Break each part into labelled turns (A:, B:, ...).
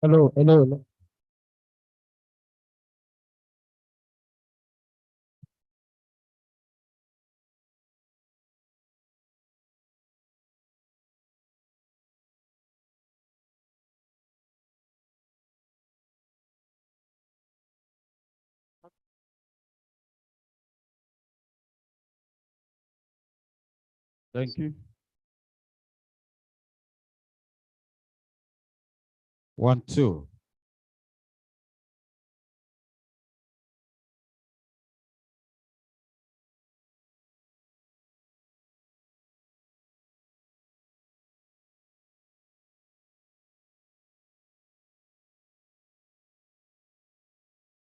A: Hello, hello, hello.
B: Thank you. 1, 2.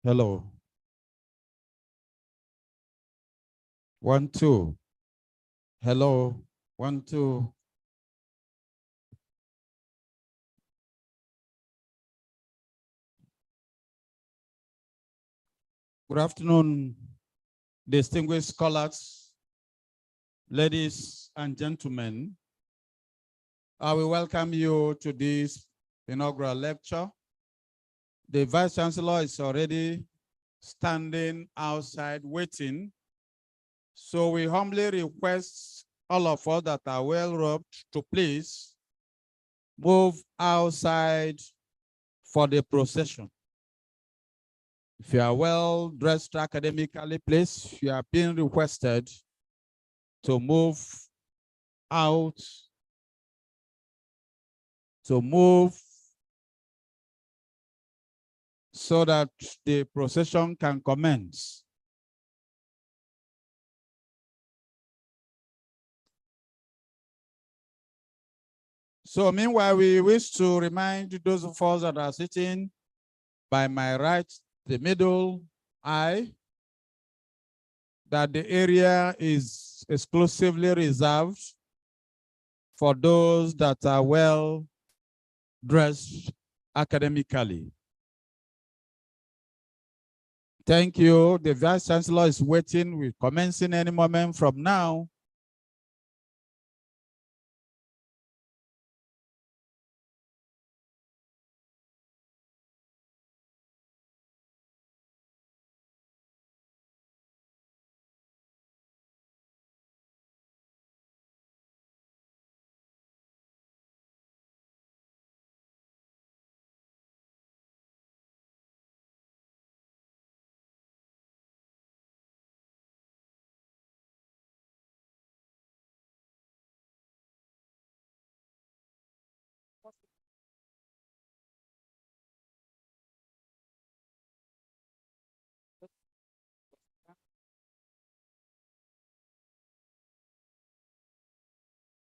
B: Hello. 1, 2. Hello. 1, 2. Good afternoon, distinguished scholars, ladies and gentlemen. I will welcome you to this inaugural lecture. The Vice Chancellor is already standing outside waiting. So we humbly request all of us that are well-robed to please move outside for the procession. If you are well-dressed academically, please, you are being requested to move out, to move so that the procession can commence. So meanwhile, we wish to remind those of us that are sitting by my right, the middle aisle, that the area is exclusively reserved for those that are well dressed academically. Thank you. The Vice Chancellor is waiting. We're commencing any moment from now.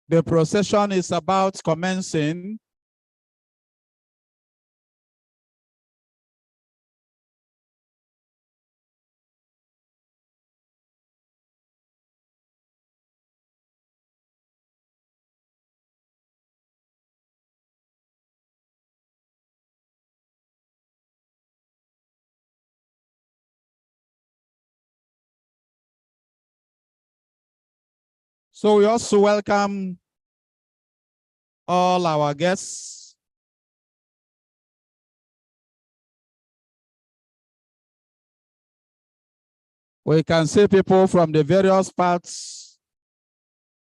B: The procession is about commencing. So we also welcome all our guests. We can see people from the various parts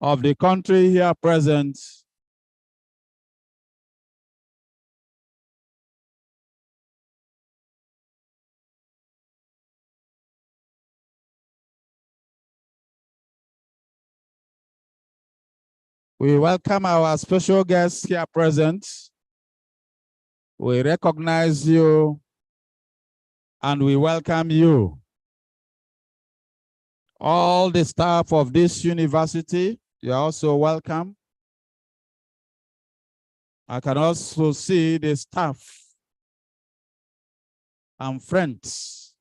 B: of the country here present. We welcome our special guests here present. We recognize you and we welcome you. All the staff of this university, you're also welcome. I can also see the staff and friends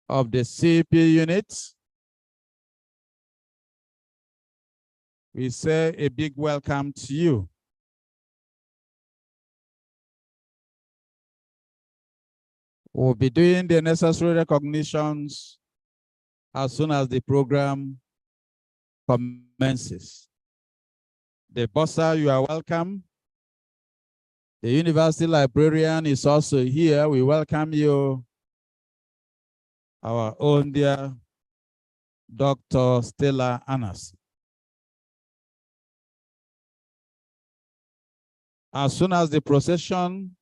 B: of the CP unit. We say a big welcome to you. We'll be doing the necessary recognitions as soon as the program commences. The bursar, you are welcome. The university librarian is also here. We welcome you. Our own dear Dr. Stella Anas. As soon as the procession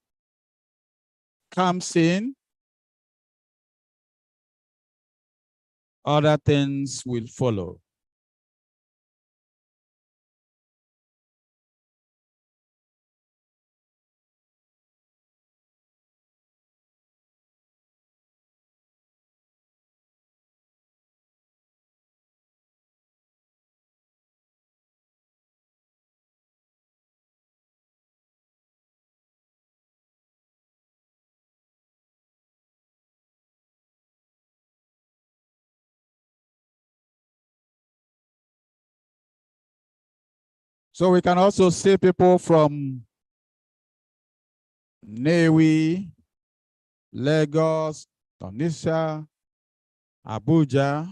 B: comes in, other things will follow. So we can also see people from Newi, Lagos, Tunisia, Abuja,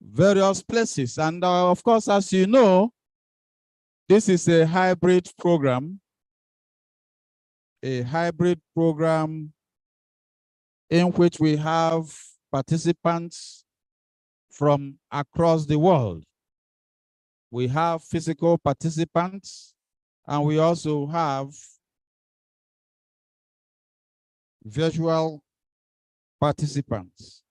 B: various places. And of course, as you know, this is a hybrid program in which we have participants from across the world. We have physical participants, and we also have virtual participants.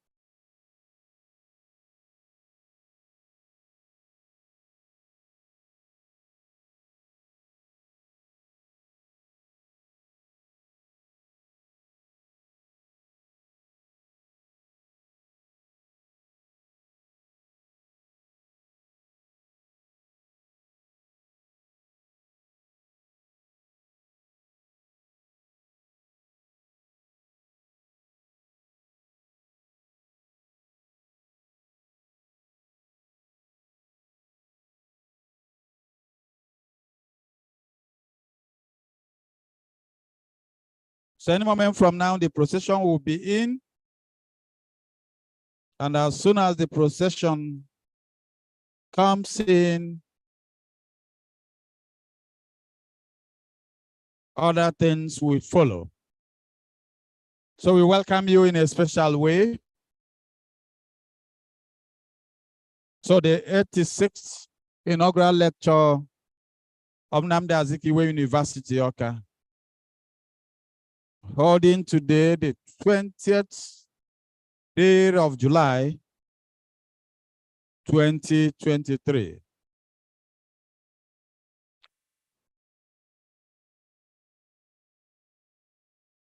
B: So any moment from now, the procession will be in. And as soon as the procession comes in, other things will follow. So we welcome you in a special way. So the 86th Inaugural Lecture of Nnamdi Azikiwe University, Awka, holding today the 20th day of July, 2023.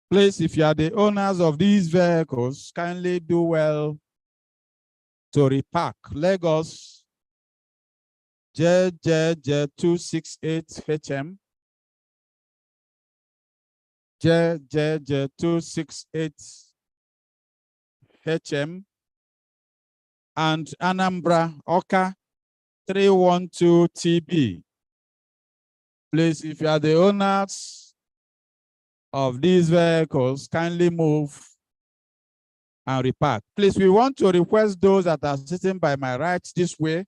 B: Please, if you are the owners of these vehicles, kindly do well to repark. Lagos JJJ268HM, JJJ268HM, and Anambra Awka 312TB. Please, if you are the owners of these vehicles, kindly move and repark. Please, we want to request those that are sitting by my right this way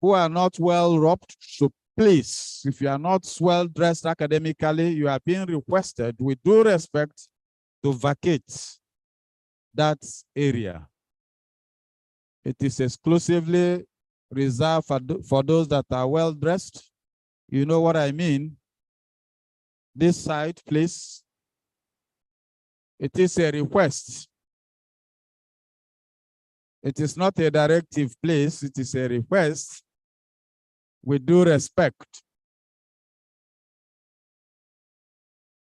B: who are not well robed. So please, if you are not well dressed academically, you are being requested with due respect to vacate that area. It is exclusively reserved for those that are well dressed. You know what I mean? This side, please. It is a request. It is not a directive, please. It is a request with due respect.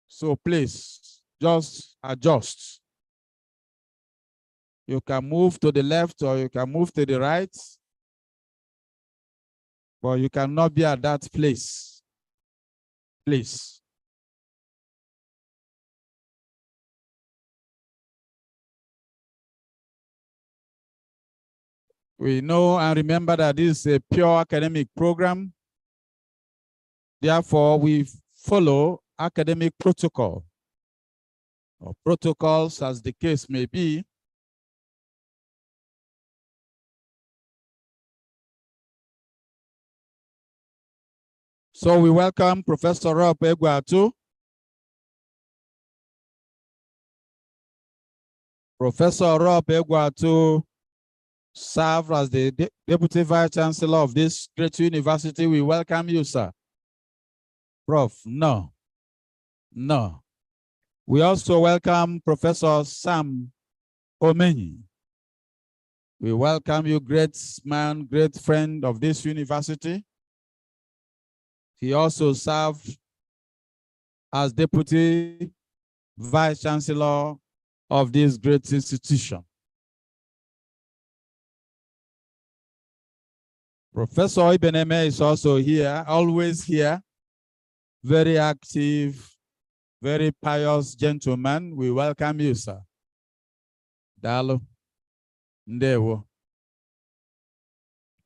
B: So please, just adjust. You can move to the left or you can move to the right, but you cannot be at that place, please. We know and remember that this is a pure academic program. Therefore, we follow academic protocol or protocols as the case may be. So we welcome Professor Rob Egwatu. Professor Rob Egwatu served as the Deputy Vice Chancellor of this great university. We welcome you, sir. Prof, no. No. We also welcome Professor Sam Omenyi. We welcome you, great man, great friend of this university. He also served as Deputy Vice Chancellor of this great institution. Professor Ibeneme is also here, always here, very active, very pious gentleman. We welcome you, sir. Dalo. Ndewo.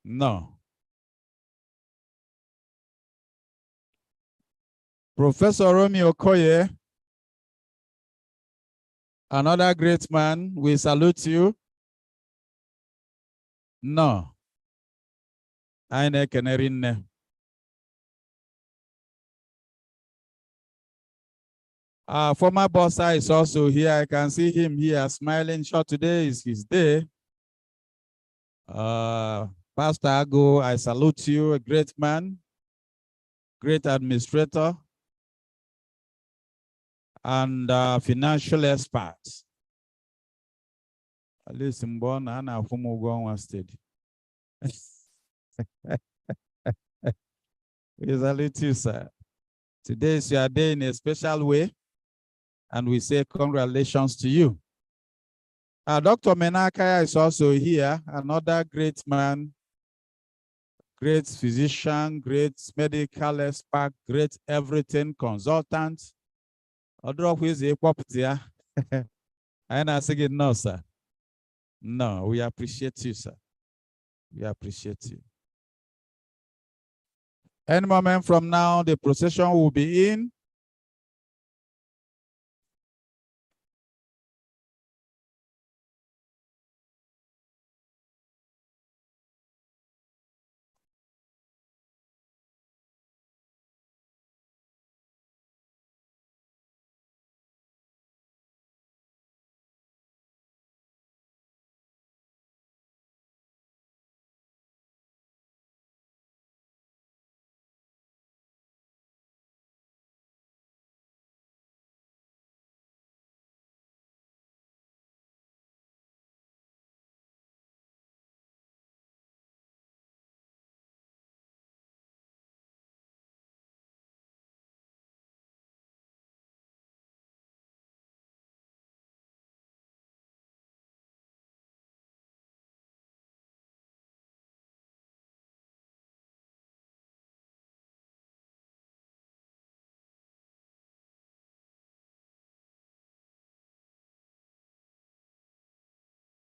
B: No. Professor Romeo Okoye, another great man, we salute you. No. Aine kenerinne. Our former bossa is also here. I can see him here smiling. Sure, today is his day. Pastor Agu, I salute you, a great man, great administrator, and financial expert. At least in Bonn, and I'm from Uganda State. We salute you, sir. Today is your day in a special way, and we say congratulations to you. Dr. Menakaya is also here, another great man, great physician, great medical expert, great everything consultant. Although who is a property, and I say no, sir. No, we appreciate you, sir. We appreciate you. Any moment from now, the procession will be in.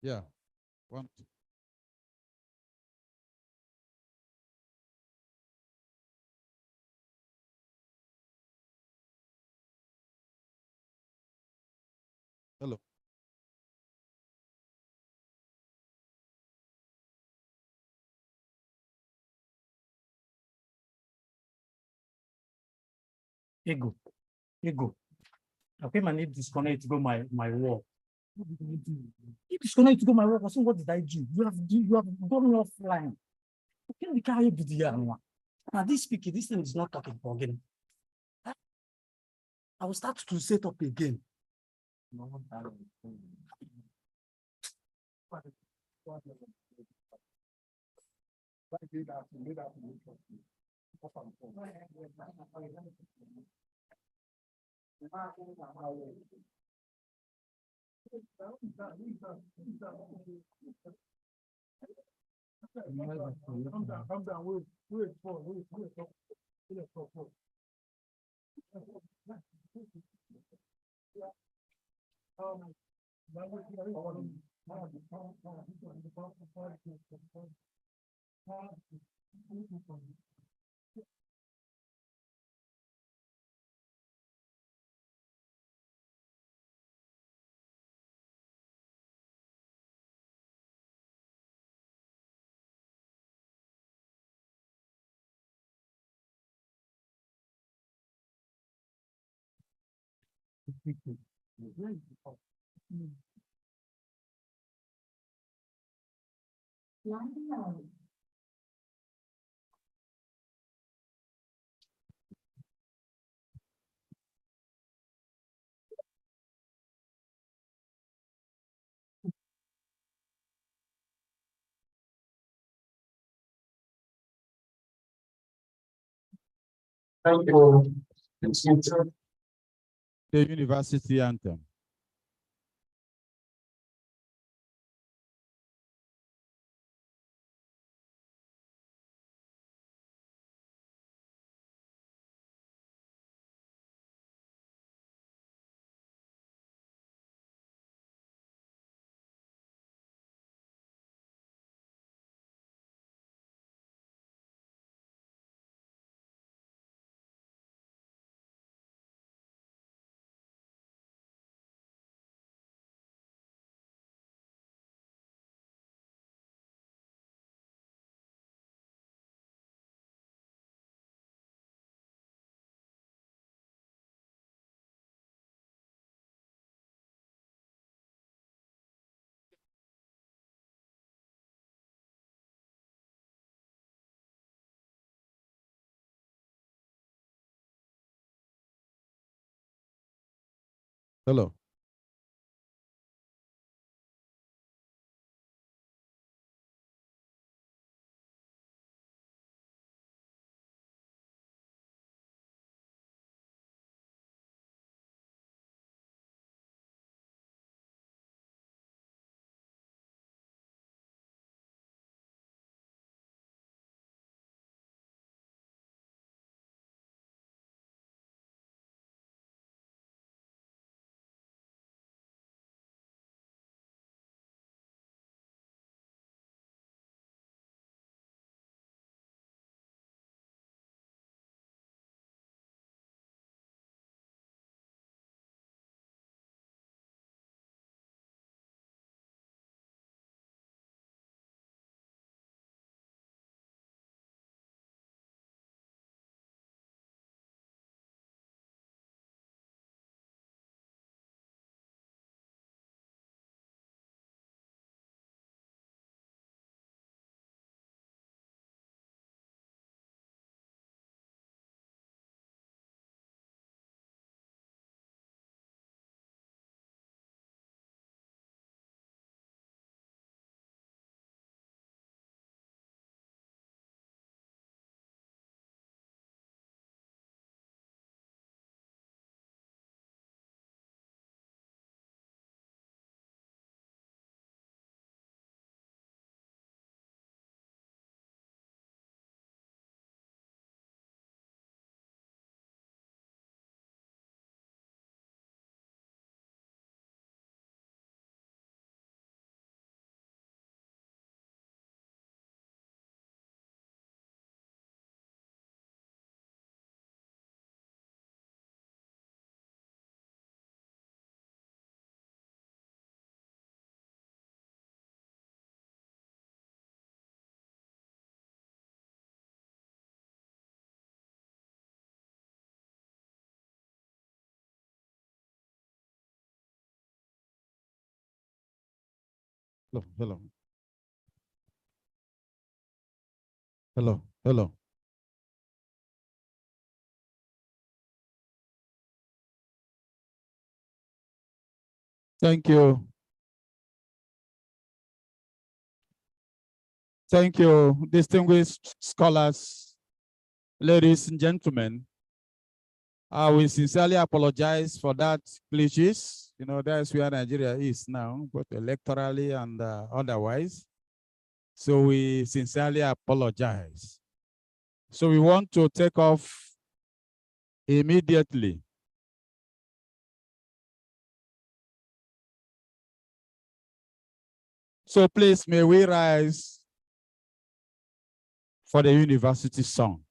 B: Yeah. One, two. Hello.
A: Ego. Okay, man, need disconnect to go my work. You disconnect to go my work. I said, what did I do? You have gone offline. Okay, we can't do the now. Now this thing is not talking again. I will start to set up again. Calm down, wait, Thank you.
B: The university anthem. Hello. Hello, hello. Hello, hello. Thank you. Thank you, distinguished scholars, ladies and gentlemen. We sincerely apologize for that glitches. You know, that's where Nigeria is now, both electorally and otherwise. So we sincerely apologize. So we want to take off immediately. So please, may we rise for the university song.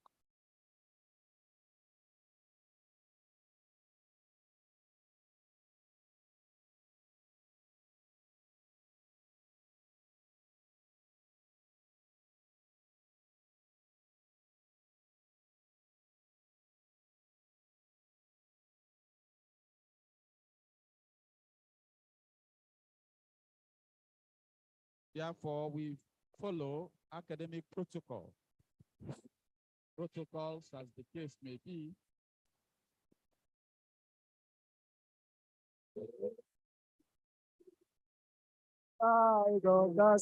B: Therefore, we follow academic protocol. Protocols, as the case may be.
C: I don't know.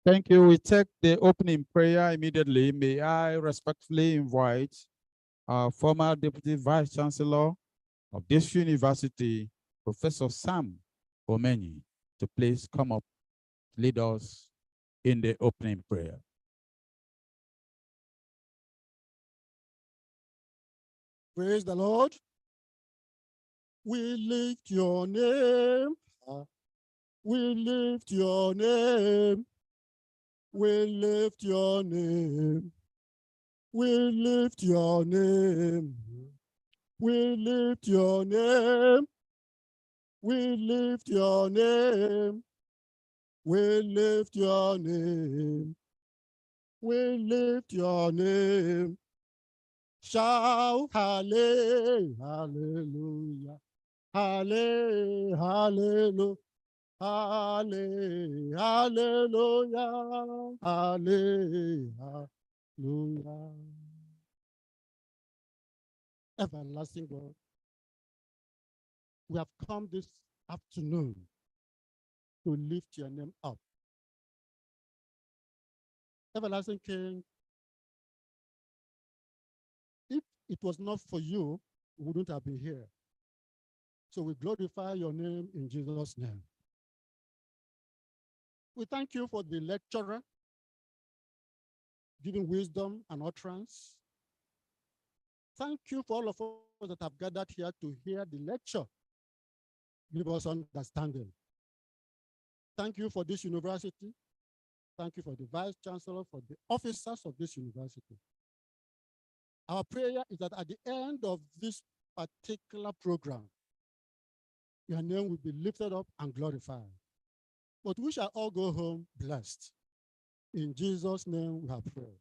B: Thank you. We take the opening prayer immediately. May I respectfully invite our former Deputy Vice Chancellor of this university, Professor Sam Omeni, to please come up, lead us in the opening prayer.
C: Praise the Lord. We lift your name. We lift your name. We lift your name. We lift your name. We lift your name. We lift your name. We lift your name. We lift your name. Shout hallelujah, hallelujah, hallelujah, hallelujah, hallelujah, hallelujah. Everlasting God, we have come this afternoon to lift your name up. Everlasting King, if it was not for you, we wouldn't have been here. So we glorify your name in Jesus' name. We thank you for the lecturer giving wisdom and utterance. Thank you for all of us that have gathered here to hear the lecture. Give us understanding. Thank you for this university. Thank you for the Vice Chancellor, for the officers of this university. Our prayer is that at the end of this particular program, your name will be lifted up and glorified. But we shall all go home blessed. In Jesus' name we have prayed.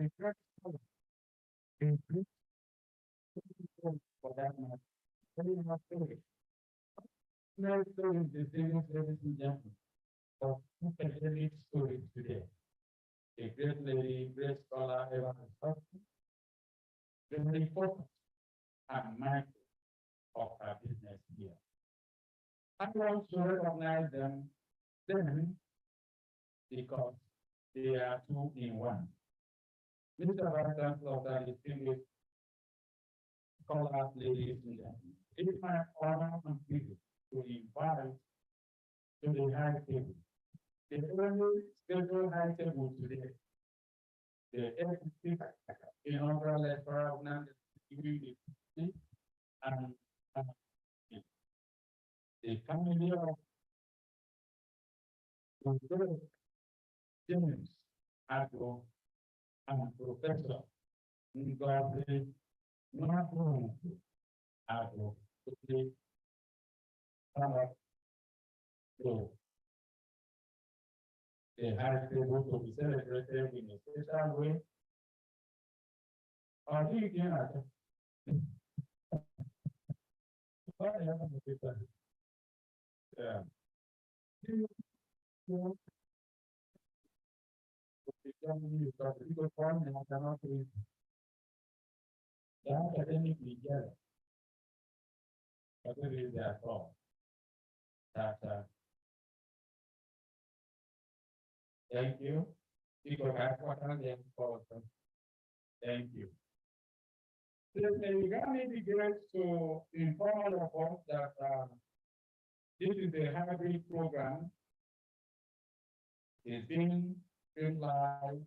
D: a great scholar, a great scholar for that matter. Very much story. No stories, the same ladies and gentlemen. But who can tell each story today? A great lady, great scholar, ever has very important and mindful of her business here. I want to recognize them then because they are two in one. Mr. Vice Chancellor of the distinguished scholars, ladies and gentlemen, it is my honor and privilege to invite to the high table. The only scheduled high table today, the 86th Inaugural Lecturer of Nnamdi Azikiwe and the family of Prof. James Agu and Professor Ngozi Nwabugo Agu to the high table to be celebrated in a special way. Are you again? Yeah. The academic media, whatever is their fault, that thank you. Because I want them for thank you. The Uganda great to inform all of us that this is a hybrid program. It's being streamed live.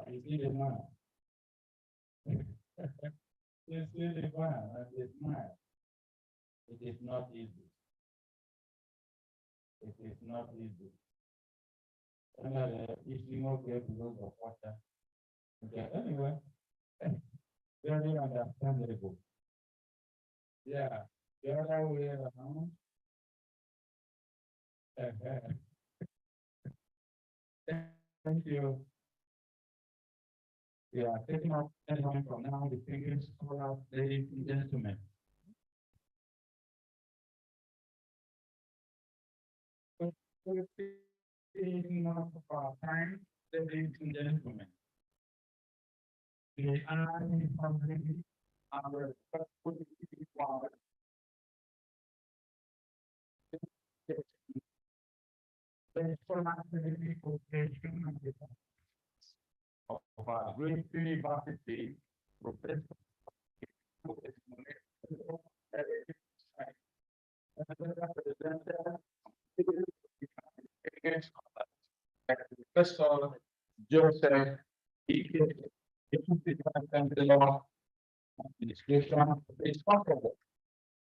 D: It's really fun. It's really fun and it's nice. It is not easy. It is not easy. If you don't get loads of water, okay, anyway, very understandable. Yeah, the other way around. Thank you. We are taking up anyone from now, distinguished scholars, ladies and gentlemen. Taking up our time, ladies and gentlemen. We are informing our respectful father. Of our great university, Professor Professor Joseph Chancellor Administration responsible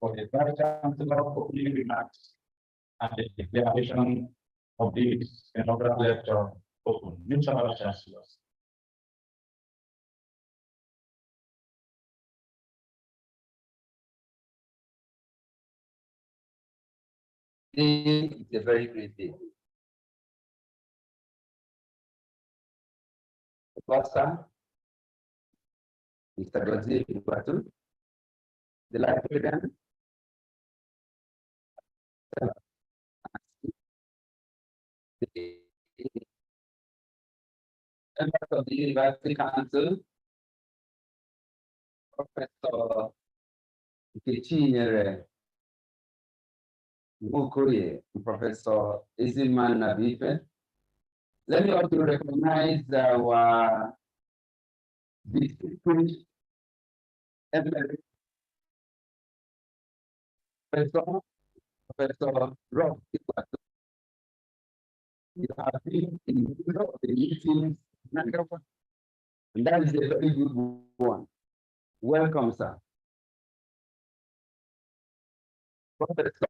D: for the Vice Chancellor for remarks and the declaration of this inaugural lecture open. Mutual Chancellors.
E: It's a very great day. The pastor, Mr. Ngozi Nwabugo Agu, the librarian, the members of the University Council, Professor Utilising, Professor Nnamdi. Let me also recognize our distinguished eminent Professor Prof. You have been in the middle of the meetings, and that is a very good one. Welcome, sir. Professor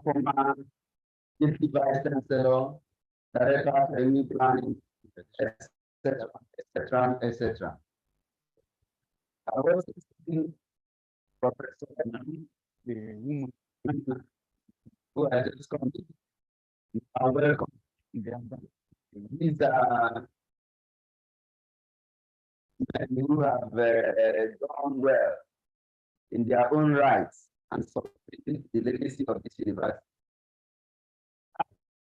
E: former Deputy Vice Chancellor, Director of Revenue Planning, etc., etc., etc. I was speaking Professor Nnamdi, the woman who had just come You are welcome. These are men who have done well in their own rights and supporting the legacy of this university.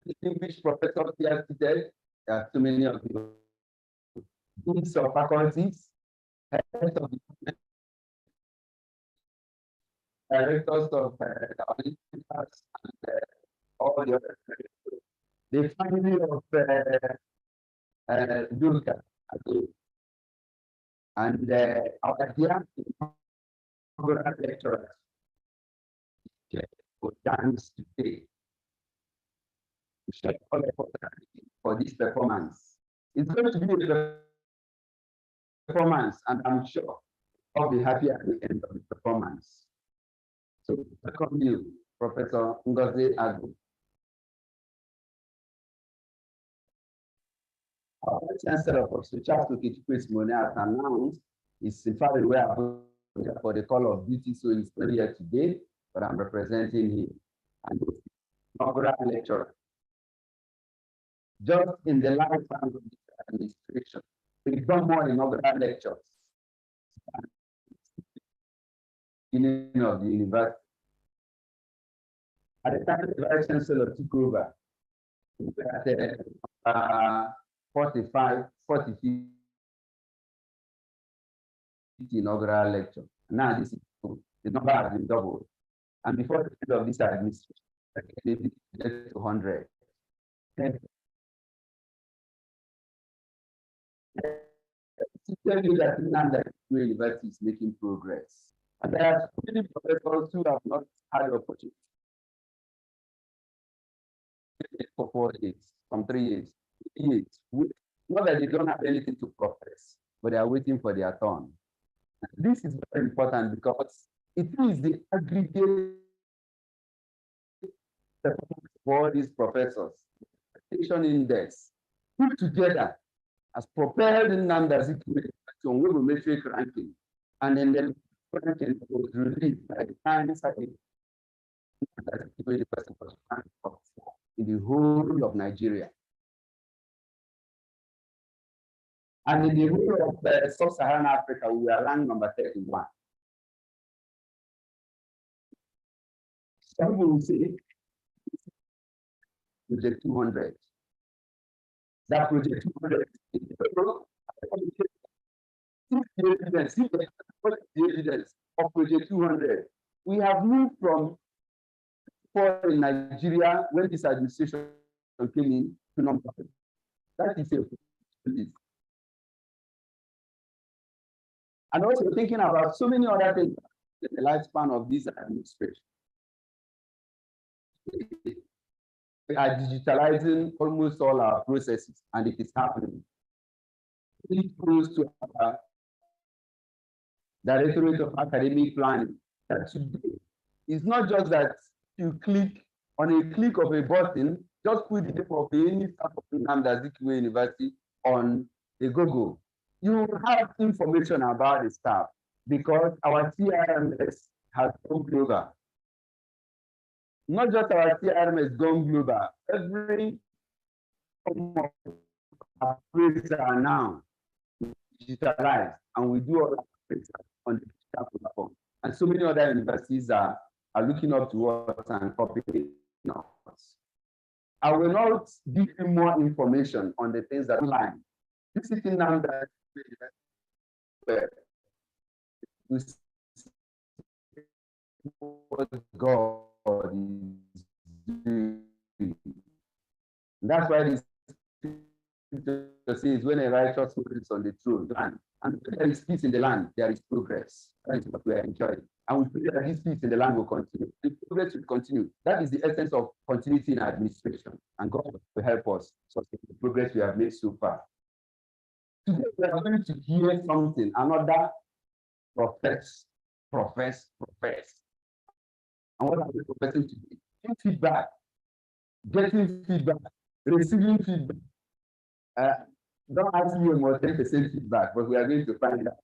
E: Distinguished professors here today, there are too many of you. Deans of faculties, heads of departments, directors of and all the other. The family of Dulka and our dear lecturers for dance today. For this performance. It's going to be a performance, and I'm sure I'll be happy at the end of the performance. So, welcome you, Professor Ngozi Agu. Our Chancellor, Professor Charles Okechukwu has announced is in fact aware for the call of duty, so he's not here today, but I'm representing him. And inaugural lecturer. Just in the lifetime of this administration, we've done more inaugural lectures. Beginning of the university. At the time the Vice Chancellor took over, we had 45, 40, inaugural lecture. Now this is the number has been doubled. And before the end of this administration, maybe to 100. To tell you that Nnamdi Azikiwe University is making progress. And there are so many professors who have not had the opportunity for 4 years, from 3 years, 3 years. Not that they don't have anything to profess, but they are waiting for their turn. And this is very important because it is the aggregate for all these professors. The expectation index put together has propelled Nnamdi Azikiwe to Nwobometric ranking, and then the ranking was released by the time in the whole of Nigeria. And in the whole of sub-Saharan Africa, we are ranked number 31. Some people will say, project 200. That project 200. Evidence of project 200. We have moved from in Nigeria when this administration came in to number. That is it. And also thinking about so many other things in the lifespan of this administration. We are digitalizing almost all our processes, and it is happening. It goes to our Directorate of Academic Planning. That today is not just that you click on a click of a button, just put the name of any staff of Nnamdi Azikiwe University on a Google. You have information about the staff because our CRMS has gone global. Not just our CRM has gone global, every appraiser now digitalized, and we do all that on the digital platform. And so many other universities are looking up to us and copying us. I will not give you more information on the things that are online. This is in now that we see what God is doing. That's why this says when a righteous man is on the throne, and there is peace in the land, there is progress. That is what we are enjoying. And we pray that this peace in the land will continue. The progress will continue. That is the essence of continuity in administration. And God will help us sustain the progress we have made so far. Today we are going to hear something, another profess. And what are we professing today? Feedback, getting feedback, receiving feedback. Don't ask me about 10% feedback, but we are going to find out.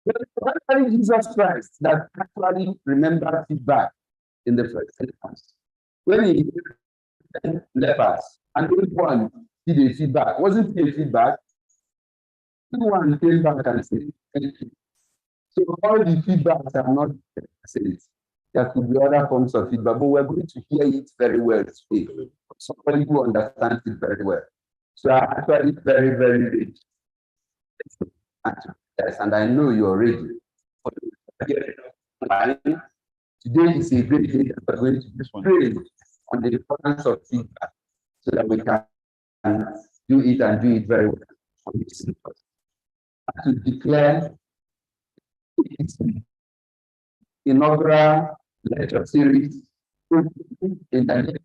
E: But Jesus Christ that actually remembered feedback in the first instance. when he lepers, and each one did a feedback. Wasn't it a feedback? Everyone came back and said, thank you. So all the feedbacks are not said. There could be other forms of feedback, but we're going to hear it very well today. Somebody who understands it very well. So I'm actually very, very ready. Yes, and I know you're ready. Today is a great day that we're going to pray on the importance of feedback so that we can do it and do it very well. To declare its inaugural lecture series in the name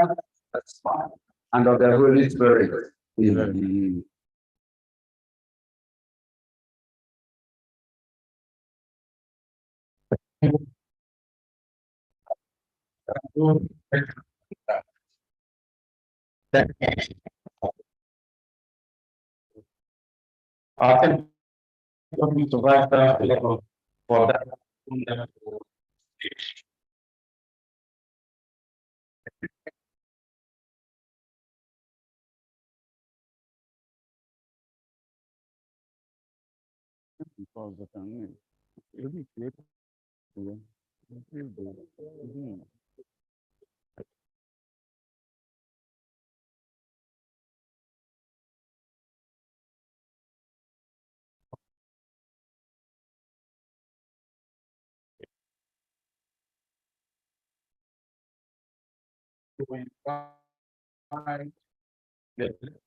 E: of the Father and of the Holy Spirit. Amen. I think we survive that level for that.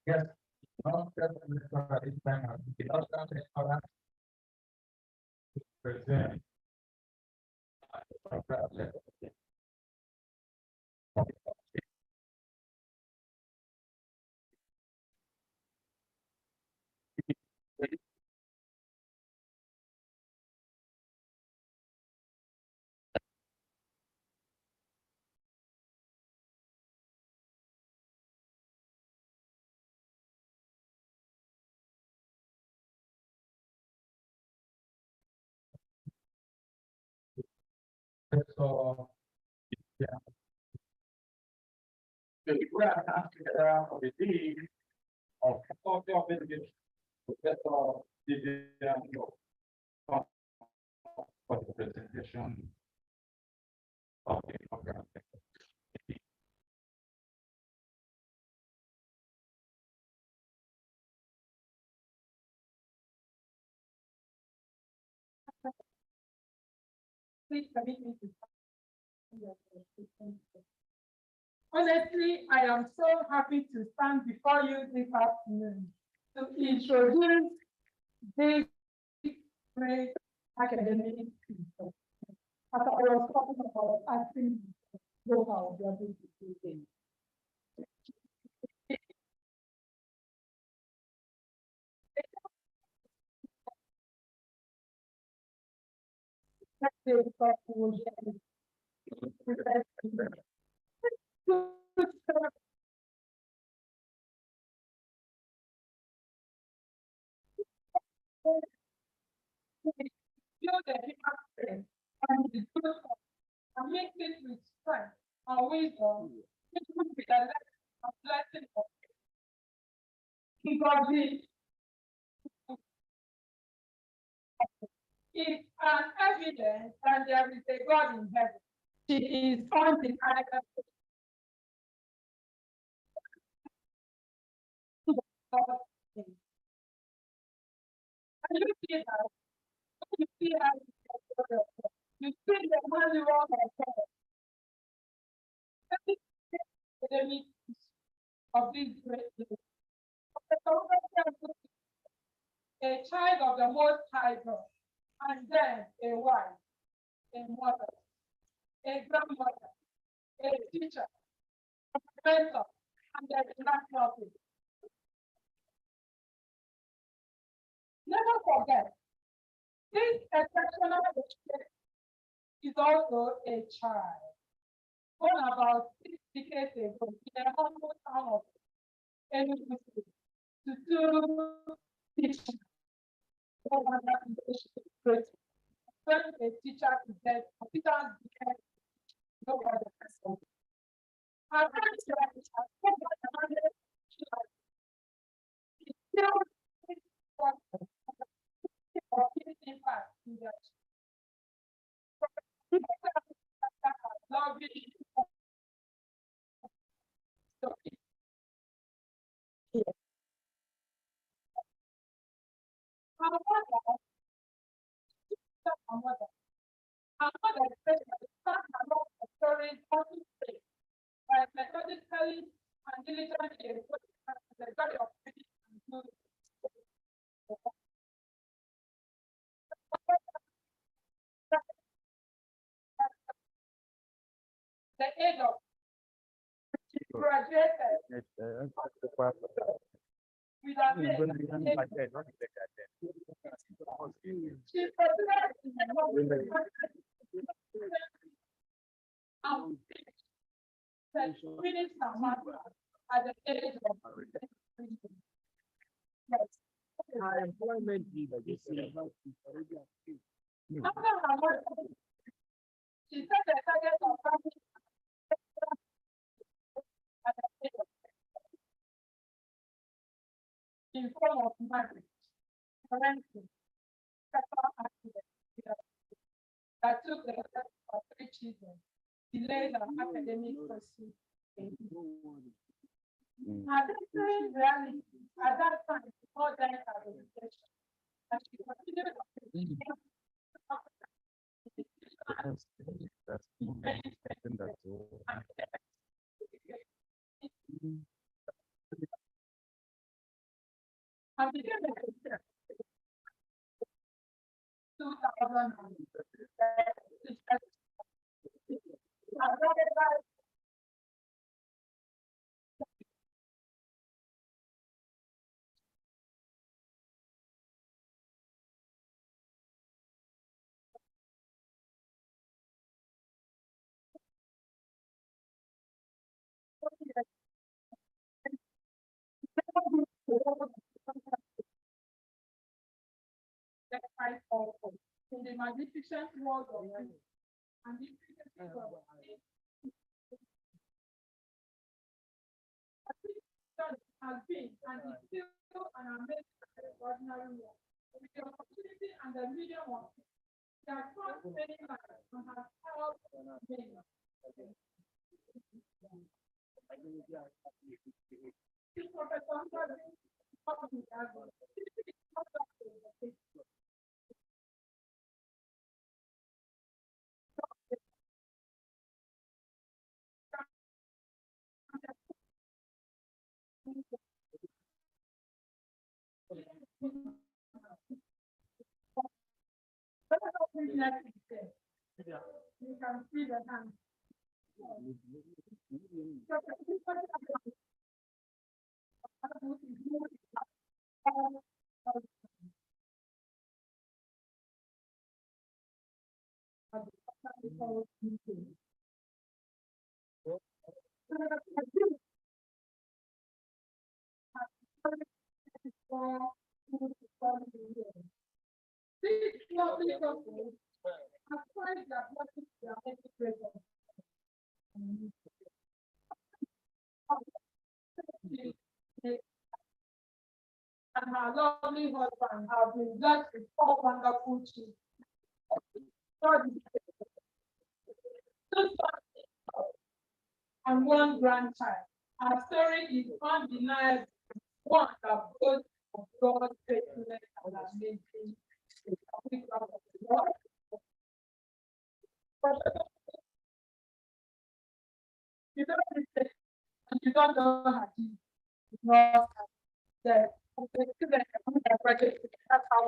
E: Yes. So, yeah. The of the deed of for the presentation of the program.
F: Please permit me to. Honestly, I am so happy to stand before you this afternoon to introduce this great academic people. As I was talking about asking how we are going to do things. And make it with strength and wisdom, it would be the blessing of God. It's an evidence that there is a God in heaven. She is undeniable. And you see that, you see how you see the money wrong of this great day. A child of the Most High God, and then a wife, a mother, a grandmother, a teacher, a mentor, and there is nothing. Never forget, this exceptional education is also a child. Born about 6 decades ago in a humble town of Enugu to do teaching. When a teacher is dead, teachers became nobody. Methodically and diligently the God of peace and good. The age of graduated with she presented in the finished her master at the age of yes. After her master, she set the target of having at the age of in form of marriage, parenting, sexual accident that took the life of 3 children, delayed her academic pursuit. Her desperate reality at that time more than her education, and she continued and became a 2000. In the magnificent world of life and the intricacies of has been and is still an amazing extraordinary work. With the opportunity and the medium of it, they have crossed many lives and have helped many. Professor Ngozi Agu. You can see the hand. This lovely couple has tried their blessings to their education. And her lovely husband have been blessed with 4 wonderful children. And 1 grandchild. Our story is undeniable, one that both of God's faithfulness and amazing. You don't mistake, and you don't know how to ignore that. That's how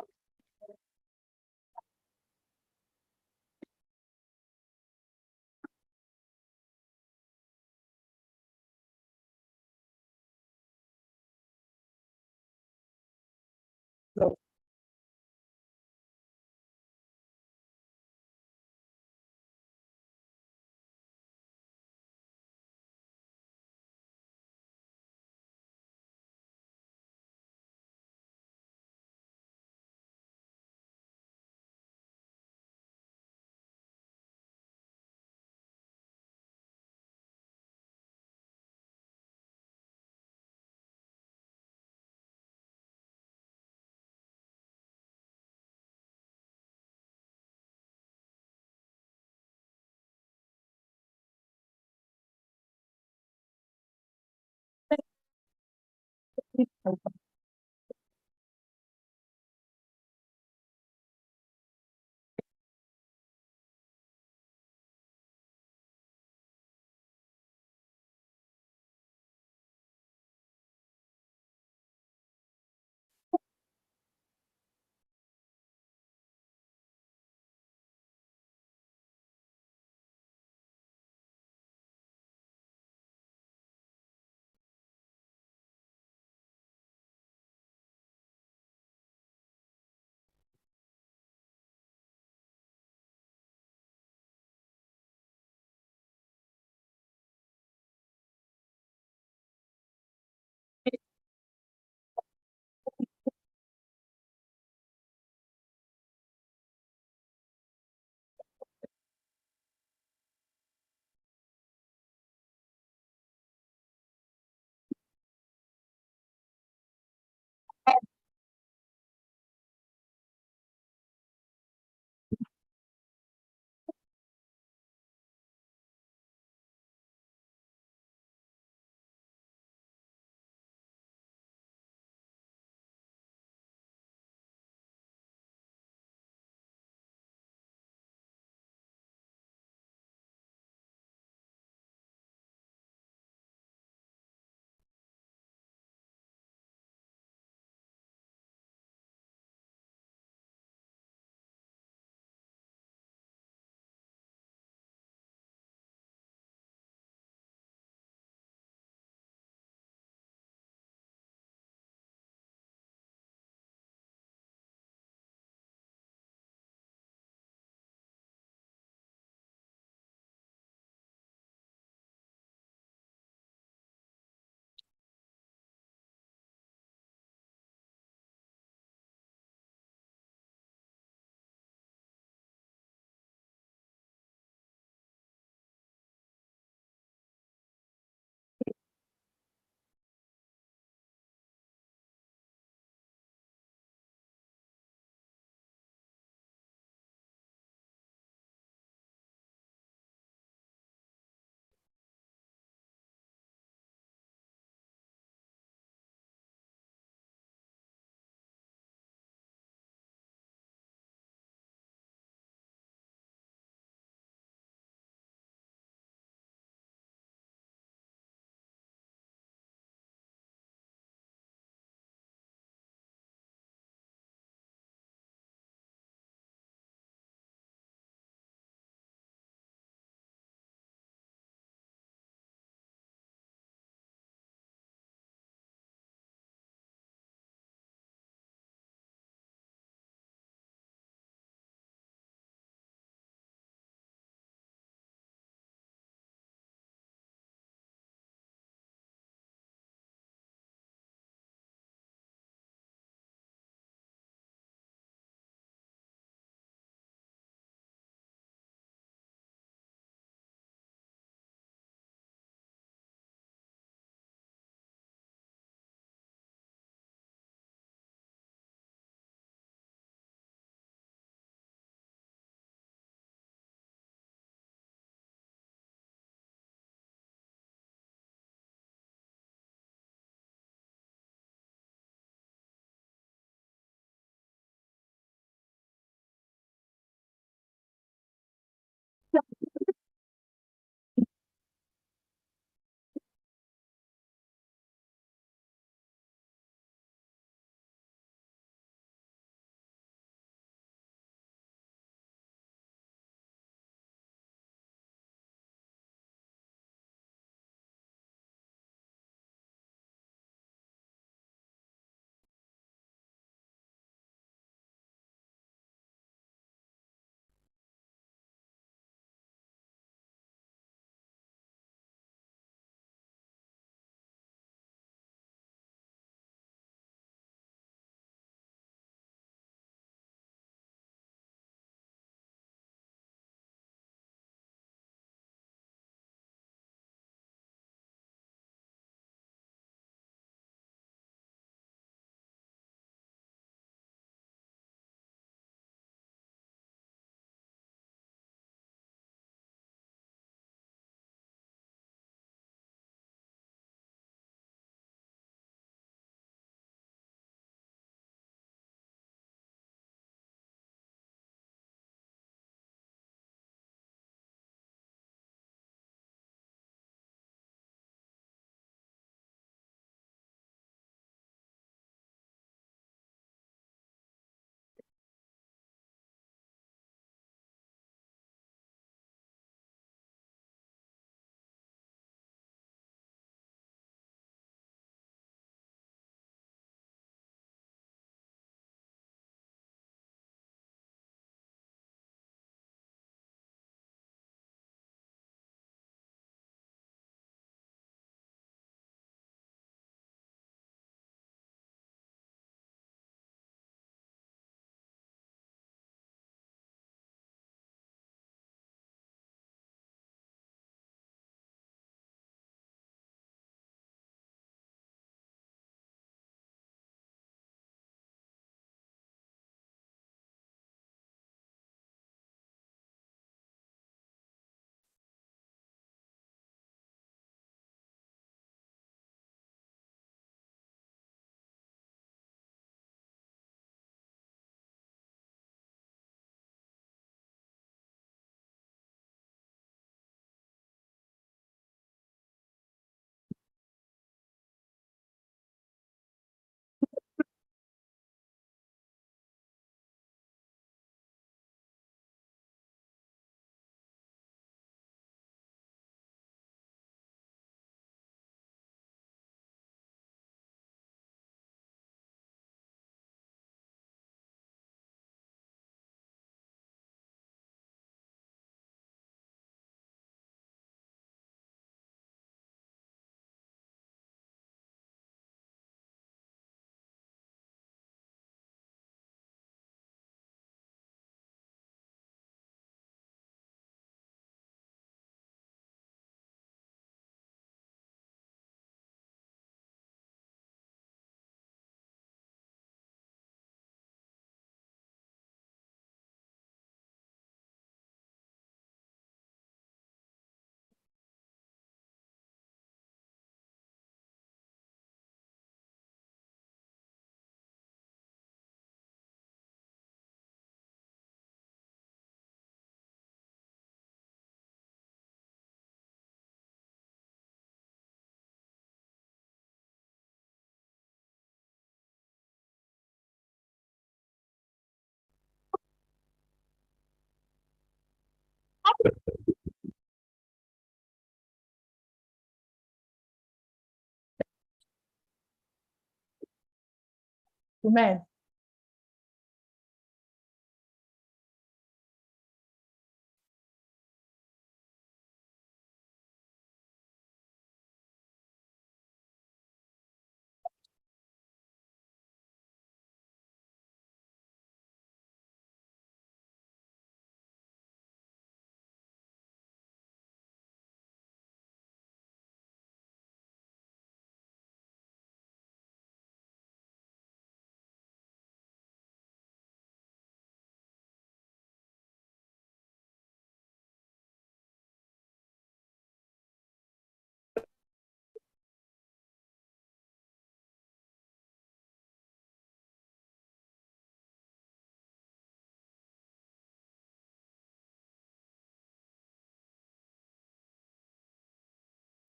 F: Amen.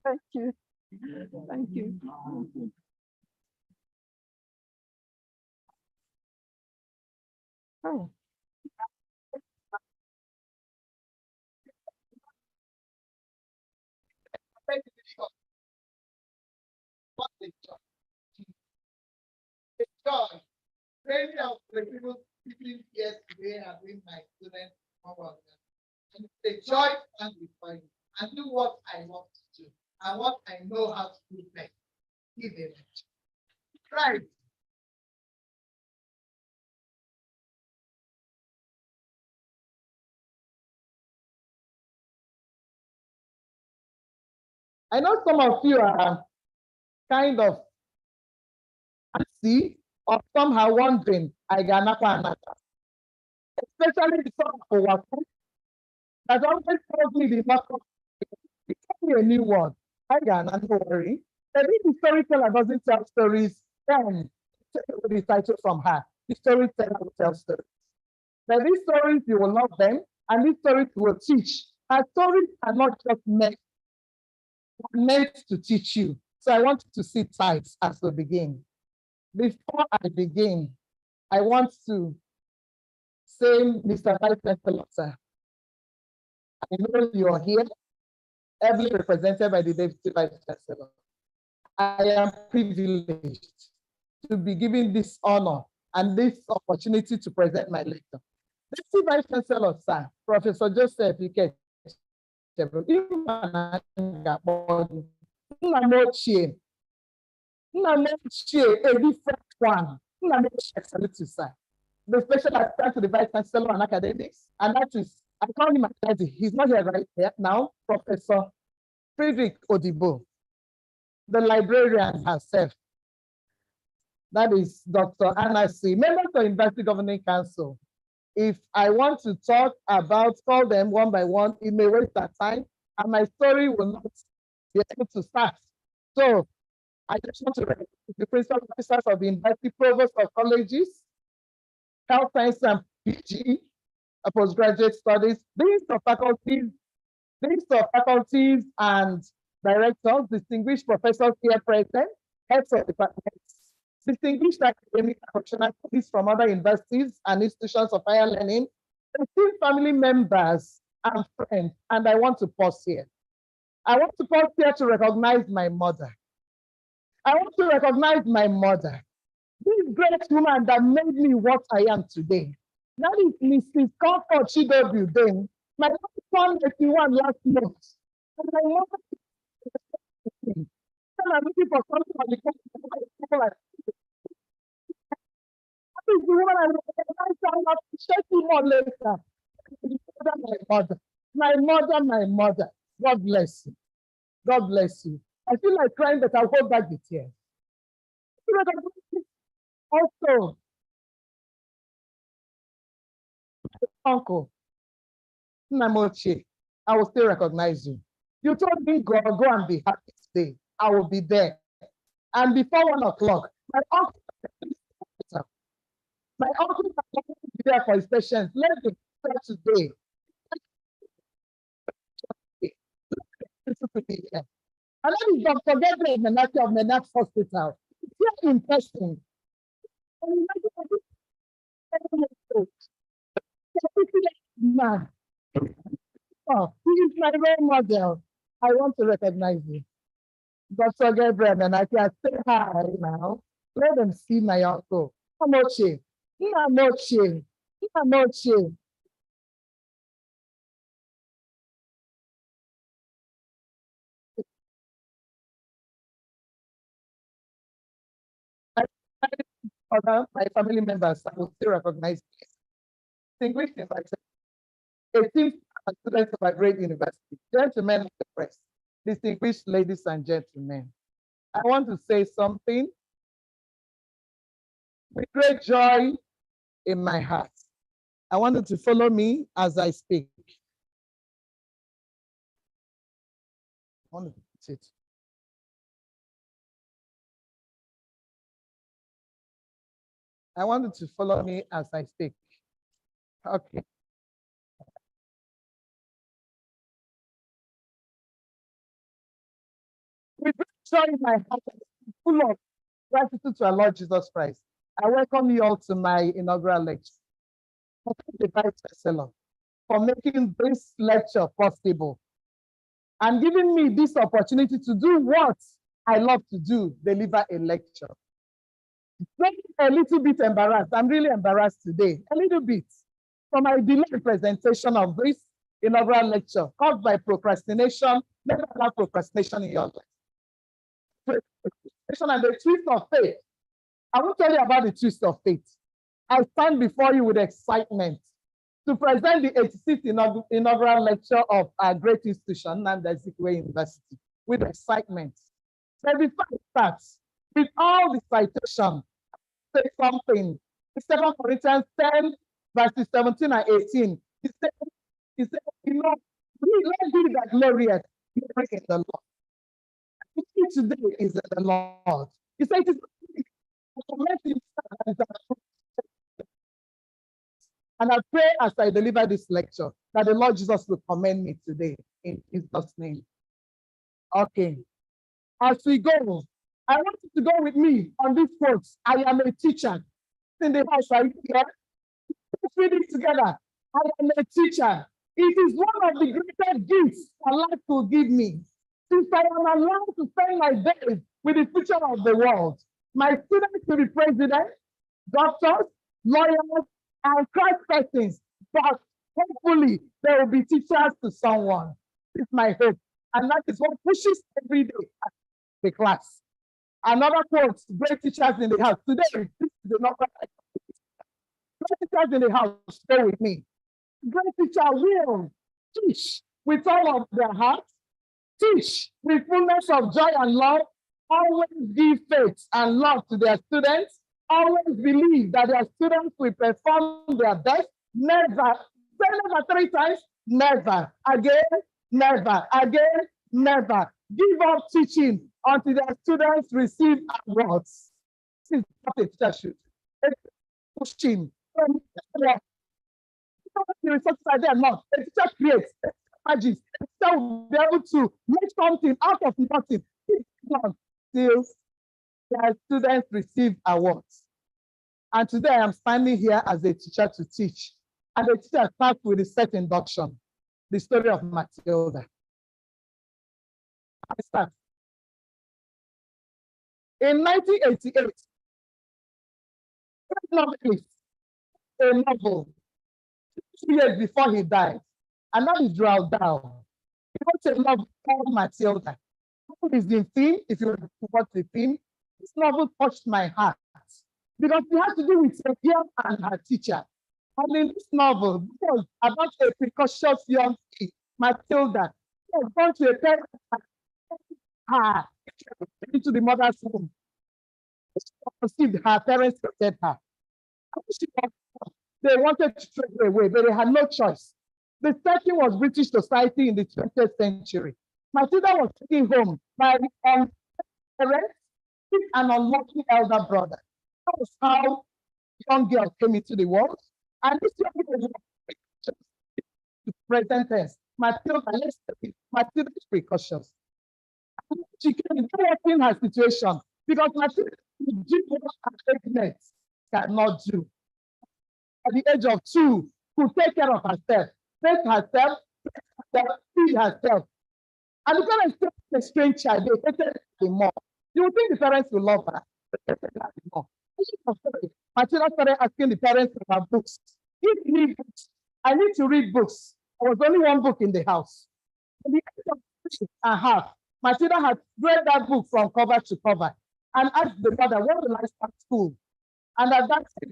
F: Thank you. Thank you. Oh.
C: What a joy. A joy. Many of the people speaking yesterday have been my students. And it's a joy and with I do what I want to do and what I know how to do best. Give it. Right. I know some of you are kind of see or somehow wondering, I got another. Especially the song for what that always tells me the matter. It's only a new one. I got not worry. But if the storyteller doesn't tell stories, then take away the title from her. The storyteller will tell stories. But these stories, you will love them, and these stories will teach. Our stories are not just meant to teach you. So I want you to sit tight as we begin. Before I begin, I want to say, Mr. Vice Chancellor, sir, I know you're here, heavily represented by the Deputy Vice Chancellor. I am privileged to be given this honor and this opportunity to present my lecture. Deputy Vice Chancellor, sir, Professor Joseph Ike, a different one. Sir. The special assistant to the Vice Chancellor on academics, and that is, I call him Daddy. He's not here right here now, Professor Frederick Odibo, the librarian herself. That is Dr. Anna C., member of the University Governing Council. If I want to talk about, call them one by one, it may waste our time, and my story will not be able to start. So I just want to recognize the principal officers of the university, provost of colleges, health science and PG, postgraduate studies, deans of faculties and directors, distinguished professors here present, heads of departments, distinguished academic professionals from other universities and institutions of higher learning, esteemed family members and friends, and I want to pause here. I want to pause here to recognize my mother. I want to recognize my mother, this great woman that made me what I am today. That is Mrs. Comfort Chidobu Dane. My mother turned 81 last month. And my mother is I'm looking for something like people like that is the woman I will check you more later. My mother. God bless you. God bless you. I feel like crying, but I'll hold back the tears. Also, uncle, Namoche, I will still recognize you. You told me go and be happy today. I will be there. And before 1 o'clock, my uncle will be there for his patients. Let me start today. And that is Dr. Gabriel Menaki of Menat Hospital. Here in person. Man. Oh, he is my role model. I want to recognize you. Dr. Gabriel Menaki, I say hi now. Let them see my uncle.
G: Nnamochie, Nnamochie, Nnamochie. Other my family members I will still recognize this. Distinguished inviters, esteemed students of a great university, gentlemen of the press, distinguished ladies and gentlemen, I want to say something with great joy in my heart. I want you to follow me as I speak. I want to put it. I want you to follow me as I speak. Okay. With great joy in my heart, full of gratitude to our Lord Jesus Christ, I welcome you all to my inaugural lecture. I thank the Vice Chancellor for making this lecture possible and giving me this opportunity to do what I love to do, deliver a lecture. I'm a little bit embarrassed. I'm really embarrassed today, a little bit, for my delayed presentation of this inaugural lecture caused by procrastination. Never allow procrastination in your life. And the twist of fate. I will tell you about the twist of fate. I stand before you with excitement to present the 86th inaugural lecture of our great institution, Nnamdi Azikiwe University, with excitement. But before it starts, with all the citation, say something. In 2 Corinthians 10, verses 17 and 18, he said, you know, let's do that glorious glory in the Lord. Today is the Lord. He said, and I pray as I deliver this lecture that the Lord Jesus will commend me today in Jesus' name. Okay. As we go, I want you to go with me on this quote. I am a teacher. In the house right here. Let's read it together. I am a teacher. It is one of the greatest gifts Allah will give me. Since I am allowed to spend my days with the future of the world, my students will be presidents, doctors, lawyers, and Christ persons, but hopefully they will be teachers to someone. It's my hope. And that is what pushes every day at the class. Another quote, great teachers in the house. Today, this is the number. Great teachers in the house, stay with me. Great teacher will teach with all of their heart, teach with fullness of joy and love, always give faith and love to their students, always believe that their students will perform their best, never, say never 3 times, never, again, never, again, never. Give up teaching until their students receive awards. This is what a teacher should. Pushing. The resources are there not. A teacher creates magic. A teacher will be able to make something out of nothing. Till their students receive awards. And today I am standing here as a teacher to teach. And the teacher starts with the set induction, the story of Matilda. I start. In 1988, a novel 2 years before he died, and that is Roald Dahl. He wrote a novel called Matilda. What is the theme? If you want to watch the theme, this novel touched my heart because it had to do with a girl and her teacher. And in this novel, it was about a precocious young kid, Matilda, who was born to a parent into the mother's womb. She conceived, her parents protected her. They wanted to throw her away, but they had no choice. The setting was British society in the 20th century. Matilda was taken home by an parents, an unlucky elder brother. That was how young girl came into the world. And this young girl to present tense. Matilda, Matilda's precautions. She can in her situation because Matilda did what her parents cannot do. At the age of 2, to take care of herself, take herself, feed herself. And the parents take a strange child, they hated her more. You would think the parents will love her, but they hated her more. Matilda started asking the parents about books. Give me books. I need to read books. There was only one book in the house. At the age of 3.5, Matilda had read that book from cover to cover and asked the mother, when will I start school? And at that time,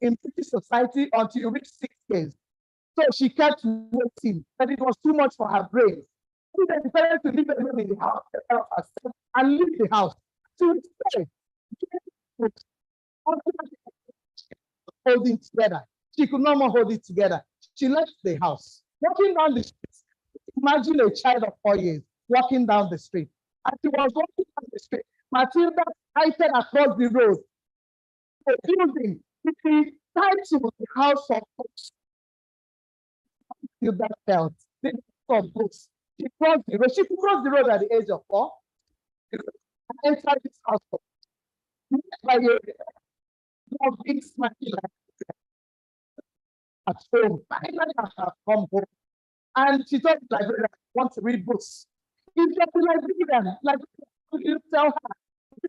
G: in British society until you reach 6 years. So she kept waiting, but it was too much for her brain. She decided to leave alone in the house and leave the house. She would stay, holding together. She could no more hold it together. She left the house, walking down the street. Imagine a child of 4 years walking down the street. As she was walking down the street, Matilda sighted across the road a building with the title, the House of Books. Matilda felt the House of Books. She crossed the road. She could cross the road at the age of 4 and entered this house of books. By a big smiling at home. Finally, I have come home. And she told the librarian, I want to read books. If you're the librarian, like you tell her,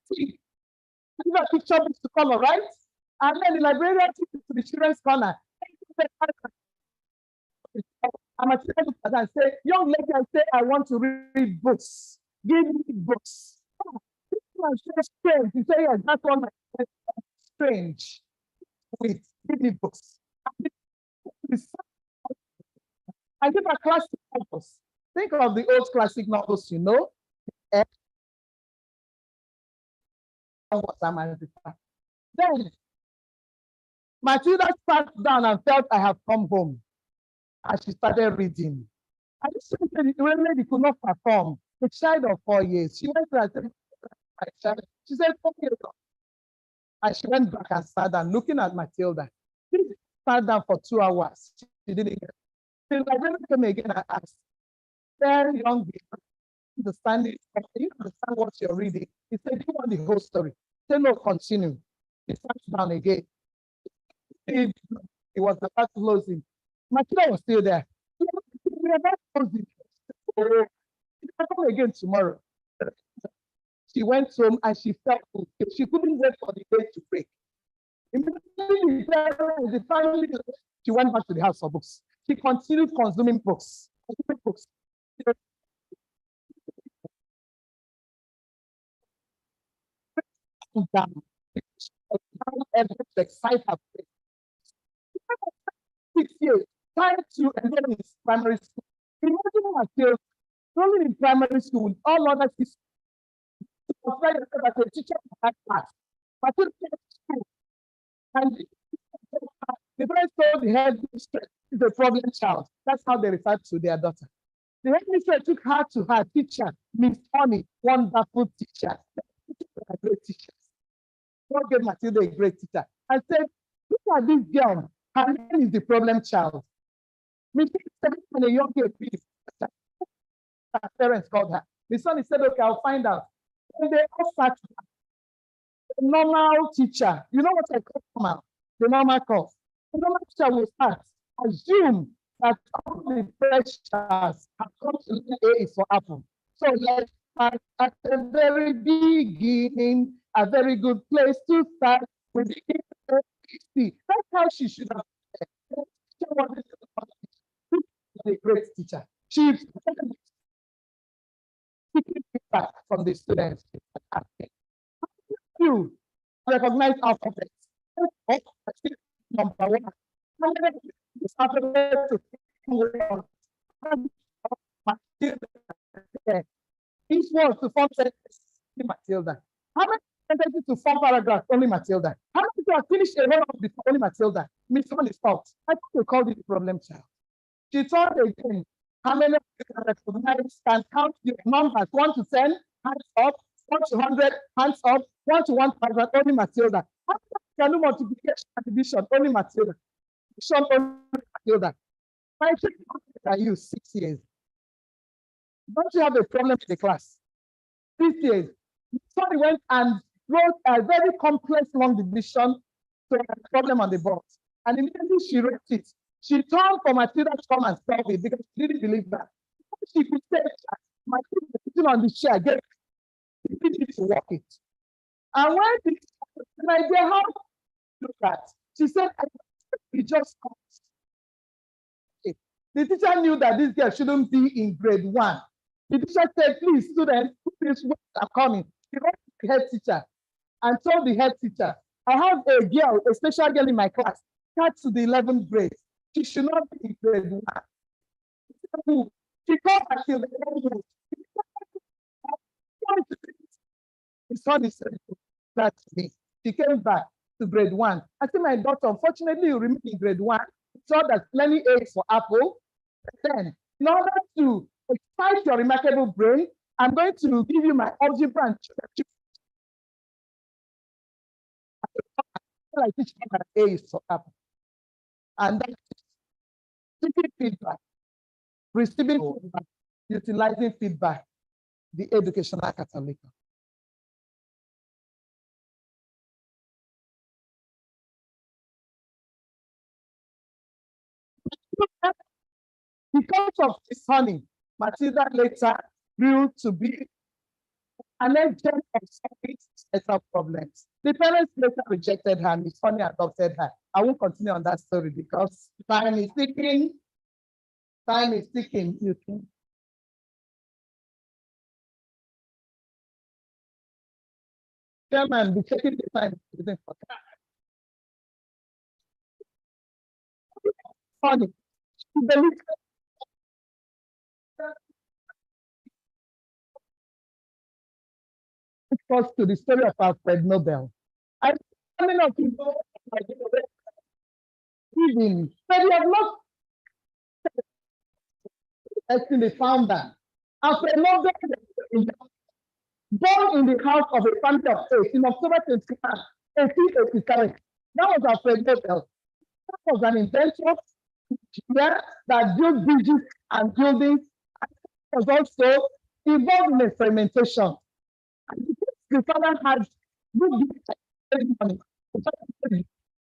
G: give her picture books to color, right? And then the librarian took it to the children's corner. I'm a child and say, young lady, I say, I want to read books. Give me books. It's strange. You say, yes, that's one strange. Wait, give me books. I give her classic novels. Think of the old classic novels, you know. Then Matilda sat down and felt I have come home. And she started reading. And the lady could not perform. A child of 4 years. She went to her, she said, 4 years old. And she went back and sat down, looking at Matilda. She sat down for 2 hours. She didn't get it. The librarian came again and asked, very young girl, understand it? You understand what you're reading? He said, do you want the whole story? He said, no, continue. He sat down again. It was about closing. Matilda was still there. We're about closing. She'll come again tomorrow. She went home and she felt good. She couldn't wait for the day to break. Immediately, the family, she went back to the House of Books. She continued consuming books. Excite her. 6 years, trying to enroll in primary school. Imagine herself only in primary school with all other systems. She was trying to say that a teacher had class. But she came to school. And the parents told the headmistress is a problem child. That's how they referred to their daughter. The headmistress took her to her teacher, Miss Honey, wonderful teacher. A great teacher. God gave Matilda a great teacher. I said, look at this girl. Her name is the problem child. Miss Honey and a young girl. Her parents called her. Miss Honey said, okay, I'll find out. And they all sat the normal teacher. You know what I call normal? The normal course. The normal teacher will start. Assume that all the freshers have come to A is for apple. So let's start at the very beginning, a very good place to start with the ABC. That's how she should have said. She was a great teacher. She feedback from the students. You recognize alphabets. Number one. Each one to form sentences, Matilda. How many sentences to form paragraphs? Only Matilda. How many people have finished a whole before? Only Matilda. Miss One is fault. I think they called it the problem child. She told again how many people recognize can count your numbers 1 to 10, hands up, 1 to 100, hands up, 1 to 1,000, only Matilda. How can do multiplication and division? Only Matilda. Only Matilda. My children are you 6 years. Don't you have a problem in the class? 6 years. Somebody went and wrote a very complex long division to a problem on the board. And immediately she wrote it. She turned for Matilda to come and solve it because she didn't believe that. She could say, Matilda sitting on the chair, get it to work it. And when My dear, how look at? She said, "He just comes." Okay. The teacher knew that this girl shouldn't be in grade 1. The teacher said, "Please, students, please are coming." She went to the head teacher and told the head teacher, "I have a girl, a special girl in my class, starts to the 11th grade. She should not be in grade 1." She called until the 11th grade. He saw this that me. She came back to grade 1. I said, "My daughter, unfortunately, you remain in grade 1. Saw that plenty A's for apple. Then, in order to excite your remarkable brain, I'm going to give you my algebra and I teach you that A is for apple." And that's taking feedback, receiving feedback, utilizing feedback, the educational Catholicon. Because of this honey, Matilda later grew to be an agent of service set of problems. The parents later rejected her, Miss Honey adopted her. I won't continue on that story because time is ticking. Time is ticking. You can. Chairman, be checking the time. Honey, us to the story of Alfred Nobel. I coming up to know reading, but we have not actually the founder. Alfred Nobel, born in the house of a family of 8 in October 21, 1887. That was Alfred Nobel. That was an inventor that built bridges and buildings. Was also involved in experimentation. The father had good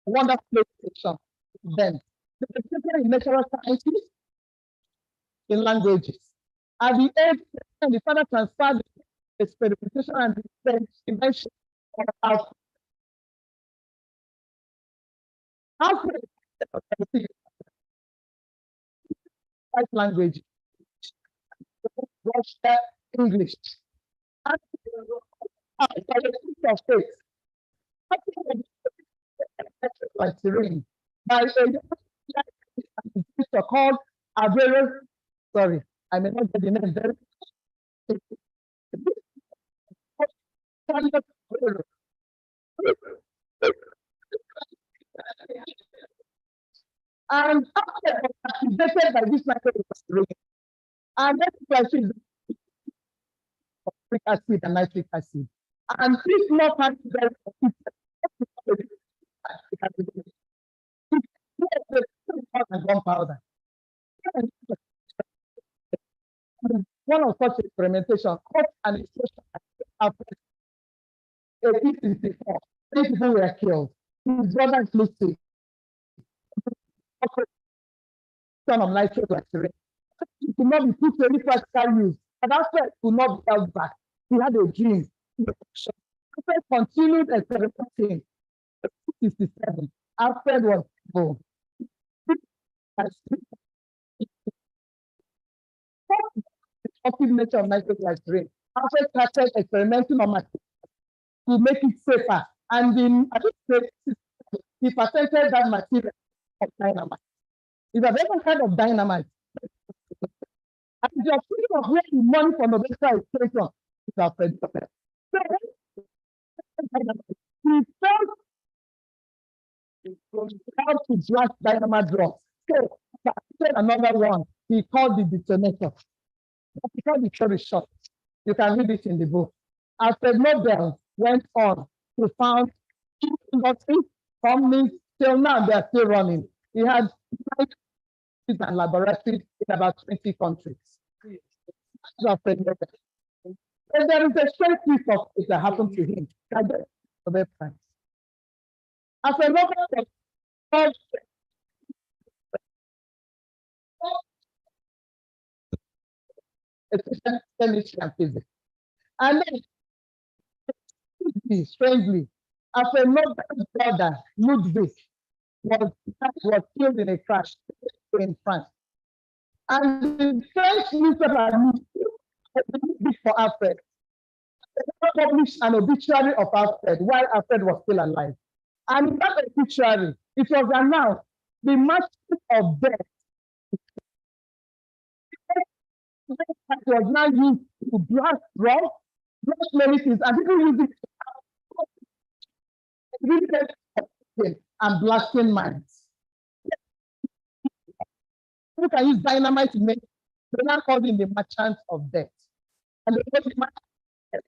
G: wonderful education. Then they were in natural sciences, in languages. At the age, the father transferred the experimentation and the invention of language, Russian, English. And of faith. By Serene, by a called Abreu. Sorry, I may not get the name there. And after activated by this microbiome, and that's uric acid and nitric acid. And this more part gunpowder. One of such experimentation caught an explosion after 1864. 3 people were killed. His brother included of nitric acid. It could not be put to any practical use. And after it could not be held back. He had a dream. After continued experimenting, 67. Alfred was born. The nature of nitric acid. Alfred started experimenting on material to make it safer. And in he patented that material of dynamite. If I've ever heard of dynamite, and you're thinking of where the money from the website is coming from, it's Alfred Nobel. He felt how to blast dynamite drops. So another one he called the detonator. Because the story is short, you can read it in the book. Alfred Nobel went on to found industry companies. Till now, they are still running. He had and laboratories in about 20 countries. Alfred Nobel. And there is a straight piece of it that happened to him. Alfred Nobel was chemistry and physics. And then, strangely, After Nobel's brother, Ludwig, was killed in a crash in France. And the French newspaper for Alfred. They published an obituary of Alfred while Alfred was still alive. And in that obituary, it was announced the master of death that was now used to blast drugs, blast many things, and people use it and blasting mines. People can use dynamite to make, they now call him the merchant of death. And they call him merchant of death.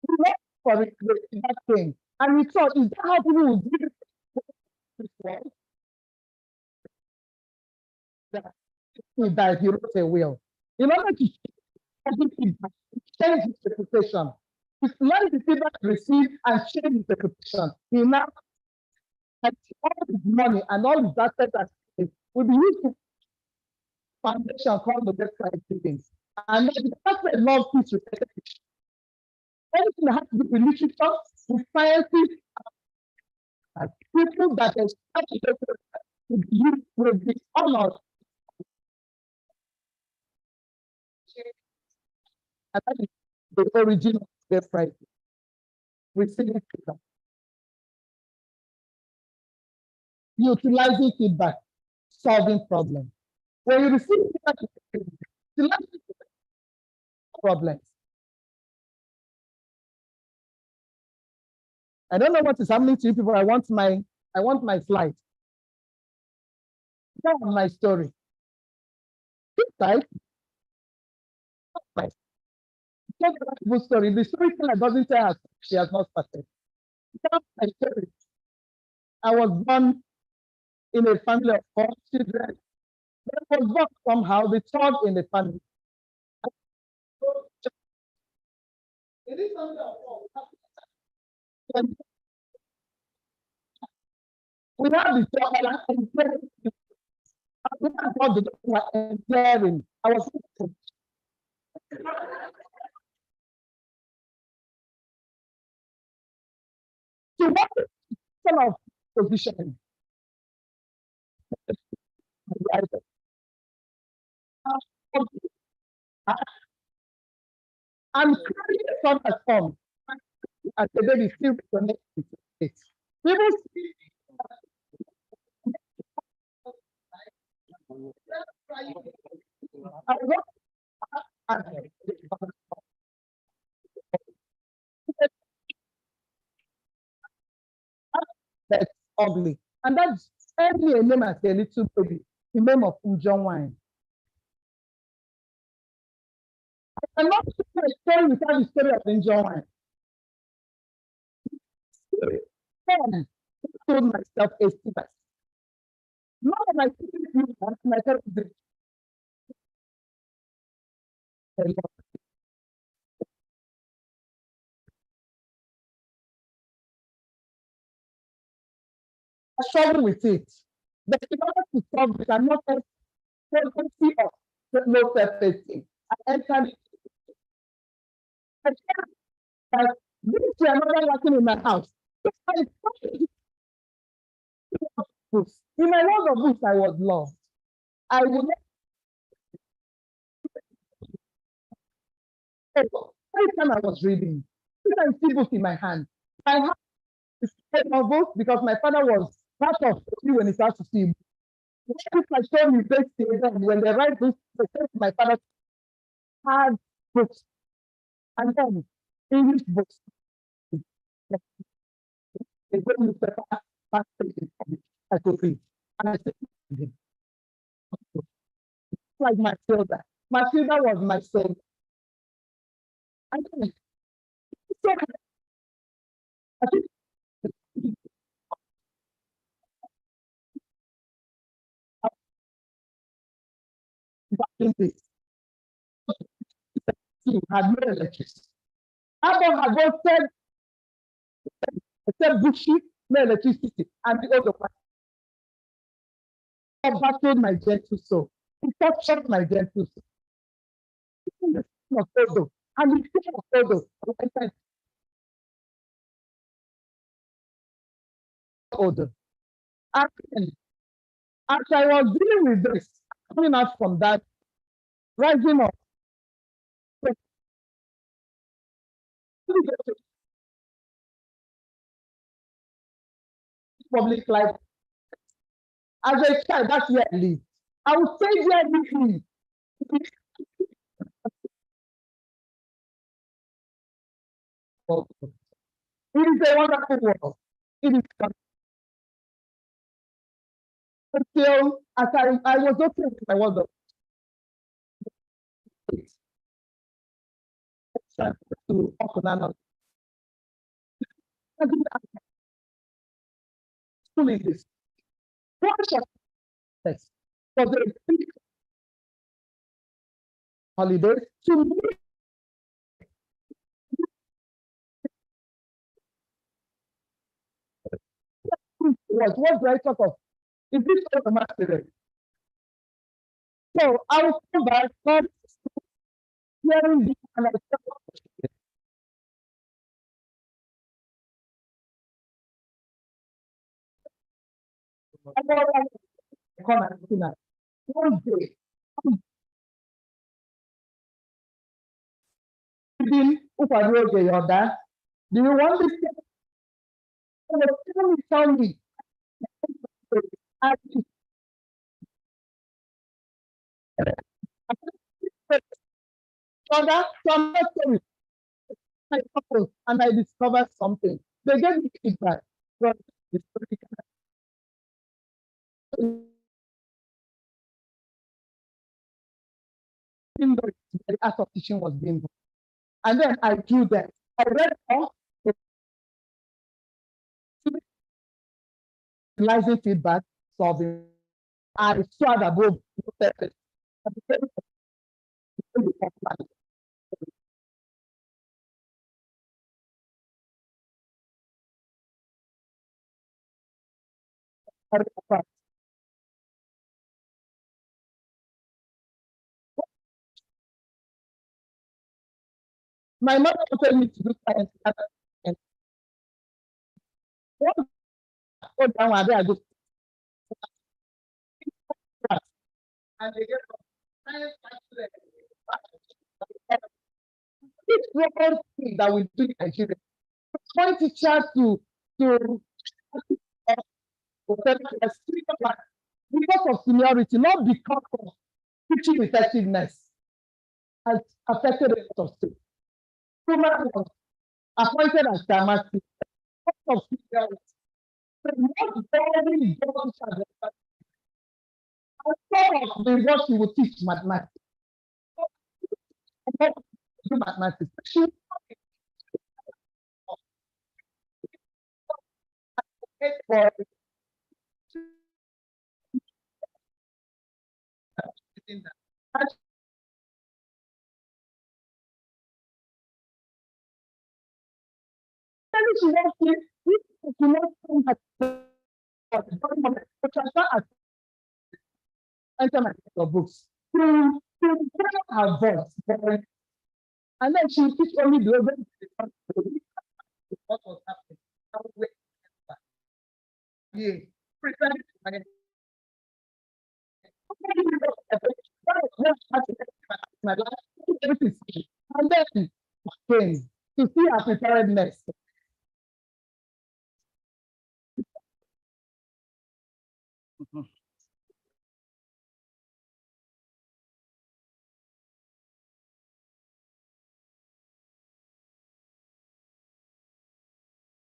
G: He left for that thing. And we thought, is that how people would do it? He died, he wrote a will. In order to change his reputation, his life the people received and change his reputation. He now has all his money and all his assets will be used to foundation called the Best Price Savings. And the government loves peace related issues. Everything that has to do with literature, with sciences, and people that will be honored. And that is the origin of the price. We see it together. Utilizing feedback, solving problems. When you receive feedback, utilizing problems. I don't know what is happening to you people. I want my slide. That's my story. This side. Good story. The storyteller doesn't tell us she has not started. That's my story. I was born in a family of 4 children. I was born somehow, the third in the family. We have the third. I was so what kind of position? I'm carrying a son at home. As the baby still connected to it. People see that's ugly. And that's only a name as a little baby, the name of John Wine. I cannot tell a story without the story of John Wine. I told myself a secret. Not that my secret, myself is I struggle with it. But in order to solve it, I'm not frequency of no self-esteem. I entered this is another working in my house. In my love of books, I was lost. I would not. Every time I was reading, I see books in my hand. I have to take my books because my father was part of me when he started to see. If I show me books when they write books, they say to my father had books. And then English books. They go to the past I could read. And I said, like Matilda. Matilda was my soul. I think had no electricity. Adam had both said bushy, no electricity, and the other one. I battled my gentle soul. He captured my gentle soul. And the fear of odor. Odor. And then, as I was dealing with this, coming out from that, rising up, public life. As a child, that's where I live. I will stay there with me. It is a wonderful world. It is until as I was okay with my world to Okunana. Schooling this. Yes. For the holidays to what do I talk of? Is this a master? So I will come back, not hearing this and I one day, do you want this? Tell me. And I discovered something. They gave me feedback. The art of teaching was being done. And then I drew that. I read all utilizing feedback, solving. I saw the above. My mother wanted me to do science. And they get science this one thing that we do in Nigeria. Point teacher to because of seniority, not because of teaching effectiveness, has affected a lot of students. Was appointed as Damasi of seniority. What she would teach mathematics. Mathematics. Books to her voice, and then she teach only the what was happening. Yeah, and then came to see her preparedness.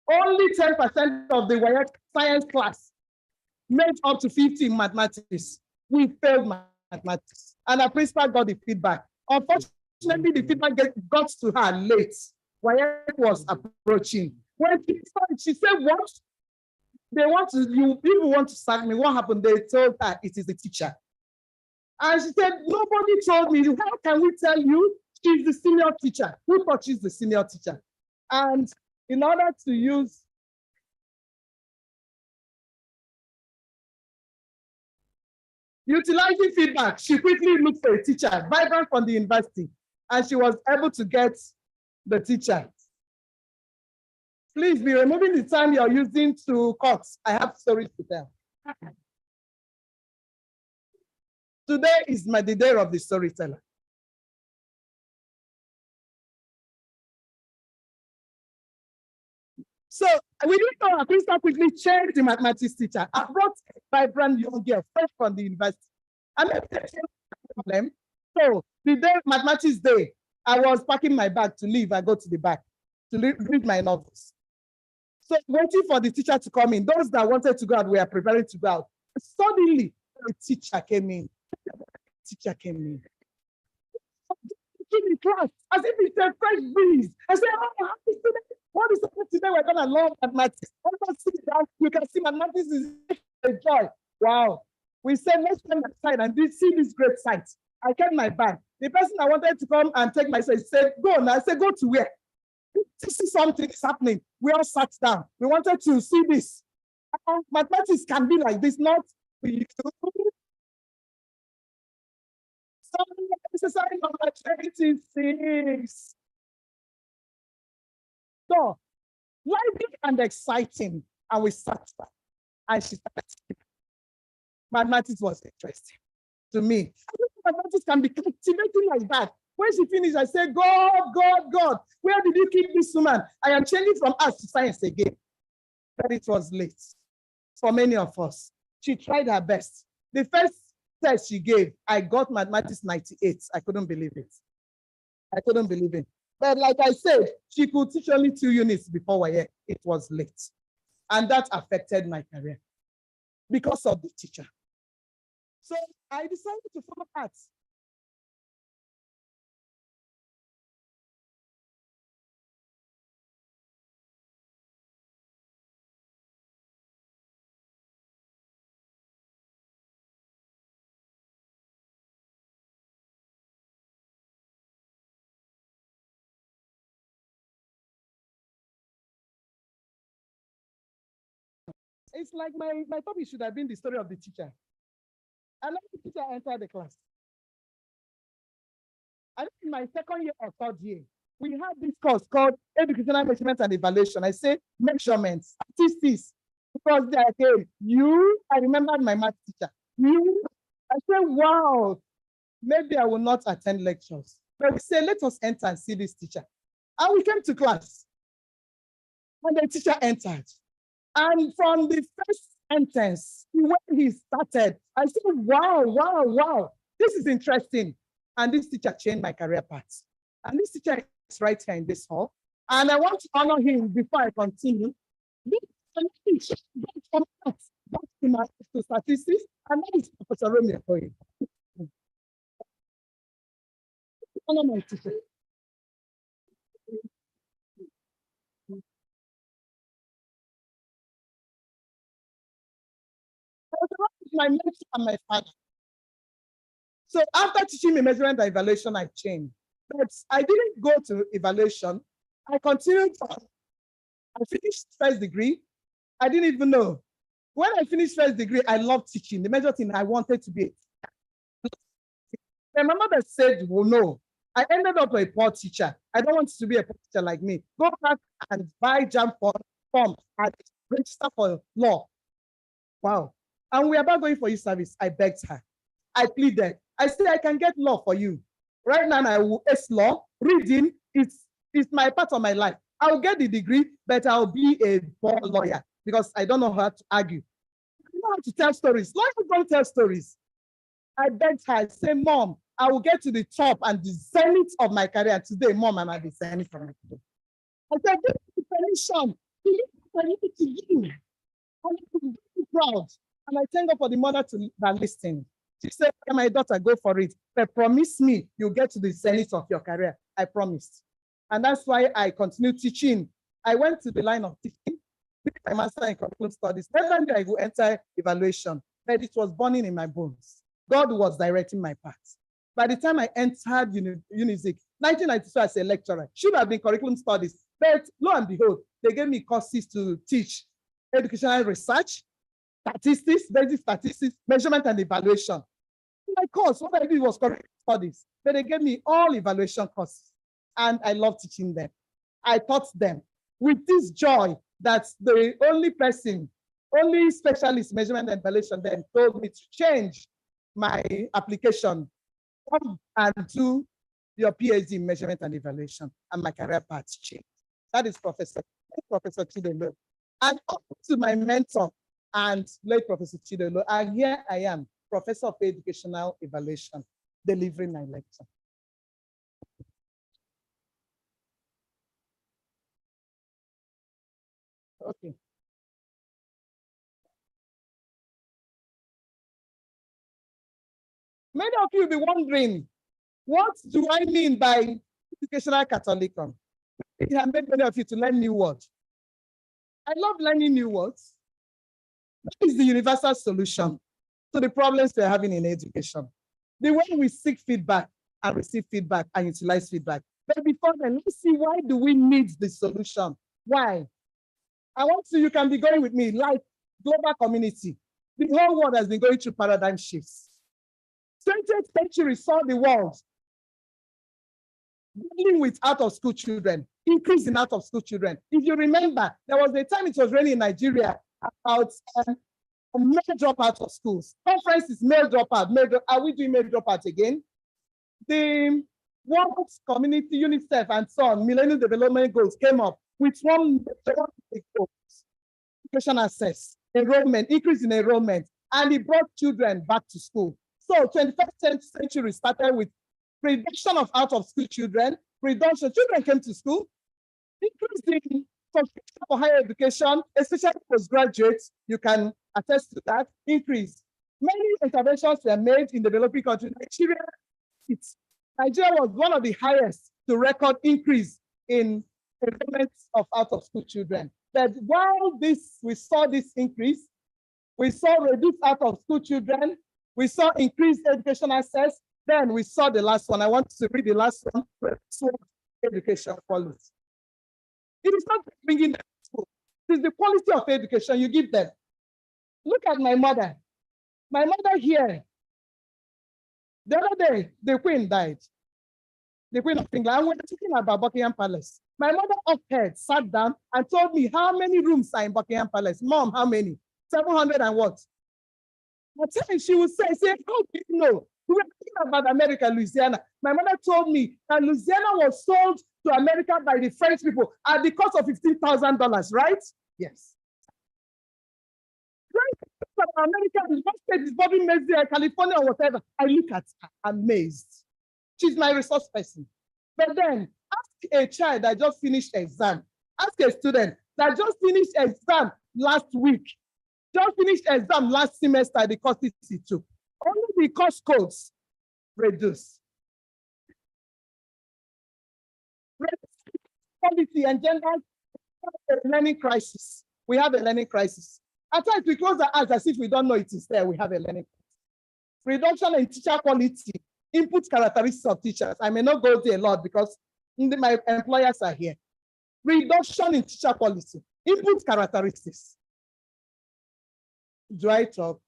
G: Only 10% of the science class made up to 50 in mathematics. We failed mathematics. And our principal got the feedback. Unfortunately, the feedback got to her late. Wyatt was approaching. When she said, what? They want to, people want to sack me. What happened? They told her it is the teacher. And she said, nobody told me. How can we tell you? She's the senior teacher. Who thought she's the senior teacher? And in order to use utilizing feedback, she quickly looked for a teacher, vibrant from the university. and she was able to get the teacher. Please be removing the time you're using to cut. I have stories to tell. Today is the day of the storyteller. So we need to Krista quickly change the mathematics teacher. I brought a vibrant young girl fresh from the university. I made a problem. So the day mathematics day, I was packing my bag to leave. I go to the back to read my novels. So waiting for the teacher to come in. Those that wanted to go out were preparing to go out. Suddenly, the teacher came in. Teacher came in. In class, as if it's a fresh breeze. I said, oh, happy student. What is happening today? We're gonna learn mathematics. You can see mathematics is a joy. Wow. We said, let's stand aside and see this great sight. I kept my bag. The person I wanted to come and take my seat said, go on. I said, go to where? To see something is happening. We all sat down. We wanted to see this. Mathematics can be like this, not exercise number 26. So, lively and exciting, and we sat down, and she started. Mathematics was interesting to me. Mathematics can be captivating like that. When she finished, I said, God, God, God, where did you keep this woman? I am changing from arts to science again. But it was late for many of us. She tried her best. The first test she gave, I got mathematics 98. I couldn't believe it. I couldn't believe it. But like I said, she could teach only 2 units before we here. It was late. And that affected my career because of the teacher. So I decided to follow arts. It's like my topic should have been the story of the teacher. And the teacher entered the class. I think in my second year or third year, we had this course called Educational Measurement and Evaluation. I say measurements, statistics, because they came. I remembered my math teacher. I said, wow, maybe I will not attend lectures. But we said, let us enter and see this teacher. And we came to class. And the teacher entered. And from the first sentence, when he started, I said, wow, wow, wow, this is interesting. And this teacher changed my career path. And this teacher is right here in this hall. And I want to honor him before I continue. This is from maths, back to statistics, and that is Professor Romeo for you. Honor my teacher. My mentor and my father. So after teaching me measurement and evaluation, I changed. But I didn't go to evaluation. I continued. I finished first degree. I didn't even know. When I finished first degree, I loved teaching. The major thing I wanted to be. And my mother said, well, no. I ended up a poor teacher. I don't want to be a poor teacher like me. Go back and buy JAMB form and register for law. Wow. And we are about going for your service. I begged her. I pleaded. I said, I can get law for you. Right now, I will ace law. Reading is my part of my life. I will get the degree, but I'll be a poor lawyer because I don't know how to argue. I don't know how to tell stories. Lawyers don't tell stories. I begged her. I said, Mom, I will get to the top and the zenith of my career. Today, Mom, I'm at the zenith of my career. I said, this is the permission. I need to you. I'm proud. And I thank God for the mother that listened. She said, my daughter, go for it. But promise me you'll get to the zenith of your career. I promised. And that's why I continue teaching. I went to the line of teaching, did my master in curriculum studies. Then I will enter evaluation, but it was burning in my bones. God was directing my path. By the time I entered Unizik, 1992 as a lecturer, should have been curriculum studies. But lo and behold, they gave me courses to teach educational research, statistics, basic statistics, measurement and evaluation. my course, what I did was correct studies, but they gave me all evaluation courses, and I love teaching them. I taught them with this joy that the only specialist measurement and evaluation then told me to change my application and do your PhD in measurement and evaluation, and my career path changed. That is Professor Chidolo. And up to my mentor and late Professor Chidolo, and here I am, Professor of Educational Evaluation, delivering my lecture. Okay. Many of you will be wondering, what do I mean by educational Catholicon? It has made many of you to learn new words. I love learning new words. That is the universal solution to the problems we're having in education. The way we seek feedback and receive feedback and utilize feedback. But before then, let's see, why do we need the solution? Why? I want to, you can be going with me, like global community. The whole world has been going through paradigm shifts. 20th century saw the world dealing with out-of-school children, increase in out-of-school children. If you remember, there was a time it was raining in Nigeria about male dropout of schools. Conference is male dropout. Are we doing male dropout again? The World Community, UNICEF, and so on, Millennium Development Goals came up with one big goal: education access, enrollment, increase in enrollment, and it brought children back to school. So 21st century started with reduction of out-of-school children, reduction, children came to school, increase in subscription for higher education, especially postgraduates, you can attest to that, increase. Many interventions were made in developing countries. Nigeria was one of the highest to record increase in enrollment of out-of-school children. But while we saw this increase, we saw reduced out-of-school children, we saw increased education access, then we saw the last one. I want to read the last one, education quality. It is not bringing them to school. It is the quality of education you give them. Look at my mother. My mother here, the other day, the Queen died. The Queen of England. And we're talking about Buckingham Palace. My mother up head sat down and told me how many rooms are in Buckingham Palace. Mom, how many? 700 and what? At times she would say, how do you know? We were talking about America, Louisiana. My mother told me that Louisiana was sold to America by the French people at the cost of $15,000, right? Yes. America, the first state is Bobby Mezia, California, or whatever. I look at her, amazed. She's my resource person. But then ask a child that just finished exam. Ask a student that just finished exam last week. Just finished exam last semester, the cost it took. Only the cost codes reduce. Quality and gender, learning crisis. We have a learning crisis. At times we close our eyes as if we don't know it is there. We have a learning crisis. Reduction in teacher quality, input characteristics of teachers. I may not go there a lot because my employers are here. Reduction in teacher quality, input characteristics. Do I talk?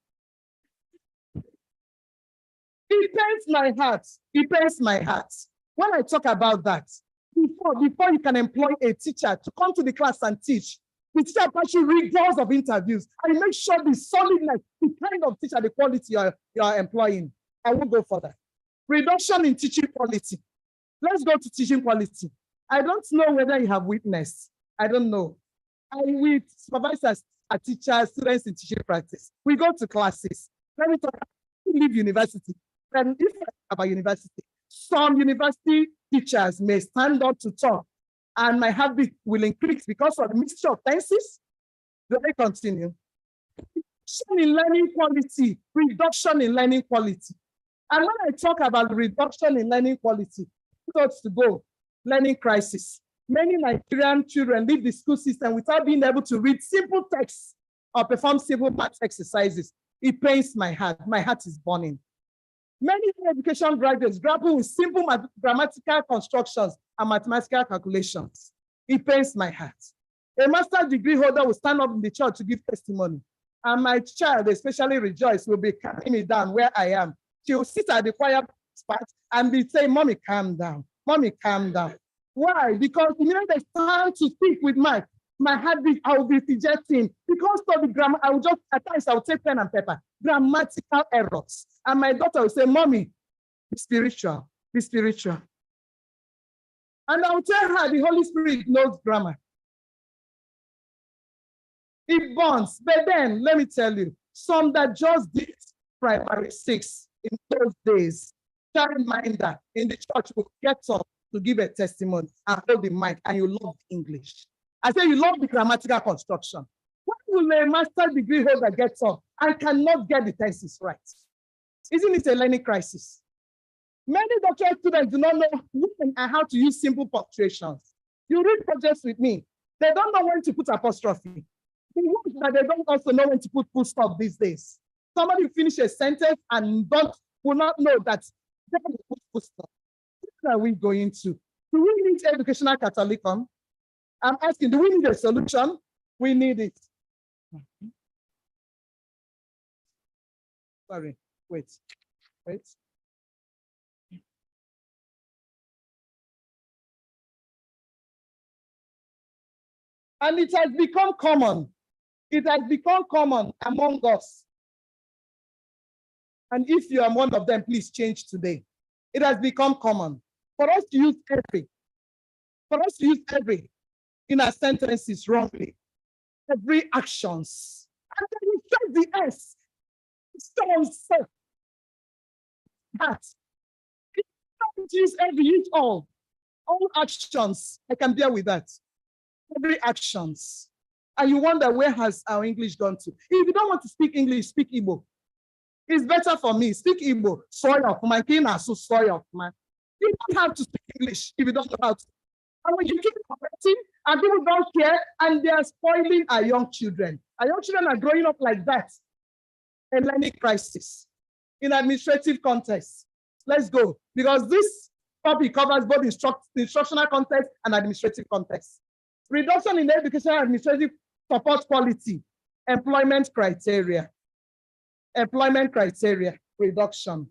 G: It pains my heart. It pains my heart. When I talk about that, before you can employ a teacher to come to the class and teach, the teacher actually rigors of interviews and make sure the solidness, the kind of teacher, the quality you are employing. I won't go further. Reduction in teaching quality. Let's go to teaching quality. I don't know whether you have witnessed. I don't know. We supervisors, teachers, students in teaching practice. We go to classes. Let me talk about leave university. And if I talk about university, some university teachers may stand up to talk and my habit will increase because of the mixture of tenses. Let me continue. Reduction in learning quality, reduction in learning quality. And when I talk about reduction in learning quality, thoughts to go, learning crisis. Many Nigerian children leave the school system without being able to read simple texts or perform simple math exercises. It pains my heart. My heart is burning. Many education graduates grapple with simple grammatical constructions and mathematical calculations. It pains my heart. A master's degree holder will stand up in the church to give testimony. And my child, especially Rejoice, will be cutting me down where I am. She'll sit at the choir spot and be saying, Mommy, calm down. Mommy, calm down. Why? Because the minute they start to speak with my heartbeat, I will be fidgeting. Because of the grammar, I will just, at times, I will take pen and paper, grammatical errors. And my daughter will say, Mommy, be spiritual, be spiritual. And I will tell her the Holy Spirit knows grammar. It bonds. But then, let me tell you, some that just did primary 6 in those days, childminder in the church will get up to give a testimony and hold the mic, and you love English. I say you love the grammatical construction. What will a master's degree holder get up and cannot get the tenses right? Isn't it a learning crisis? Many doctoral students do not know when and how to use simple punctuations. You read projects with me, they don't know when to put apostrophe. The words that they don't also know when to put full stop these days. Somebody finish a sentence and will not know that they can put full stop. What are we going to? Do we need educational Catholicon? I'm asking, do we need a solution? We need it. Sorry, wait. And it has become common. It has become common among us. And if you are one of them, please change today. It has become common for us to use every in our sentences wrongly. Every actions. And then we set the S. So that. It's use every, use all actions. I can bear with that. Every actions. And you wonder, where has our English gone to? If you don't want to speak English, speak Igbo. It's better for me. Speak Igbo. Soy of man. Soy of man. You don't have to speak English if you don't know how to. And when you keep correcting and people don't care, and they are spoiling our young children. Our young children are growing up like that. A learning crisis in administrative context. Let's go. Because this topic covers both instructional context and administrative context. Reduction in educational administrative support quality, employment criteria, reduction.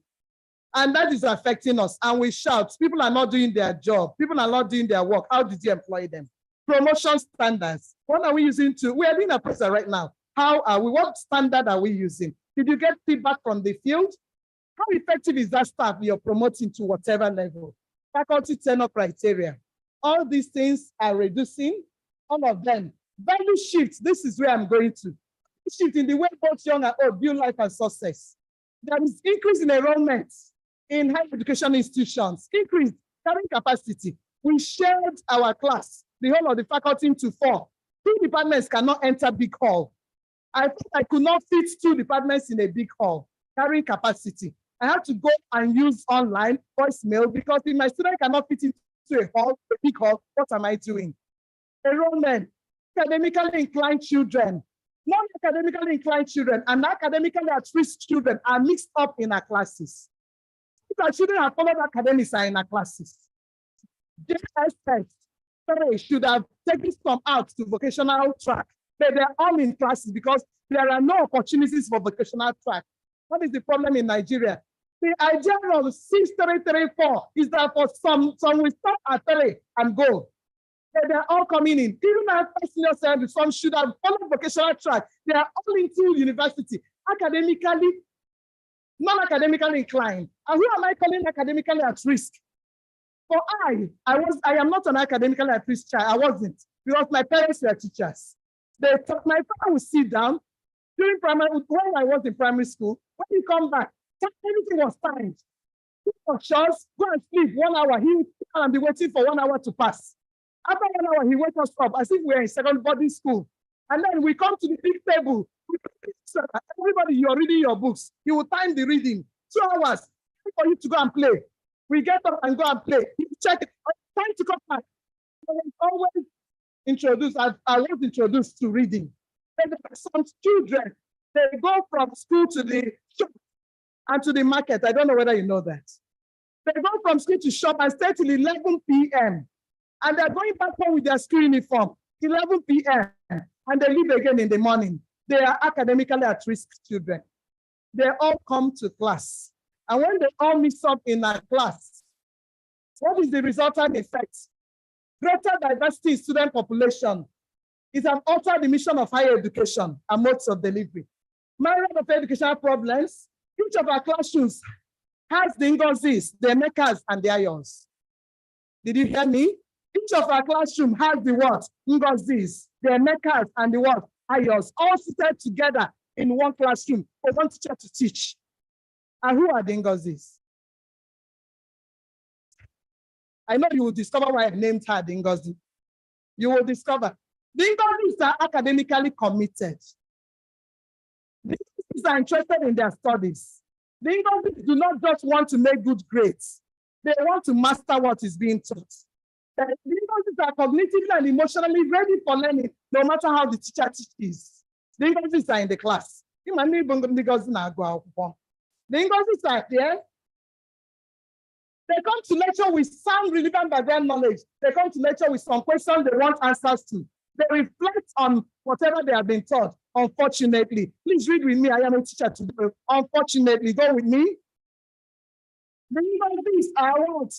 G: And that is affecting us. And we shout, people are not doing their job. People are not doing their work. How did you employ them? Promotion standards. What are we using to? We are doing a process right now. How are we? What standard are we using? Did you get feedback from the field? How effective is that staff you're promoting to whatever level? Faculty tenure criteria. All these things are reducing, all of them. Value shift, this is where I'm going to. Shift in the way both young and old view life and success. There is increase in enrollment in higher education institutions, increase carrying capacity. We shared our class, the whole of the faculty, into 4. 2 departments cannot enter big hall. I thought I could not fit 2 departments in a big hall, carrying capacity. I have to go and use online voicemail because if my student cannot fit into a hall, a big hall, what am I doing? Enrollment, academically inclined children, non-academically inclined children, and academically at-risk children are mixed up in our classes. If our children have followed academics are in our classes. JSS should have taken some out to vocational track, but they're all in classes because there are no opportunities for vocational track. What is the problem in Nigeria? The idea of 6334 is that for some will start at 3 and go. They're all coming in. Even our senior service, some should have followed vocational track. They are all into university, academically, non-academically inclined. And who am I calling academically at risk? For I am not an academically at risk child. I wasn't, because my parents were teachers. My father would sit down during primary, when I was in primary school. When he come back, everything was timed. He was short, go and sleep 1 hour. He would be waiting for 1 hour to pass. After 1 hour, he wakes us up as if we're in second boarding school. And then we come to the big table. Everybody, you're reading your books. He will time the reading. 2 hours for you to go and play. We get up and go and play. You check it. Time to come back. I was always introduced. I was introduced to reading. And some children, they go from school to the shop and to the market. I don't know whether you know that. They go from school to shop and stay till 11 p.m. And they're going back home with their school uniform, 11 p.m. And they leave again in the morning. They are academically at risk children. They all come to class And when they all mix up in a class, what is the resultant effect? Greater diversity in student population is an altered the mission of higher education and modes of delivery. Myriad of educational problems, each of our classrooms has the Ngozis, the Emekas, and the Ayons. Did you hear me? Each of our classroom has the what? Ngozis, the Emekas, and the what? Ayons, all seated together in one classroom for one teacher to teach. And who are the Ngozis? I know you will discover why I named her the Ngozi. You will discover. The Ngozis are academically committed. The Ngozis are interested in their studies. The Ngozis do not just want to make good grades. They want to master what is being taught. The Ngozis are cognitively and emotionally ready for learning, no matter how the teacher teaches. The Ngozis are in the class. The Ngozis are there. They come to lecture with sound relevant background knowledge. They come to lecture with some questions they want answers to. They reflect on whatever they have been taught. Unfortunately, please read with me. I am a teacher today. Unfortunately, go with me. The Ngozis are what?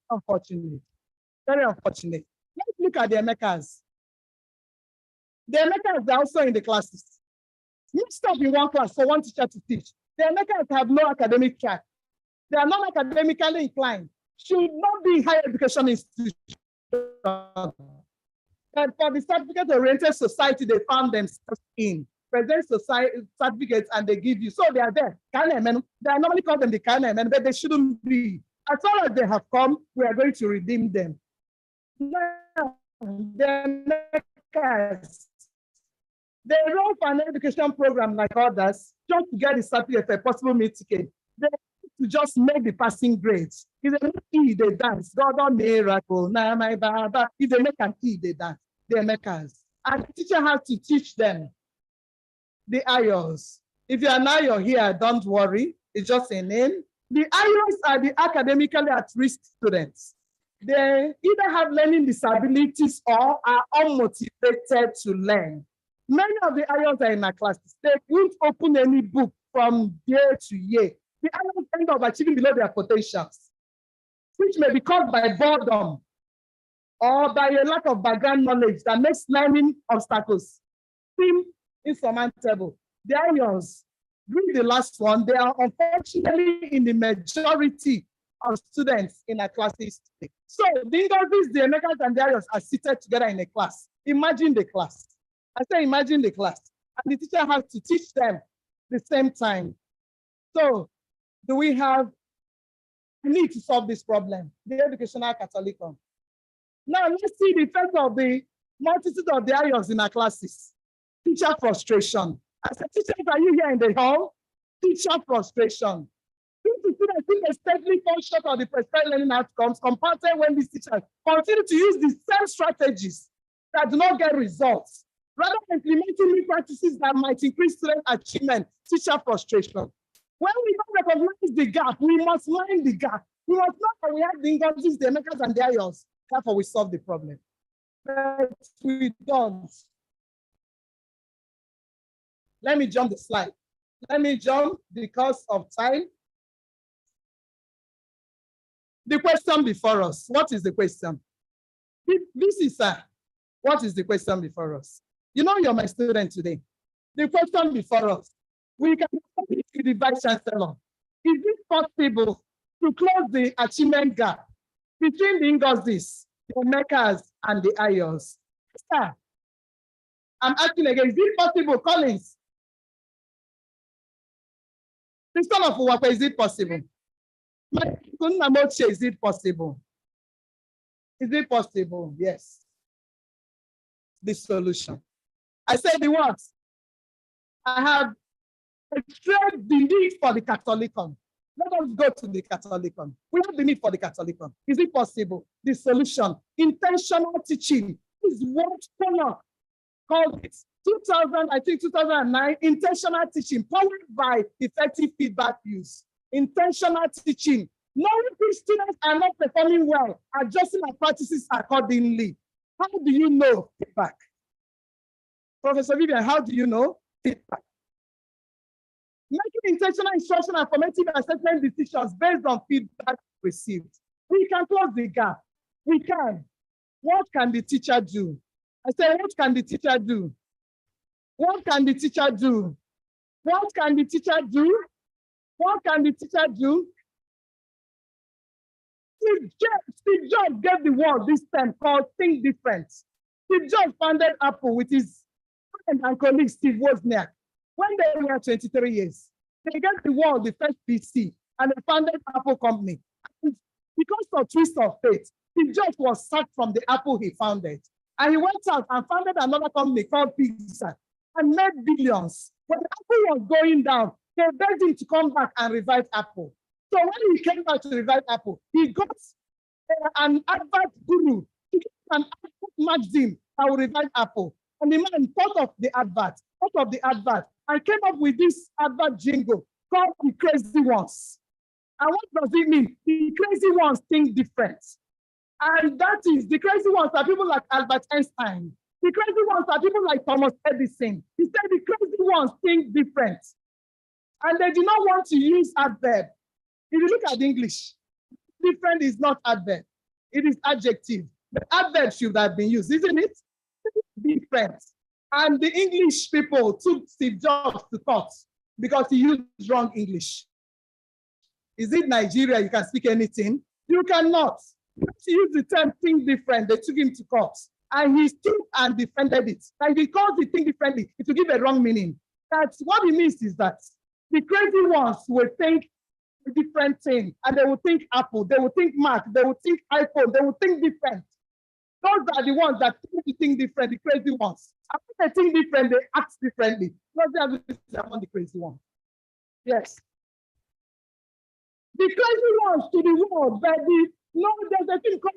G: Unfortunately, very unfortunate. Let's look at the Emekas. The Emekas are also in the classes. Mixed up in one class for one teacher to teach. The Emekas have no academic track. They are not academically inclined. Should not be in higher education institutions. And for the certificate-oriented society, they found themselves in. Present society certificates and they give you. So they are there. They are normally called them the Kanemen, but they shouldn't be. As long as they have come, we are going to redeem them. Now, the Emekas, they run for an education program like others, just to get the certificate for a possible mitigate. They to just make the passing grades. If they make they dance, God a miracle. Nah, my baba. If they make an they dance, they make us. And the teacher has to teach them the IOs. If you are an IO here, don't worry. It's just a name. The IOs are the academically at-risk students. They either have learning disabilities or are unmotivated to learn. Many of the IOs are in our classes. They won't open any book from year to year. The IOs end up achieving below their potentials, which may be caused by boredom or by a lack of background knowledge that makes learning obstacles seem insurmountable. The IOs, read the last one, they are unfortunately in the majority of students in our classes today. So the Ngozis, the Emekas, and the IOs are seated together in a class. Imagine the class. I say imagine the class. And the teacher has to teach them the same time. So do we have a need to solve this problem? The educational Catholicon. Now let's see the effect of the multitude of the IOs in our classes. Teacher frustration. I said, teachers, are you here in the hall? Teacher frustration. Students think they steadily fall short of the prescribed learning outcomes, compounded when these teachers continue to use the same strategies that do not get results, rather than implementing new practices that might increase student achievement. Teacher frustration. When we don't recognize the gap, we must mind the gap. We must know that we have the Ngozis, the Emekas, and the IOs. Therefore, we solve the problem. But we don't. Let me jump the slide. Let me jump because of time. The question before us. What is the question? This is what is the question before us? You know, you're my student today. The question before us. We can ask the Vice Chancellor. Is it possible to close the achievement gap between the Ngozis, the Emekas, and the IOs? Sir, I'm asking again, is it possible, Collins? The son of Uwakwe, is it possible? Is it possible? Is it possible? Yes. The solution. I said the words. I have expressed the need for the Catholicon. Let us go to the Catholicon. We have the need for the Catholicon. Is it possible? The solution. Intentional teaching is what Prof called it. 2009, intentional teaching, powered by effective feedback use. Intentional teaching. Knowing which students are not performing well, adjusting our practices accordingly. How do you know feedback? Professor Vivian, how do you know feedback? Making intentional instruction and formative assessment decisions based on feedback received. We can close the gap. We can. What can the teacher do? I said, what can the teacher do? What can the teacher do? What can the teacher do? What can the teacher do? Steve Jobs gave the world this term called Think Different. Steve Jobs founded Apple with his friend and colleague Steve Wozniak when they were 23 years. They gave the world the first PC and they founded Apple company. And because of twist of fate, Steve Jobs was sacked from the Apple he founded. And he went out and founded another company called Pizza and made billions. When Apple was going down, they begged him to come back and revive Apple. So when he came back to revive Apple, he got an advert guru to get an advert magazine that will revive Apple. And the man thought of the advert, and came up with this advert jingle called The Crazy Ones. And what does it mean? The crazy ones think different. And that is, the crazy ones are people like Albert Einstein. The crazy ones are people like Thomas Edison. He said the crazy ones think different. And they do not want to use adverb. If you look at English, different is not adverb. It is adjective. The adverb should have been used, isn't it? Different. And the English people took Steve Jobs to court because he used wrong English. Is it Nigeria? You can speak anything? You cannot. He used the term think different. They took him to court. And he stood and defended it. And because he think differently, it will give a wrong meaning. That's what it means is that the crazy ones will think a different thing. And they will think Apple, they will think Mac, they will think iPhone, they will think different. Those are the ones that think different, the crazy ones. And when they think different, they act differently. Not the crazy ones. Yes. The crazy ones to the world, but there's a thing called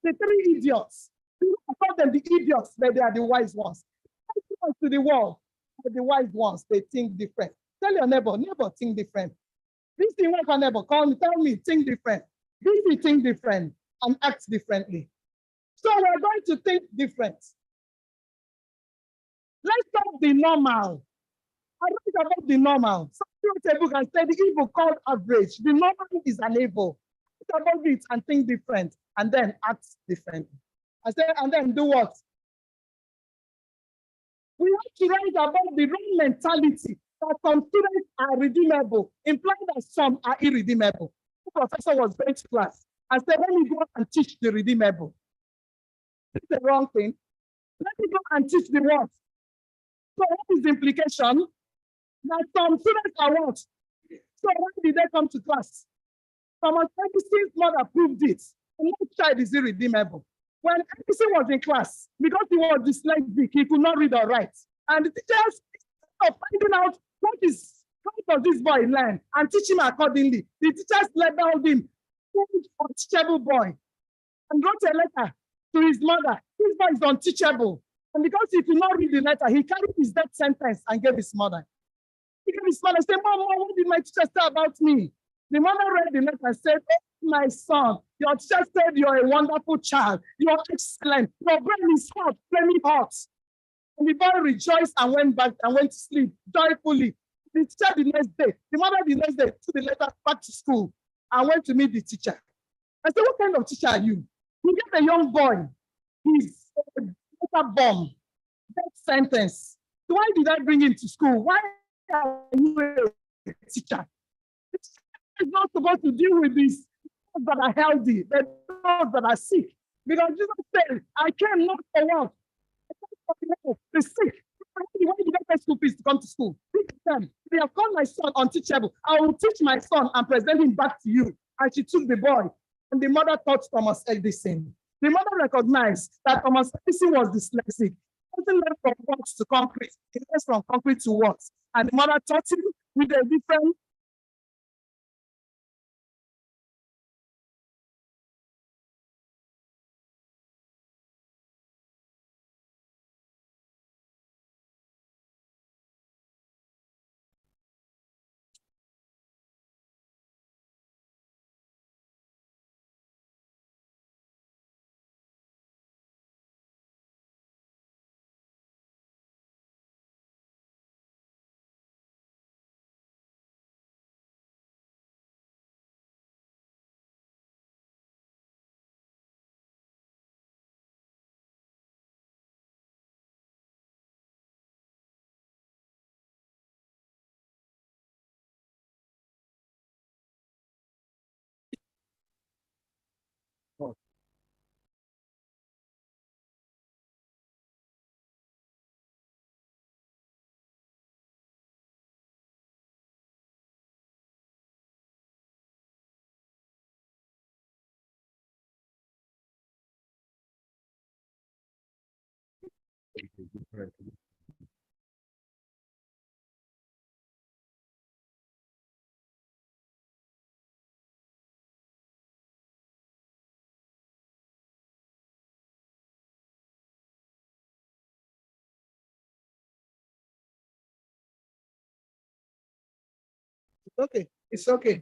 G: the three idiots. People call them the idiots, but they are the wise ones. The crazy ones to the world are the wise ones. They think different. Tell your neighbor, think different. This thing, my neighbor, tell me, think different. This we think different and act differently. So we're going to think different. Let's stop the normal. I wrote about the normal. Some people can say the evil called average. The normal is an evil. Think about it and think different, and then act differently. I said, and then do what? We have to write about the wrong mentality that some students are redeemable, implying that some are irredeemable. The professor was going to class and said, let me go and teach the redeemable. It's the wrong thing. Let me go and teach the what? So what is the implication? That some students are what? So when did they come to class? Thomas Edison's mother proved it. No child is irredeemable. When Edison was in class, because he was dyslexic, he could not read or write. And the teachers, instead of finding out how does this boy learn and teach him accordingly, the teachers labeled him unteachable boy and wrote a letter to his mother. This boy is unteachable. And because he could not read the letter, he carried his death sentence and gave his mother. He gave his mother and said, Mom, what did my teacher say about me? The mother read the letter and said, oh, my son, your teacher said you're a wonderful child. You're excellent. Your brain is hot, flaming hot. And the boy rejoiced and went back and went to sleep joyfully. The teacher the next day, the mother the next day took the letter back to school and went to meet the teacher. I said, what kind of teacher are you? You get a young boy, he's a bomb, death sentence. So why did I bring him to school? Why are you a teacher? The teacher is not supposed to deal with these that are healthy, the those that are sick. Because Jesus said, I came not for what? The sick. Why did I pay school fees to come to school? They have called my son unteachable. I will teach my son and present him back to you. And she took the boy. And the mother taught Thomas Edison. The mother recognized that Thomas Edison was dyslexic. He doesn't learn from words to concrete. He learns from concrete to words. And the mother taught him with a different Okay, it's okay.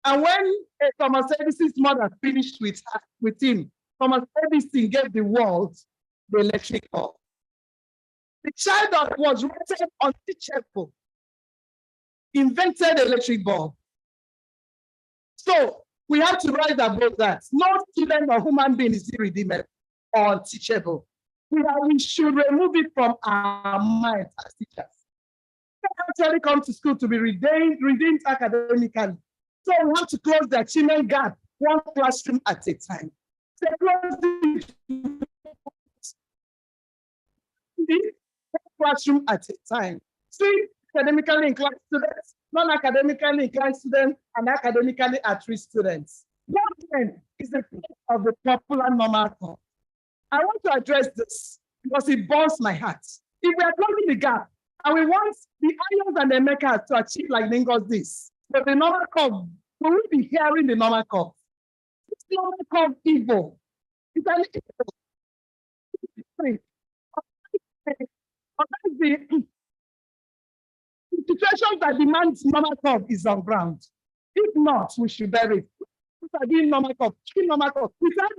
G: And when Thomas Edison's mother finished with him, Thomas Edison gave the world the electric bulb. The child that was rated unteachable invented the electric bulb. So we have to write about that. No student or human being is irredeemable or unteachable. We should remove it from our minds as teachers. They actually come to school to be redeemed academically. So we have to close the achievement gap one classroom at a time. So close the classroom at a time. See academically inclined students, non-academically inclined students, and academically at-risk students. That is the point of the popular normal course. I want to address this because it burns my heart. If we are closing the gap and we want the Ayos and the Mekas to achieve like Ngozi, but the normal curve, we will be hearing the normal curve. It's normal curve evil. It's an evil. The situation that demands normal curve is on ground. If not, we should bury it. If we are doing normal curve, normal curve. Without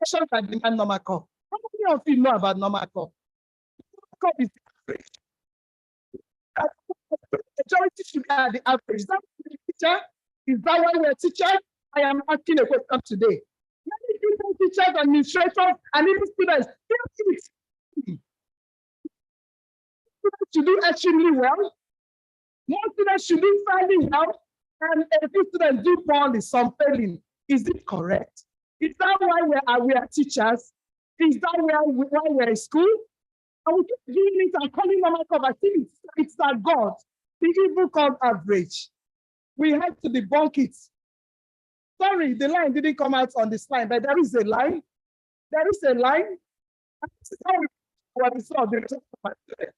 G: situations that demand normal curve. How many of you know about normal curve? Normal curve is the average. The majority should be at the average. Is that the teacher? Is that why we're teachers? I am asking a question today. Many people, teachers, administrators, and even students, students should do extremely well. More students should do fairly well, and a few students do poorly, some failing. Is it correct? Is that why we are teachers? Is that why we're in school? And we keep doing it and calling normal curve. I think it's that God, the evil called average. We have to debunk it. Sorry, the line didn't come out on this line, but there is a line. There is a line. And this is how we saw the result of my students.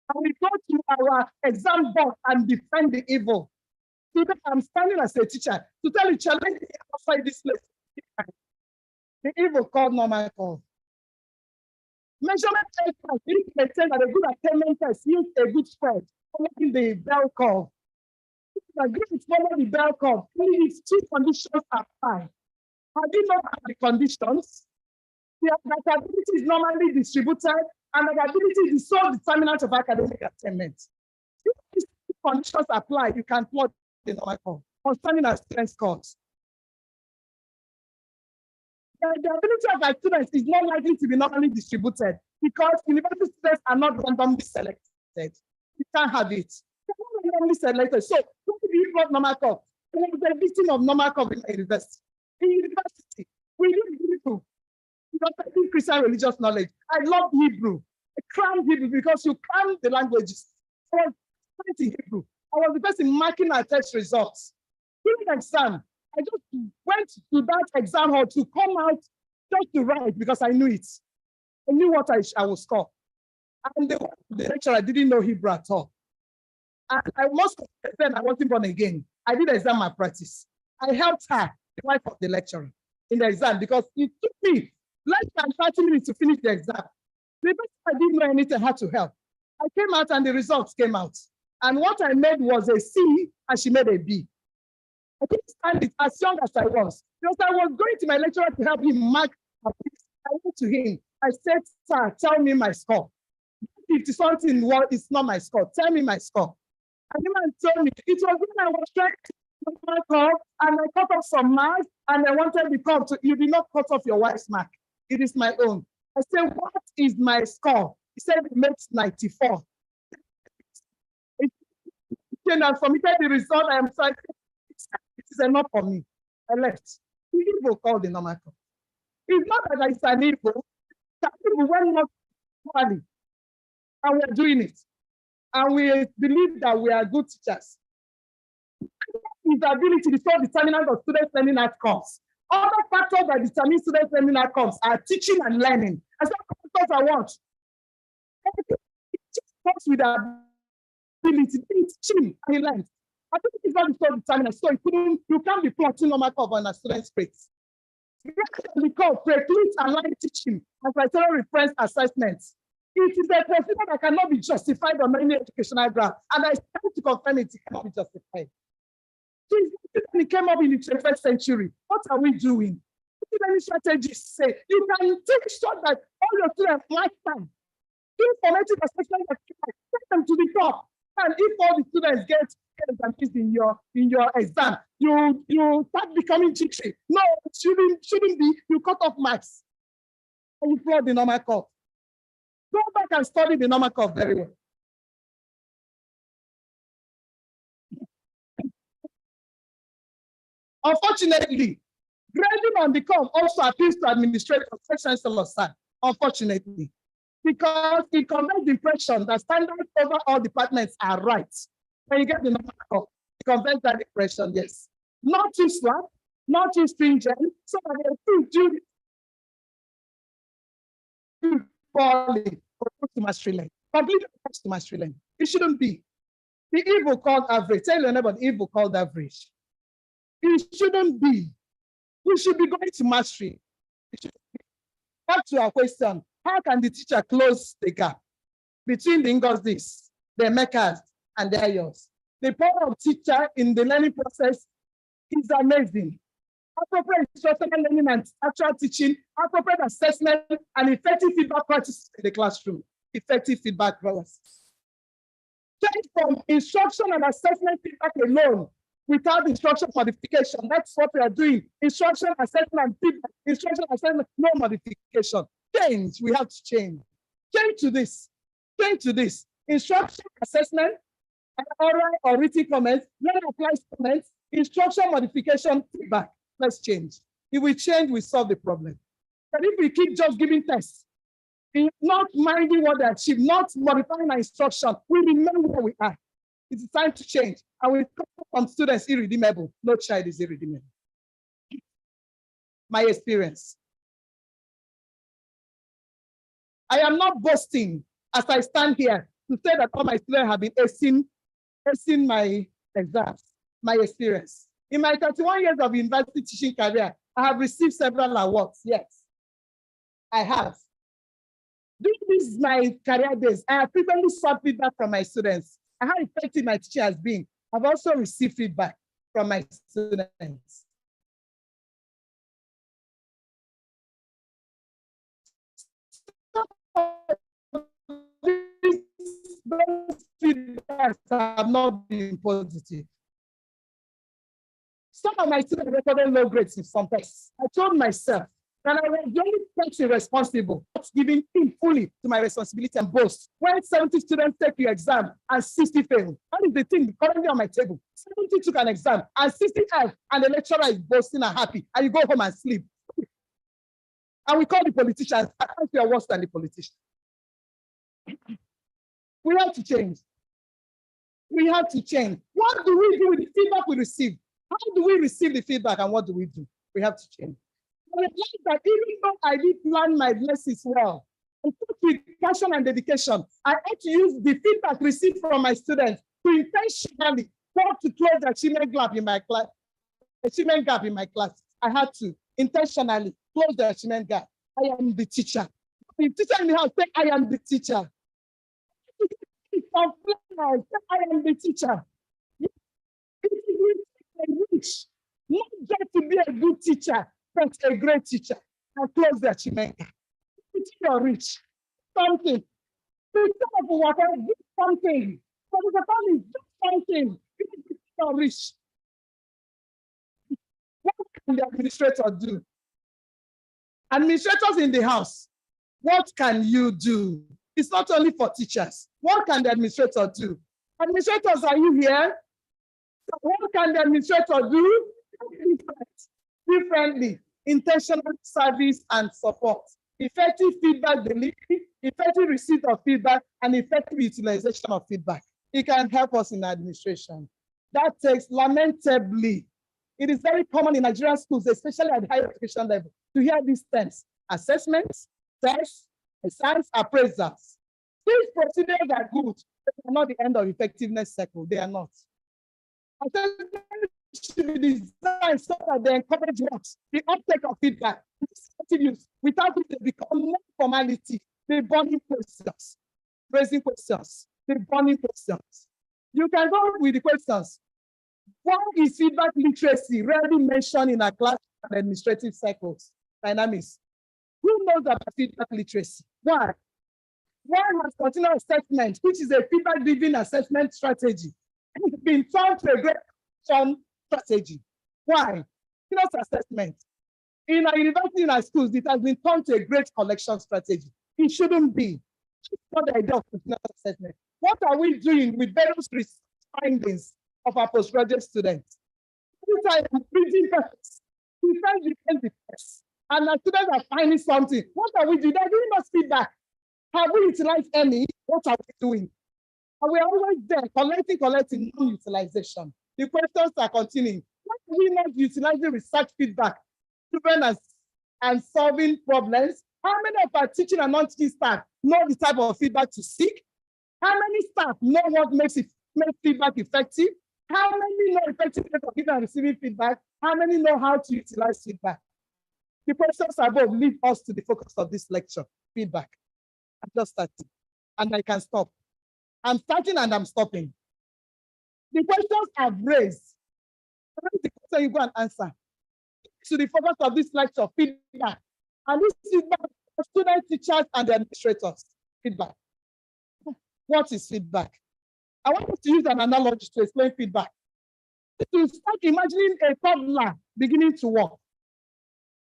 G: And we go to our exam board and defend the evil. Today, I'm standing as a teacher to tell you, challenge outside this place. The evil called normal curve. Measurement experts need to maintain that a good attainment test use a good spread, following the bell curve. Agree to follow the bell curve, only if two conditions apply. Have you not had the conditions? The ability is normally distributed, and the ability is the sole determinant of academic attainment. If these two conditions apply, you can plot the normal curve concerning our student scores. The ability of our students is not likely to be normally distributed because university students are not randomly selected. You can't have it. They're not randomly selected. So, what do you got normal curve? I was a victim of normal curve in university. In university, we need Hebrew. Because I think Christian religious knowledge. I love Hebrew. I crammed Hebrew because you cram the languages. I was studying Hebrew. I was the person marking our test results. During the exam, I just went to that exam hall to come out just to write because I knew it. I knew what I would score. And the lecturer didn't know Hebrew at all. And I must confess I wasn't born again. I did exam malpractice. I helped her, the wife of the lecturer, in the exam because it took me less than 30 minutes to finish the exam. The person I didn't know anything had to help. I came out and the results came out. And what I made was a C and she made a B. I couldn't stand it as young as I was. Because I was going to my lecturer to help him mark. I went to him. I said, sir, tell me my score. 50-something, well, it's not my score. Tell me my score. And the man told me, it was when I was trying to my curve and I cut off some marks and I wanted the curve to, you did not cut off your wife's mark. It is my own. I said, what is my score? He said, it makes 94. And I submitted the result. I am sorry. It is enough for me. I left. The evil called the normal curve. It's not that it's an evil. We went not quality. And we're doing it. And we believe that we are good teachers. is the ability, the sole determinant of student learning outcomes. Other factors that determine student learning outcomes are teaching and learning. And some factors are what? It comes with the ability, teaching and learning. I think it's not the sole determinant, so you can't be plotting normal curve on a student's grades. We call preclude and line teaching and criteria reference assessments. It is a procedure that cannot be justified on any educational ground, and I stand to confirm it cannot be justified. So it came up in the 21st century. What are we doing? Many strategies say you can take shot that all your students lifetime. Do formative assessment, take them to the top. And if all the students get exams in your exam, you start becoming jittery. No, it shouldn't be. You cut off marks and you plot the normal curve. Go back and study the normal curve very well. Unfortunately, grading on the curve also appeals to administrators, chancellors, unfortunately, because it conveys the impression that standards over all departments are right. When you get the number curve, it conveys that impression, yes. Not too slack, not too stringent, so that they do poorly to mastery length. Completely to mastery length. It shouldn't be. The evil called average. Tell your neighbor the evil called average. It shouldn't be. We should be going to mastery. Back to our question, how can the teacher close the gap between the Ngozis, the makers, and the ayos? The power of teacher in the learning process is amazing. Appropriate instructional learning and actual teaching, appropriate assessment, and effective feedback practices in the classroom. Effective feedback practices. Change from instruction and assessment feedback alone without instruction modification. That's what we are doing. Instruction, assessment, and feedback. Instruction, assessment, no modification. Change, we have to change. Change to this. Change to this. Instruction, assessment, oral or written comments, learning applies comments, instruction, modification, feedback. Let's change. If we change, we solve the problem. But if we keep just giving tests, not minding what they achieve, not modifying our instruction, we remain where we are. It's time to change. And we come from students irredeemable. No child is irredeemable. My experience. I am not boasting as I stand here to say that all my students have been acing my exams, my experience. In my 31 years of university teaching career, I have received several awards. Yes, I have. During these my career days, I have frequently sought feedback from my students and how effective my teaching has been. I've also received feedback from my students. Those feedbacks have not been positive. Some of my students recorded low grades in some tests. I told myself that I was the only person responsible, not giving in fully to my responsibility and boast. When 70 students take your exam and 60 fail, that is the thing currently on my table. 70 took an exam and 60 failed, and the lecturer is boasting and happy, and you go home and sleep. And we call the politicians. I think we are worse than the politicians. We have to change. We have to change. What do we do with the feedback we receive? How do we receive the feedback and what do we do? We have to change. I realized that even though I did plan my lessons well, and with passion and dedication, I had to use the feedback received from my students to intentionally work to close the achievement gap in my class. I had to intentionally close the achievement gap. I am the teacher. The teacher in the house say, I am the teacher. I am the teacher. Rich, not just to be a good teacher, but a great teacher, and close the achievement. You're rich, something. Do whatever, do something. For the family, do something. You're rich. What can the administrator do? Administrators in the house, what can you do? It's not only for teachers. What can the administrator do? Administrators, are you here? What can the administrator do? Differently, intentional service and support, effective feedback delivery, effective receipt of feedback, and effective utilization of feedback. It can help us in administration. That takes lamentably. It is very common in Nigerian schools, especially at the higher education level, to hear these terms: assessments, tests, exams, appraisals. These procedures are good, but they are not the end of effectiveness cycle. They are not. Assessment should be designed so that they encourage what? The uptake of feedback, use, without it, they become more formality, the burning questions, raising questions, the burning questions. You can go with the questions. Why is feedback literacy rarely mentioned in our class and administrative cycles? Dynamics. Who knows about feedback literacy? Why? Why has continuous assessment, which is a feedback-driven assessment strategy, been turned to a great strategy? Why? Continuous assessment. In our university, in our schools, it has been turned to a great collection strategy. It shouldn't be. It's not the idea of continuous assessment. What are we doing with various findings of our postgraduate students? Every time I'm reading tests, we find the tests, and our students are finding something. What are we doing? They're giving us feedback. Have we utilized any? What are we doing? And we are always there, collecting non-utilization. The questions are continuing. Why are we not utilizing research feedback, children and solving problems? How many of our teaching and non-teaching staff know the type of feedback to seek? How many staff know what makes feedback effective? How many know effectiveness of giving and receiving feedback? How many know how to utilize feedback? The questions above lead us to the focus of this lecture: feedback. I'm just starting, and I can stop. I'm starting and I'm stopping. The questions I've raised, the question you go and answer. To the focus of this lecture: feedback. And this feedback for students, teachers, and the administrators. Feedback. What is feedback? I want us to use an analogy to explain feedback. To start imagining a toddler beginning to walk.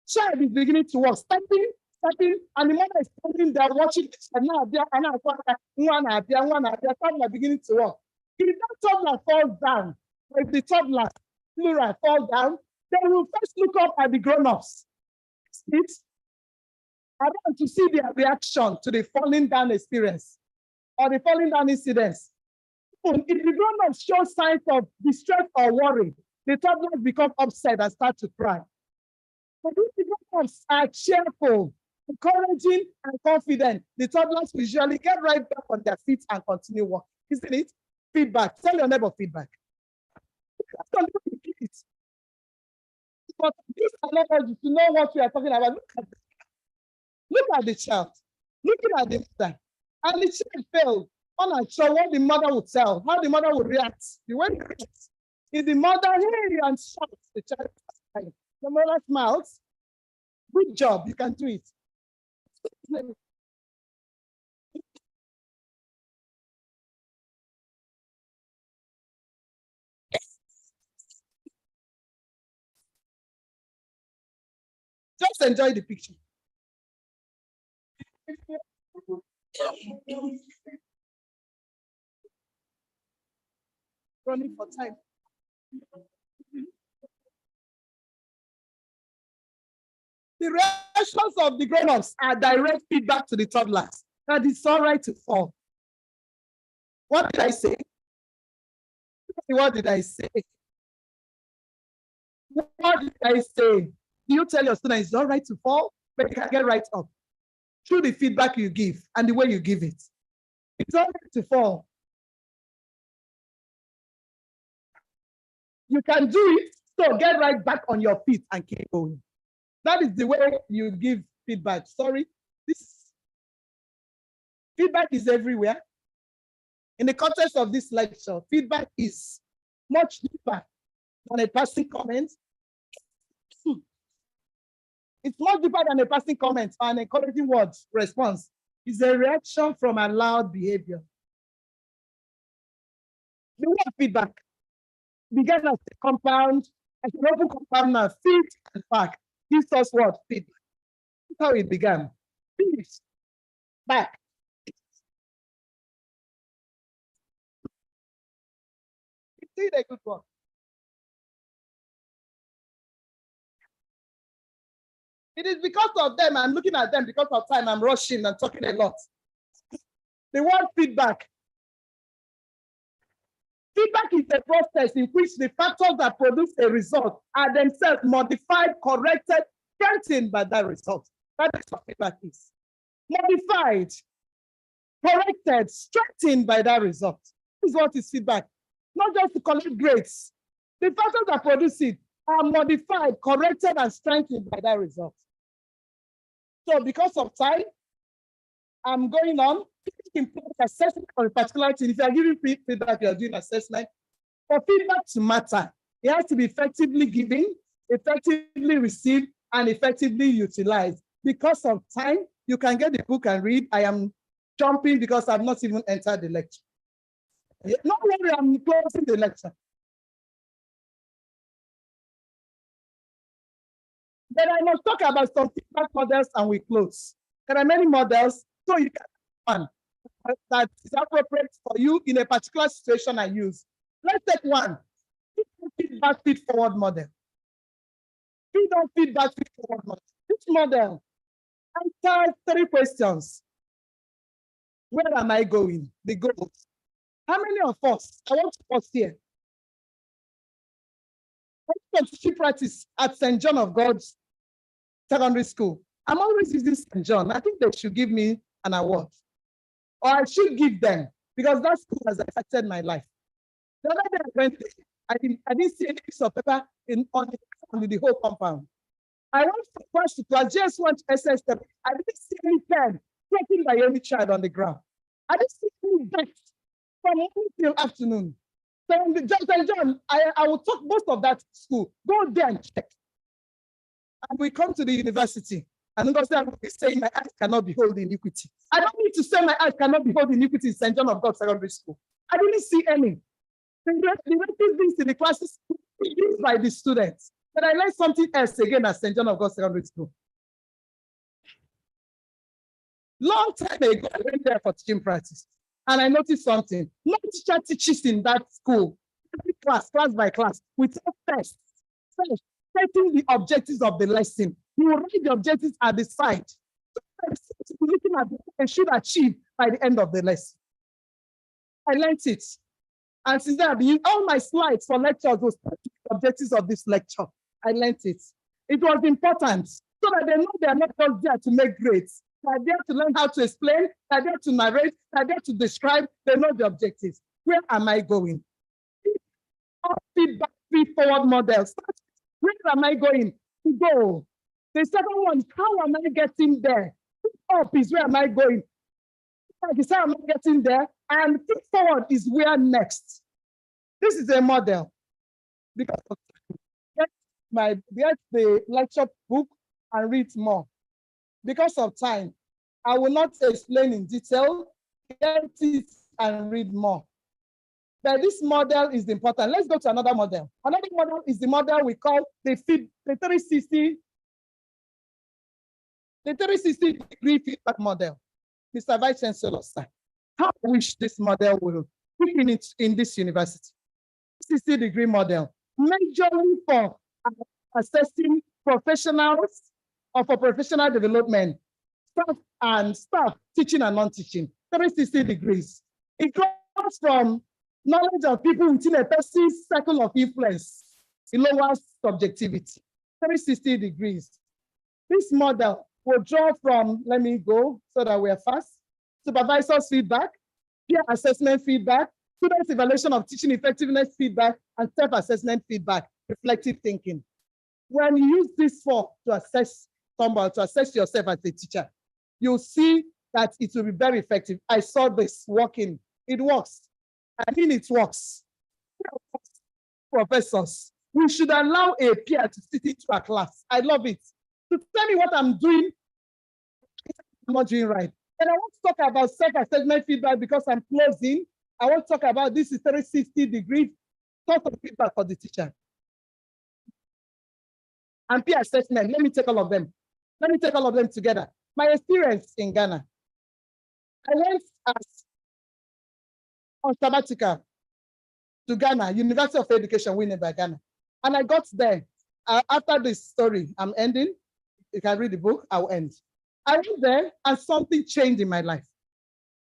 G: Child is beginning to walk, stepping, and the mother is standing there watching this. And now toddler beginning to walk. If that toddler falls down, if the toddler plural falls down, they will first look up at the grown-ups. I want to see their reaction to the falling down experience or the falling down incidents. If the grown-ups show signs of distress or worry, the toddlers become upset and start to cry. But if the grown-ups are cheerful, encouraging, and confident, the toddlers usually get right back on their feet and continue walking. Isn't it? Feedback. Tell your neighbor feedback. But this analogy to know what we are talking about. Look at the child. Looking at the mother. And the child failed. Unsure what the mother would tell, how the mother would react. The way it reacts. If the mother, hey, and shouts, the child is crying. The mother smiles. Good job, you can do it. Just enjoy the picture. Running for time. The reactions of the grown-ups are direct feedback to the toddlers that it's all right to fall. What did I say? What did I say? What did I say? Do you tell your students it's all right to fall, but you can get right up through the feedback you give and the way you give it? It's all right to fall. You can do it, so get right back on your feet and keep going. That is the way you give feedback. Sorry, this feedback is everywhere. In the context of this lecture, feedback is much deeper than a passing comment. It's much deeper than a passing comment or an encouraging words response. It's a reaction from allowed behavior. The word feedback began as a compound, as an open compound now, feed and back. Gives us what? Feedback. That's how it began. Feed, back. You did a good one. It is because of them, I'm looking at them because of time, I'm rushing and talking a lot. The word feedback Feedback is a process in which the factors that produce a result are themselves modified, corrected, strengthened by that result. That is what feedback is. Modified, corrected, strengthened by that result. This is what is feedback. Not just to collect grades. The factors that produce it are modified, corrected, and strengthened by that result. So because of time, I'm going on. Assessment on a particular thing. If you are giving feedback, you are doing assessment. For feedback to matter, it has to be effectively given, effectively received, and effectively utilized. Because of time, you can get the book and read. I am jumping because I've not even entered the lecture. Not worry, I'm closing the lecture. Then I must talk about some feedback models and we close. There are many models, so you can one that is appropriate for you in a particular situation I use. Let's take one. Feedback feed-forward model. Feedback feed-forward model. This model answers 3 questions. Where am I going? The goals. How many of us? I want to pause here. I want to practice at St. John of God's Secondary School. I'm always using St. John. I think they should give me an award. Or I should give them, because that school has affected my life. The other day I went there, I didn't see any piece of paper on the whole compound. I went from class to class, just went to SS. I didn't see any pen taken by any child on the ground. I didn't see any desk from morning till afternoon. So in the St. John, I will talk most of that school. Go there and check. And we come to the university. And God said, I will be saying my eyes cannot behold iniquity. I don't need to say my eyes cannot behold iniquity in St. John of God Secondary School. I didn't see any. The things in the classes used by the students. But I learned something else again at St. John of God Secondary School. Long time ago, I went there for teaching practice. And I noticed something. No teacher teaches in that school. Every class by class, with first, setting the objectives of the lesson. You will write the objectives at the side. So looking at what they should achieve by the end of the lesson. I learned it. And since then, I've been all my slides for lectures was the objectives of this lecture. I learned it. It was important so that they know they are not just there to make grades. They are there to learn how to explain. They are there to narrate. They are there to describe. They know the objectives. Where am I going? Feedback feed-forward models. Where am I going to go? The second one is how am I getting there? Up is where am I going? Is how am I getting there? And feed-forward is where next. This is a model. Because get the lecture book and read more. Because of time, I will not explain in detail. Get it and read more. But this model is important. Let's go to another model. Another model is the model we call the 360 degree feedback model. Mr. Vice Chancellor, sir, how I wish this model will fit in this university. 360 degree model, majorly for assessing professionals or for professional development, staff, teaching and non-teaching, 360 degrees. It comes from knowledge of people within a person's circle of influence. It lowers subjectivity, 360 degrees. This model will draw from, let me go so that we're fast, supervisor's feedback, peer assessment feedback, students' evaluation of teaching effectiveness feedback, and self-assessment feedback, reflective thinking. When you use this to assess somebody, to assess yourself as a teacher, you'll see that it will be very effective. I saw this working. It works. I mean, it works. Professors, we should allow a peer to sit into a class. I love it. To tell me what I'm doing, I'm not doing right. And I want to talk about self-assessment feedback because I'm closing. I want to talk about this 360 degree sort of feedback for the teacher. And peer assessment, let me take all of them. Let me take all of them together. My experience in Ghana. I went on sabbatical to Ghana, University of Education, Winneba, Ghana. And I got there. After this story, I'm ending. You can read the book, I'll end. I went there and something changed in my life.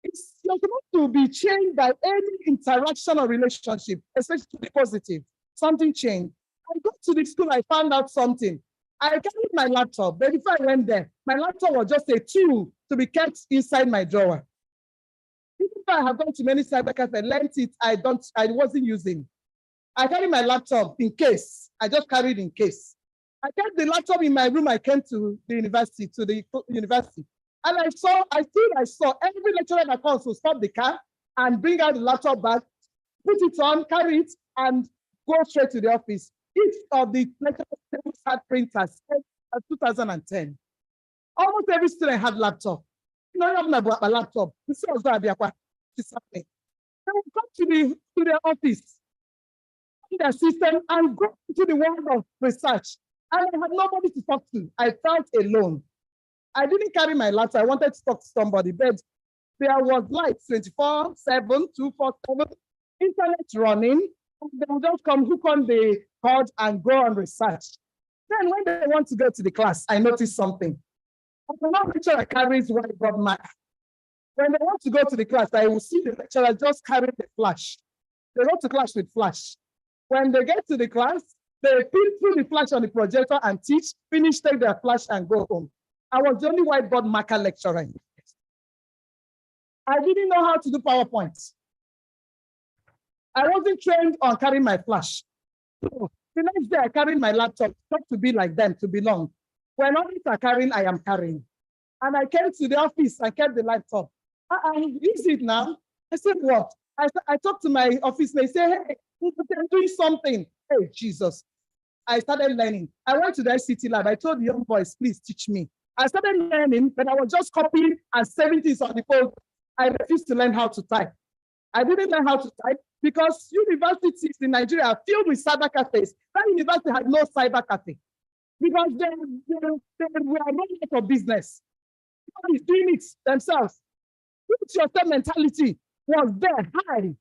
G: It's you're supposed to be changed by any interaction or relationship, especially to be positive. Something changed. I got to the school, I found out something. I carried my laptop, but before I went there, my laptop was just a tool to be kept inside my drawer. Even though I have gone to many cyber cafes, learned it, I wasn't using. I carried my laptop in case. I just carried in case. I kept the laptop in my room. I came to the university, and I saw every lecturer that comes to stop the car and bring out the laptop back, put it on, carry it, and go straight to the office. Each of the lecturers had printers. 2010. Almost every student had laptop. You know, you have a laptop. They would come to the office, the system, and go to the world of research. And I had nobody to talk to. I felt alone. I didn't carry my laptop. I wanted to talk to somebody, but there was light 24/7, 247, internet running. And they would just come, hook on the cord and go on research. Then when they want to go to the class, I noticed something. The lecturer carries whiteboard marker. When they want to go to the class, I will see the lecturer just carry the flash. They go to class with flash. When they get to the class, they pin through the flash on the projector and teach, finish, take their flash and go home. I was the only whiteboard marker lecturer. I didn't know how to do PowerPoint. I wasn't trained on carrying my flash. So the next day I carried my laptop, not to be like them, to belong. When others are carrying, I am carrying. And I came to the office and kept the laptop. Use it now. I said, what? I talked to my office, they say, hey, I'm doing something. Hey, Jesus. I started learning. I went to the ICT lab. I told the young boys, please teach me. I started learning, but I was just copying and saving things on the phone. I refused to learn how to type. I didn't learn how to type because universities in Nigeria are filled with cyber cafes. That university had no cyber cafe because they were running out of business. Everybody's doing it themselves. Put yourself mentality was there, high.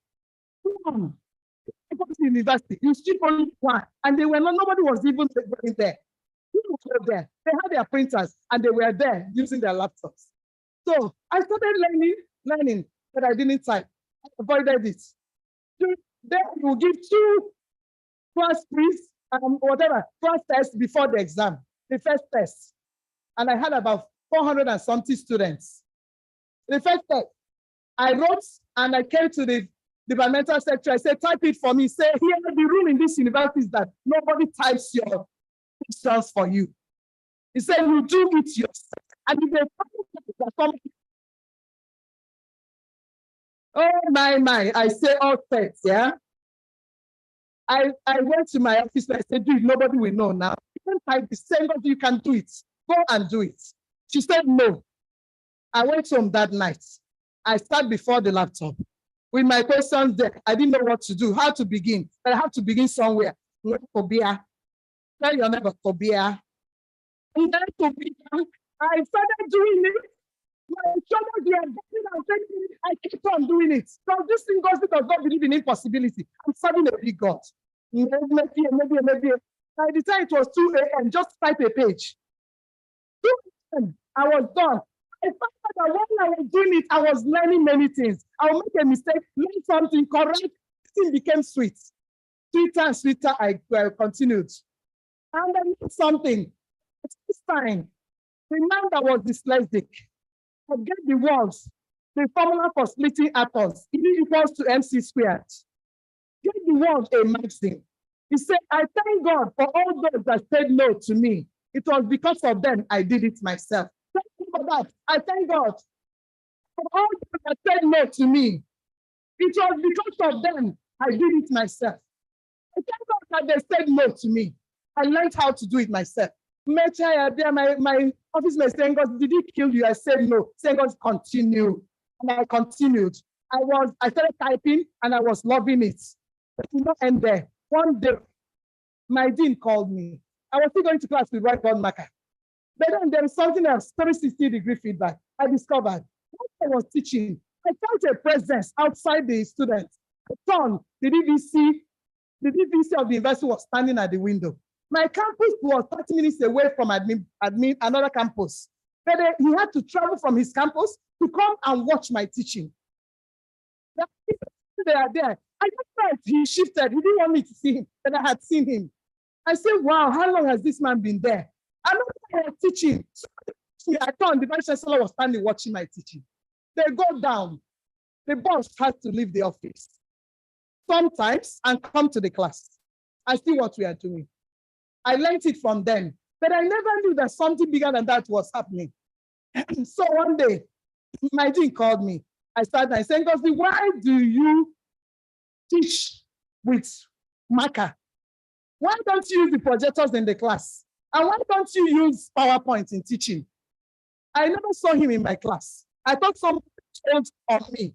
G: University, you still only one, and they were not, nobody was even going there. People were there. They had their printers and they were there using their laptops. So I started learning, but I didn't type. I avoided it. Then you give 2 class quiz, class tests before the exam, the first test. And I had about 400 and something students. The first test, I wrote and I came to the departmental secretary. I said, type it for me. Say, here, the rule in this university is that nobody types your questions for you. He said, you do it yourself. And if they oh my, I say all tests, yeah. I went to my office and I said, dude, nobody will know now. You can type the same, but you can do it. Go and do it. She said, no. I went home that night. I sat before the laptop with my questions there. I didn't know what to do, how to begin. But I have to begin somewhere. Phobia. Tell your neighbor, phobia. And then phobia, I started doing it. My shoulders were doing I kept on doing it. So this thing does not believe in impossibility. I'm serving a big God. Maybe. By the time it was 2 a.m., just type a page. 2 a.m., I was done. I found out that while I was doing it, I was learning many things. I will make a mistake, learn something, correct, thing became sweet. Sweeter and sweeter, I continued. And I learned something. This time, the man that was dyslexic, forget the words, the formula for splitting atoms, E equals to MC squared. Give the world a maxim. He said, I thank God for all those that said no to me. It was because of them I did it myself. Thank you for that. I thank God for all those that said no to me. It was because of them I did it myself. I thank God that they said no to me. I learned how to do it myself. My office mate saying, God, did he kill you? I said no. Saying, God, continue. And I continued. I started typing and I was loving it. But it did not end there. One day, my dean called me. I was still going to class with whiteboard marker. But then there was something else, 360-degree feedback. I discovered when I was teaching, I felt a presence outside the students. I turned, the DVC of the university was standing at the window. My campus was 30 minutes away from another campus. But he had to travel from his campus to come and watch my teaching. they are there. I just felt he shifted. He didn't want me to see him, but I had seen him. I said, wow, how long has this man been there? I know I was teaching. So I thought the vice chancellor was standing watching my teaching. They go down. The boss has to leave the office sometimes and come to the class. I see what we are doing. I learned it from them, but I never knew that something bigger than that was happening. So one day, my dean called me. I started and said, Ngozi, why do you teach with marker? Why don't you use the projectors in the class? And why don't you use PowerPoint in teaching? I never saw him in my class. I thought someone told on me.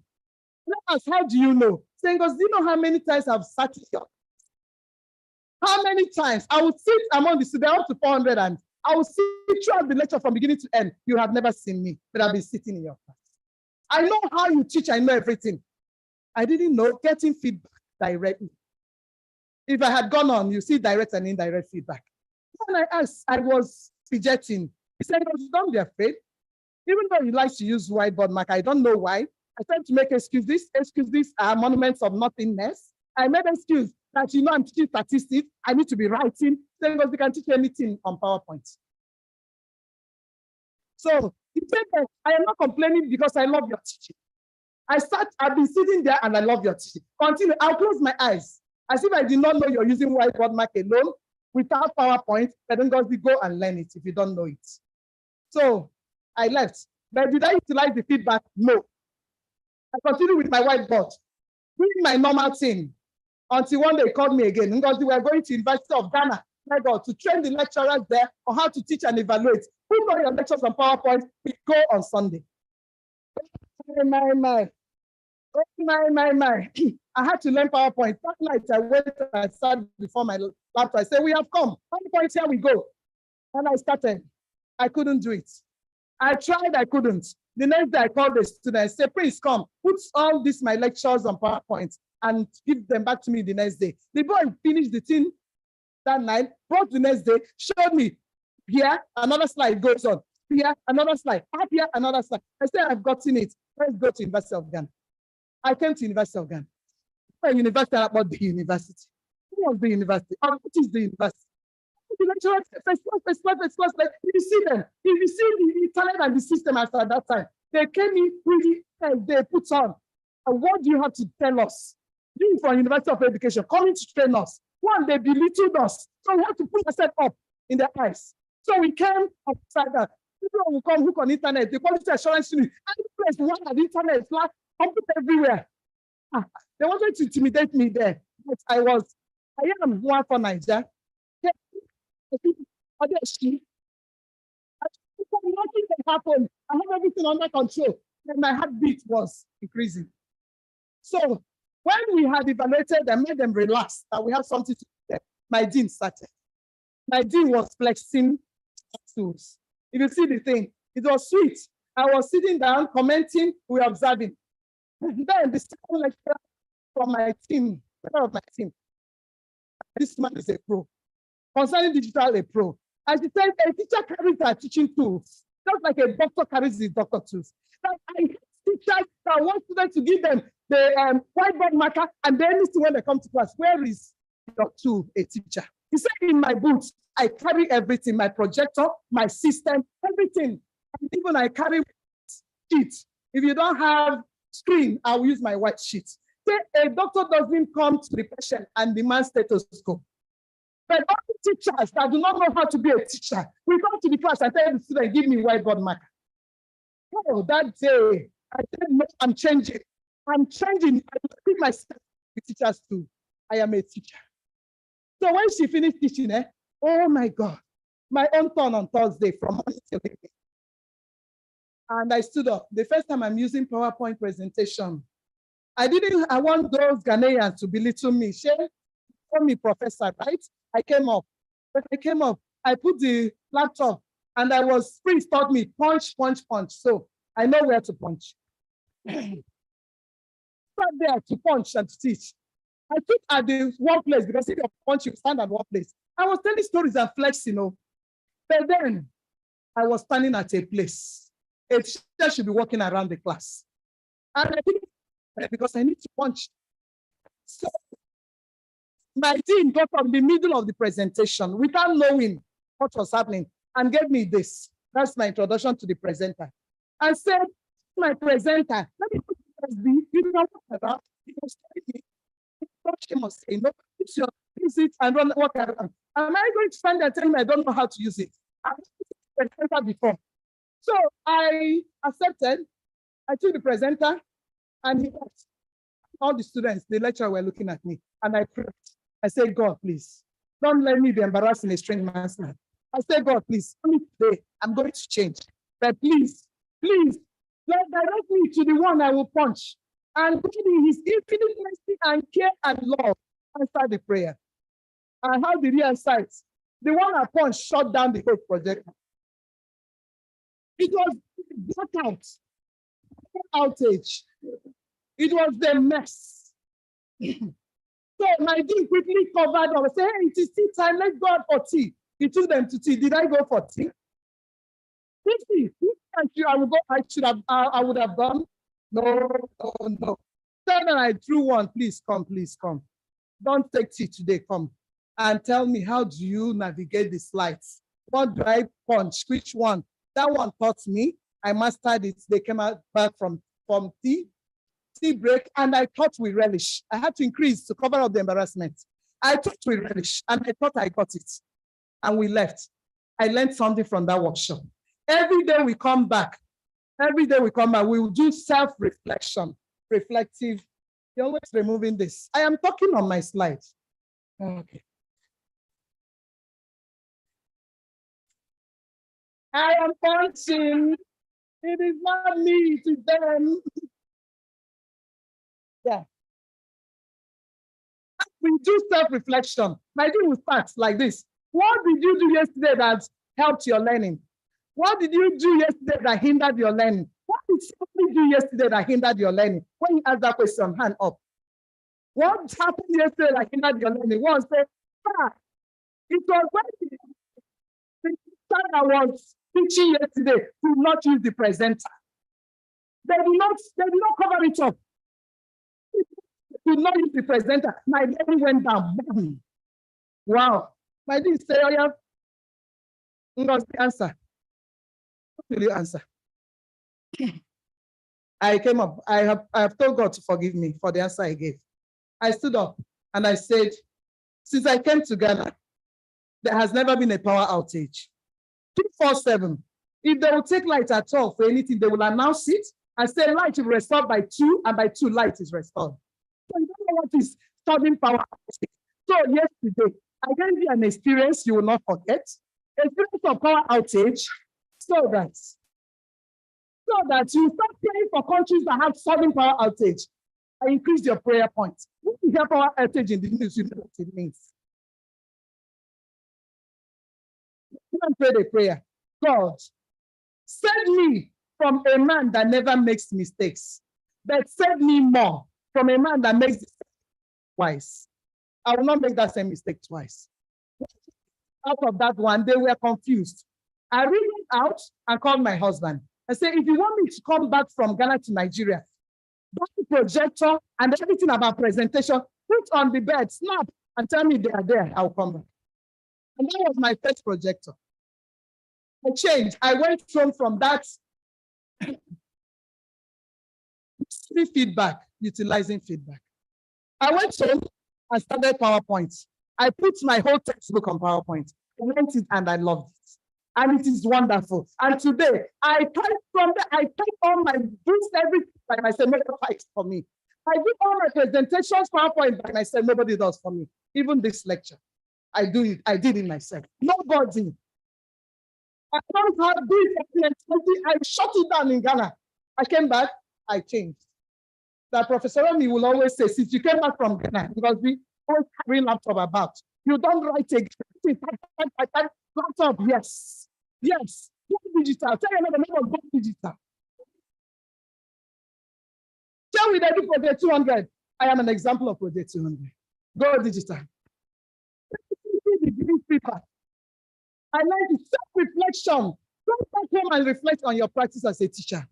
G: I asked, how do you know? Saying, because do you know how many times I've sat here? How many times? I would sit among the students up to 400 and I would sit throughout the lecture from beginning to end. You have never seen me, but I've been sitting in your class. I know how you teach, I know everything. I didn't know getting feedback directly. If I had gone on, you see direct and indirect feedback. When I asked, I was fidgeting. He said, don't be afraid. Even though he likes to use whiteboard marker, I don't know why. I tried to make excuses. Excuses are monuments of nothingness. I made an excuse that, I'm teaching statistics. I need to be writing. Saying, because we can teach anything on PowerPoint. So he said that I am not complaining because I love your teaching. I've been sitting there and I love your teaching. Continue. I'll close my eyes as if I did not know you're using whiteboard mark alone without PowerPoint. But then God will go and learn it if you don't know it. So I left. But did I utilize the feedback? No. I continued with my whiteboard, doing my normal thing until one day he called me again. Because we were going to University of Ghana, my God, to train the lecturers there on how to teach and evaluate. Who know your lectures on PowerPoint? We go on Sunday. My. I had to learn PowerPoint. That night I went and sat before my laptop. I said, we have come. PowerPoint, here we go. And I started. I couldn't do it. I tried, I couldn't. The next day I called the student. I said, please come, put all these my lectures on PowerPoint and give them back to me the next day. The boy finished the thing that night, brought the next day, showed me. Here, another slide goes on. Here, another slide. Up here, another slide. I said, I've gotten it. Let's go to University of Ghana. I came to University of Ghana. University about the university. Who was the university? What is the university? The lecturers, first class. If you see them, if you see the talent and the system after that time, they came in really, they put on. And what do you have to tell us? You from University of Education, coming to train us. One, they belittled us. So we have to put ourselves up in their eyes. So we came upside that. People will come hook on internet, the quality assurance unit, and place one at the internet, like computer everywhere. They wanted to intimidate me there. But I am one for Nigeria. Nothing can happen. I have everything under control. And my heartbeat was increasing. So when we had evaluated and made them relax, that we have something to do, my dean started. My dean was flexing tools. If you see the thing, it was sweet. I was sitting down, commenting, we were observing. And then the second lecturer from my team, this man is a pro. Concerning digital, a pro. As she said, a teacher carries her teaching tools, just like a doctor carries his doctor tools. That I hate teachers that want students to give them the whiteboard marker and then listen when they come to class. Where is your tool, a teacher? He said, in my boots, I carry everything, my projector, my system, everything. And even I carry sheet. If you don't have screen, I'll use my white sheet. Say a doctor doesn't come to the patient and demand stethoscope. But all teachers that do not know how to be a teacher, we come to the class and tell the student, give me whiteboard marker. Oh, that day, I said, no, I'm changing. I'm changing. I will treat myself with teachers too. I am a teacher. So when she finished teaching, oh my God, my own turn on Thursday from morning till evening. And I stood up. The first time I'm using PowerPoint presentation. I want those Ghanaians to belittle me. She called me professor, right? I came up. When I came up, I put the laptop and Prince taught me punch. So I know where to punch. Start there to punch and to teach. I took at the one place because if you punch, you stand at one place. I was telling stories and flexing, But then I was standing at a place. A teacher should be walking around the class. And I think because I need to punch. So my dean got from the middle of the presentation without knowing what was happening and gave me this. That's my introduction to the presenter. And said, my presenter, let me put this, you know what about? He was telling me, she must say, no, use it and run what I run. Am I going to stand there telling me I don't know how to use it? I've used the presenter before. So I accepted, I took the presenter and he left. All the students, the lecturer were looking at me and I prayed. I said, God, please, don't let me be embarrassed in a strange man's land. I said, God, please, only today, I'm going to change. But please, direct me to the one I will punch. And God, in his infinite mercy and care and love, answer the prayer. And how did he answer it? The one I punched shut down the whole project. It was blackout, outage. It was the mess. So my dean quickly covered up. Say, hey, it is tea time. Let's go out for tea. He took them to tea. Did I go for tea? I would have gone. No. Then I threw one. Please come. Don't take tea today. Come and tell me, how do you navigate the slides? What do I punch? Which one? That one taught me. I mastered it. They came out back from tea break, and I taught with relish. I had to increase to cover up the embarrassment. I taught with relish, and I thought I got it. And we left. I learned something from that workshop. Every day we come back, we will do self-reflection, reflective. You're always removing this. I am talking on my slides. Okay. I am punching. It is not me, it is them. Yeah. We do self-reflection. My dean will start like this. What did you do yesterday that helped your learning? What did you do yesterday that hindered your learning? What did somebody do yesterday that hindered your learning? When you ask that question, hand up. What happened yesterday that hindered your learning? One say, it was when the teacher that was teaching yesterday did not use the presenter. They did not cover it up. Did not use the presenter. My learning went down. Wow. My dean say, oh yeah, Ngozi, answer. What will you answer? I came up. I have told God to forgive me for the answer I gave. I stood up and I said, since I came to Ghana, there has never been a power outage. 24/7. If they will take light at all for anything, they will announce it and say light is restored by 2, and by 2 light is restored. So you don't know what is sudden power outage. So yesterday, I gave you an experience you will not forget. Experience of power outage, so that you start praying for countries that have sudden power outage. I increase your prayer points. When you hear power outage in the news, you know what it means. You can pray the prayer. God, save me from a man that never makes mistakes, but save me more from a man that makes mistakes twice. I will not make that same mistake twice. Out of that one, they were confused. I read it out and called my husband. I said, if you want me to come back from Ghana to Nigeria, buy the projector and everything about presentation, put on the bed, snap, and tell me they are there, I'll come back. And that was my first projector. I changed. I went from that feedback, utilizing feedback. I went home and started PowerPoint. I put my whole textbook on PowerPoint. I learned it and I loved it. And it is wonderful. And today, I type from there, I type all my books, everything by myself. Nobody types for me. I do all my presentations, PowerPoint by myself. Nobody does for me. Even this lecture, I do it. I did it myself. Nobody. I don't have this. I shut it down in Ghana. I came back. I changed. That Professor Omi will always say, since you came back from Ghana, because we always carry laptop about, you don't write a laptop. Yes. Yes. Go digital. Tell another member, go digital. Tell me that you Project 200. I am an example of Project 200. Go digital. I like the self-reflection. Go back home and reflect on your practice as a teacher.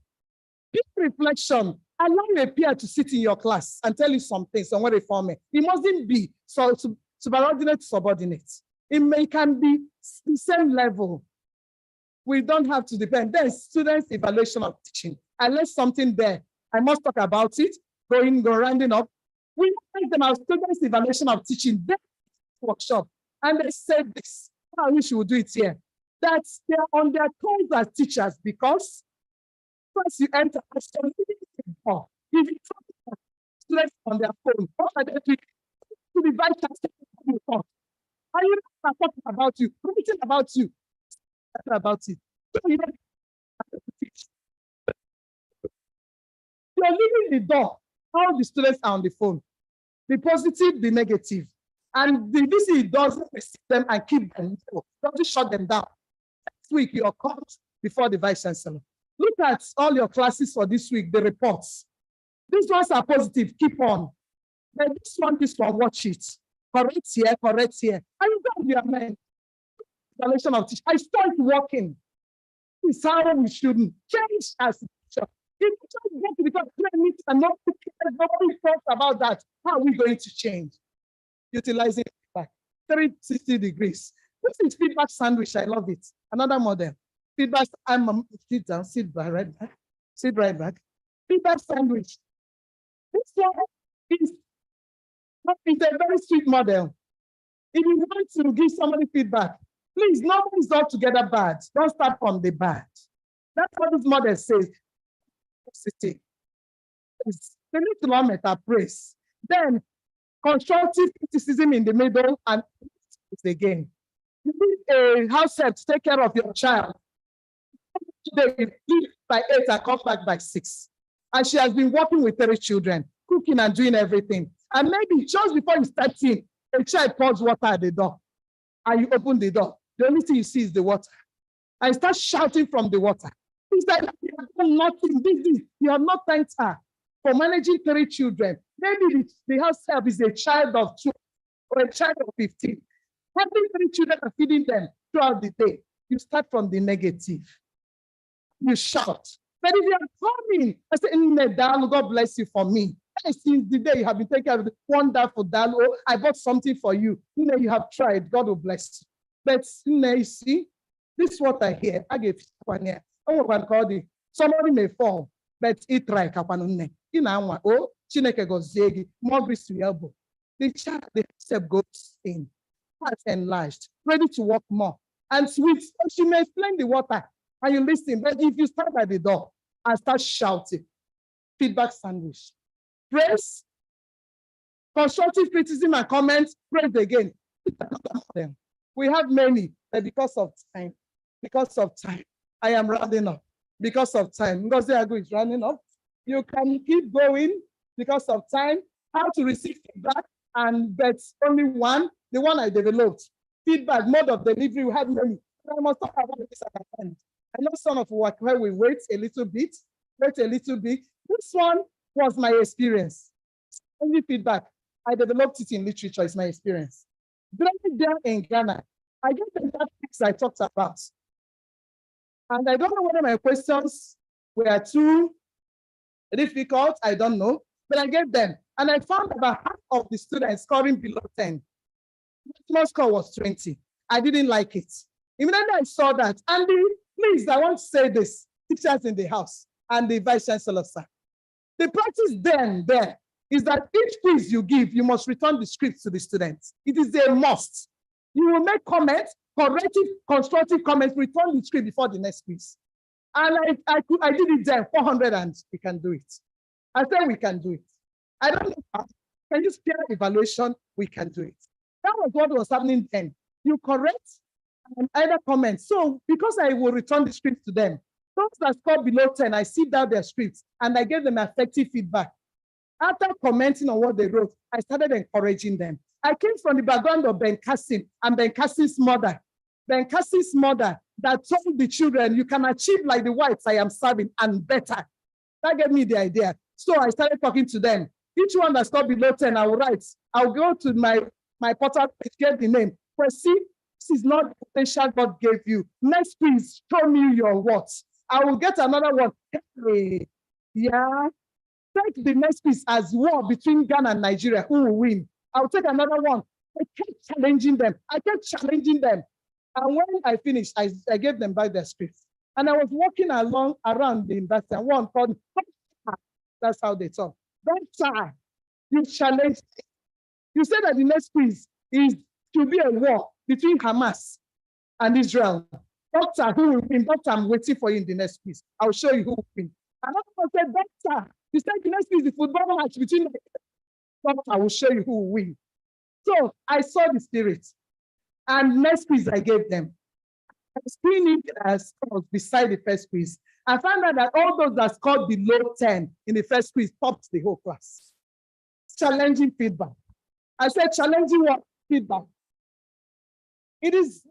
G: Deep reflection. Allow a peer to sit in your class and tell you some things on what they form. It mustn't be subordinate, subordinate. It can be the same level. We don't have to depend. Then students' evaluation of teaching. I learned something there. I must talk about it. Go rounding up. We asked them our students' evaluation of teaching. Their workshop, and they said this. I wish we would do it here. That they're on their toes as teachers because once you enter, if you talk students on their phone, what are they doing? To the vice chancellor, are you not talking about you? Writing about you? About it. You're leaving the door. All the students are on the phone. The positive, the negative. And the VC doesn't receive them and keep them, doesn't shut them down. Next week, you're called before the vice chancellor. Look at all your classes for this week, the reports. These ones are positive, keep on. Then this one, watch it. Correct here, correct here. And you don't be a man. Evaluation of teaching. I start working. It's how we shouldn't change as a teacher. If you just get to become trained and not nobody talks about that, how are we going to change? Utilizing feedback, 360 degrees. This is feedback sandwich. I love it. Another model. Feedback. Sit down, sit back, right back. Sit right back. Feedback sandwich. This one is a very sweet model. If you want to give somebody feedback, please, nobody's all together bad. Don't start from the bad. That's what this model says. The need to learn meta praise. Then constructive criticism in the middle and again. You need a house help to take care of your child. They leave by 8 and come back by 6. And she has been working with 3 children, cooking and doing everything. And maybe just before you start in, a child pours water at the door. And you open the door. The only thing you see is the water. And you start shouting from the water. It's like you have done nothing. You have not thanked her for managing 3 children. Maybe the house help is a child of 2 or a child of 15. Having 3 children and feeding them throughout the day. You start from the negative. You shout. But if you are coming, I say, God bless you for me. And since the day you have been taking care of the wonderful Dalo, I bought something for you. You have tried. God will bless you. But you see, this is what I hear. I gave one here. Somebody may fall, but it try kapanune. Oh, Chineke gozegi, more grace to elbow. The child, the step goes in, heart enlarged, ready to walk more. And sweet, she may explain the water, and you listen. But if you start at the door and start shouting, feedback sandwich, praise, constructive criticism and comments, praise again. We have many, but because of time, I am rounding up. Because of time, Ngozi Agu is running up. You can keep going because of time. How to receive feedback, and but only one, the one I developed. Feedback, mode of delivery, we have many. I must talk about this at the end. I know some of work where we wait a little bit. This one was my experience. Only feedback. I developed it in literature, it's my experience. Driving there in Ghana, I get the topics I talked about. And I don't know whether my questions were too difficult, I don't know, but I gave them. And I found about half of the students scoring below 10. My score was 20. I didn't like it. Immediately I saw that. And please, I want to say this, teachers in the house and the vice chancellor, sir. The practice there is that each quiz you give, you must return the script to the students. It is a must. You will make comments, corrective, constructive comments, return the script before the next quiz. And I did it there, 400, and we can do it. I said we can do it. I don't know how. Can you spare evaluation? We can do it. That was what was happening then. You correct and either comment. So because I will return the script to them, those that scored below 10, I sit down their scripts and I gave them effective feedback. After commenting on what they wrote, I started encouraging them. I came from the background of Ben Cassim and Ben Cassim's mother. Ben Cassim's mother that told the children, you can achieve like the whites I am serving and better. That gave me the idea. So I started talking to them. Each one that scored below 10, I will write. I'll go to my portal, get the name. But see, this is not the potential God gave you. Next, please show me your words. I will get another one. Hey, yeah, Take the next piece as war between Ghana and Nigeria. Who will win? I'll take another one. I kept challenging them. And when I finished, I gave them back their scripts. And I was walking along around the university, and one called me. That's how they talk. Doctor, you challenged. You said that the next piece is to be a war between Hamas and Israel. Doctor, who will win? Doctor, I'm waiting for you in the next piece. I'll show you who will win. And I said, Doctor, you said the next piece is the football match between the Doctor, I will show you who will win. So I saw the spirit. And next piece I gave them. I screened it as scores beside the first quiz. I found out that all those that scored below 10 in the first quiz topped the whole class. Challenging feedback. I said challenging what? Feedback. It is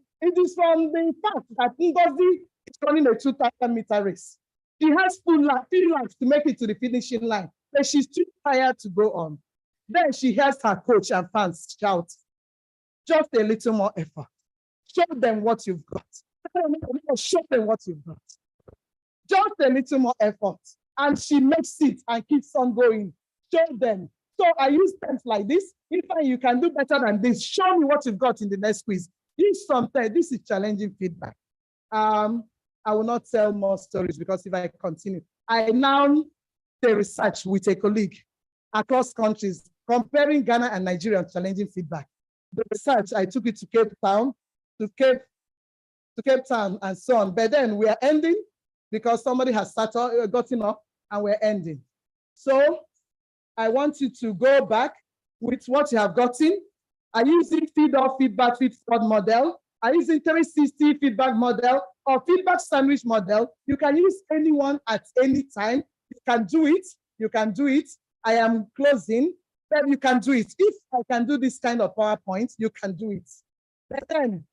G: from the fact that Ngozi is running a 2,000-meter race. She has few laps to make it to the finishing line, but she's too tired to go on. Then she hears her coach and fans shout, just a little more effort. Show them what you've got. Show them what you've got. Just a little more effort. And she makes it and keeps on going. Show them. So I use terms like this. If you can do better than this, show me what you've got in the next quiz. This is challenging feedback. I will not tell more stories because if I continue, I now do research with a colleague across countries, comparing Ghana and Nigeria on challenging feedback. The research, I took it to Cape Town, and so on. But then we are ending because somebody has gotten up and we're ending. So I want you to go back with what you have gotten. I'm using feed-off, feedback, feed-forward model. I'm using 360 feedback model or feedback sandwich model. You can use anyone at any time. You can do it. You can do it. I am closing, but you can do it. If I can do this kind of PowerPoint, you can do it. But then,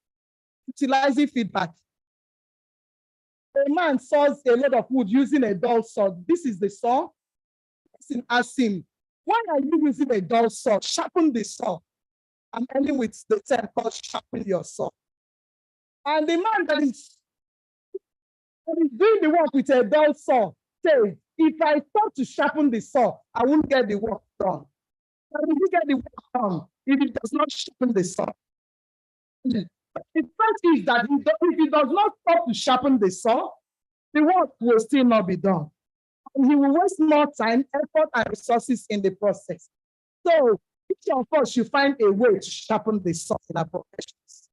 G: utilizing feedback. A man saws a lot of wood using a dull saw. This is the saw. Person asks him, why are you using a dull saw? Sharpen the saw. I'm ending with the term called sharpen your saw. And the man that is doing the work with a dull saw says, if I thought to sharpen the saw, I won't get the work done. But if you get the work done, if it does not sharpen the saw, the fact is that if he does not stop to sharpen the saw, the work will still not be done. And he will waste more time, effort, and resources in the process. So each of us should find a way to sharpen the saw in our professions.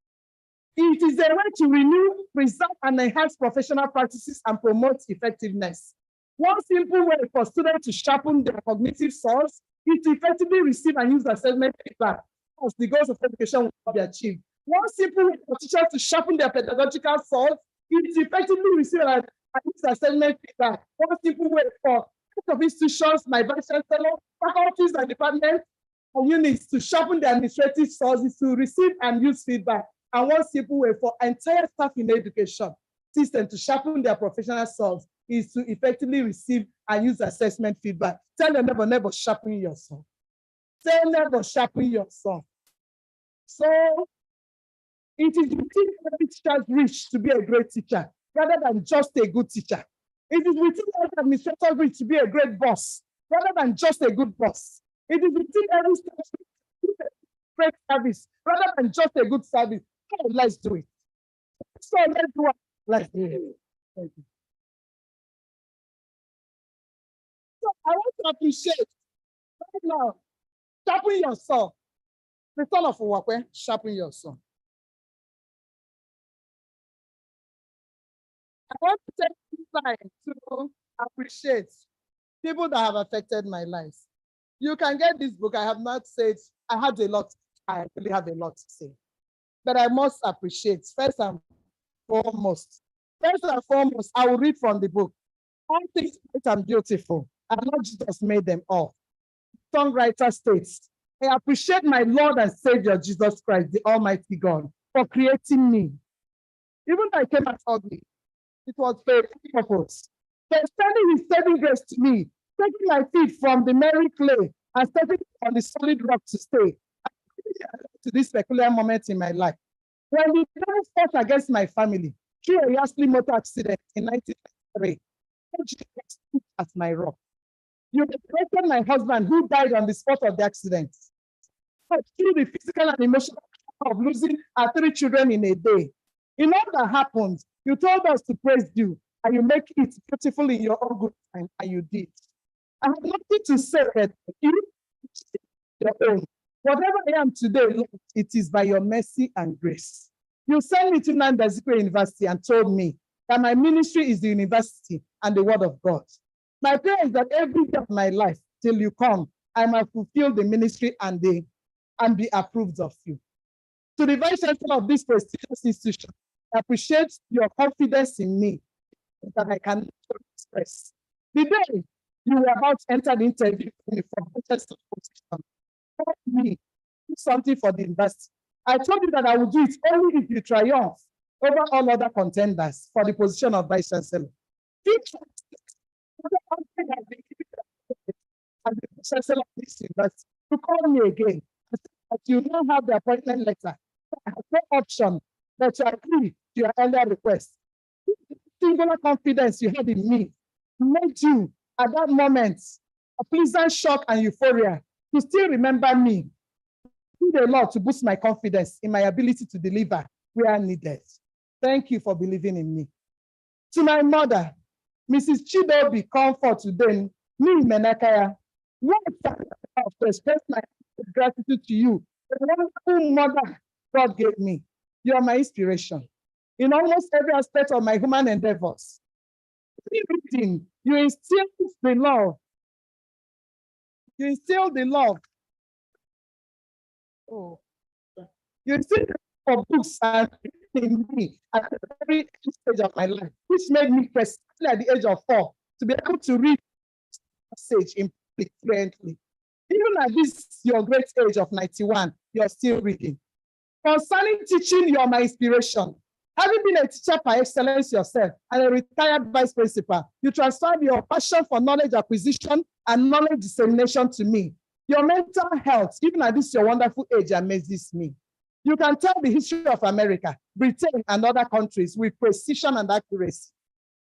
G: It is a way to renew, preserve, and enhance professional practices and promote effectiveness. One simple way for students to sharpen their cognitive saws is to effectively receive and use assessment feedback, as the goals of education will not be achieved. One simple way for teachers to sharpen their pedagogical saws is to effectively receive and use assessment feedback. One simple way for of institutions, my vice chancellor, faculties and departments and units to sharpen their administrative saws is to receive and use feedback. And one simple way for entire staff in the education system to sharpen their professional saws is to effectively receive and use assessment feedback. Tell your neighbor, never sharpen your saw. Tell never sharpen your saw. So it is within every teacher's reach to be a great teacher, rather than just a good teacher. It is within every administrator's reach to be a great boss, rather than just a good boss. It is within every staff's reach to be a great service, rather than just a good service. So let's do it. So let's do it. Let's do it. Thank you. So I want to appreciate right now, sharpen your saw. The son of Uwakwe, sharpen your saw. I want to take this time to appreciate people that have affected my life. You can get this book. I have not said, I had a lot. I really have a lot to say. But I must appreciate, first and foremost, I will read from the book. All things great and beautiful, and not just made them all. Songwriter states, I appreciate my Lord and Savior, Jesus Christ, the Almighty God, for creating me. Even though I came out ugly, it was for a purpose. For extending his saving grace to me, taking my feet from the merry clay and stepping on the solid rock to stay to this peculiar moment in my life. When the devil fought against my family through a ghastly motor accident in 1993, Jesus stood as my rock. You respected my husband who died on the spot of the accident. But through the physical and emotional of losing our 3 children in a day. In all that happened, you told us to praise you, and you make it beautiful in your own good time, and you did. I have nothing to say, but you, your own. Whatever I am today, Lord, it is by your mercy and grace. You sent me to Nnamdi Azikiwe University and told me that my ministry is the university and the word of God. My prayer is that every day of my life, till you come, I might fulfill the ministry and be approved of you. To the Vice Chancellor of this prestigious institution, I appreciate your confidence in me that I can express. The day you were about to enter the interview for Vice Chancellor position, told me do something for the university. I told you that I would do it only if you triumph over all other contenders for the position of Vice Chancellor. And the Vice Chancellor of this university to call me again. But you don't have the appointment letter. I have no option but to agree to your earlier request. Singular confidence you had in me made you, at that moment, a pleasant shock and euphoria to still remember me. Did a lot to boost my confidence in my ability to deliver where needed. Thank you for believing in me. To my mother, Mrs. Chidobi, comfort today, me, Menakaya, what to express my gratitude to you, the wonderful mother God gave me. You are my inspiration in almost every aspect of my human endeavors. You instill the love. You instill the love. Oh, you instill the love of books and in me at every stage of my life, which made me, especially at the age of 4, to be able to read passage in public fluently. Even at this your great age of 91, you're still reading. Concerning teaching, you're my inspiration. Having been a teacher by excellence yourself and a retired vice principal, you transferred your passion for knowledge acquisition and knowledge dissemination to me. Your mental health, even at this your wonderful age, amazes me. You can tell the history of America, Britain, and other countries with precision and accuracy.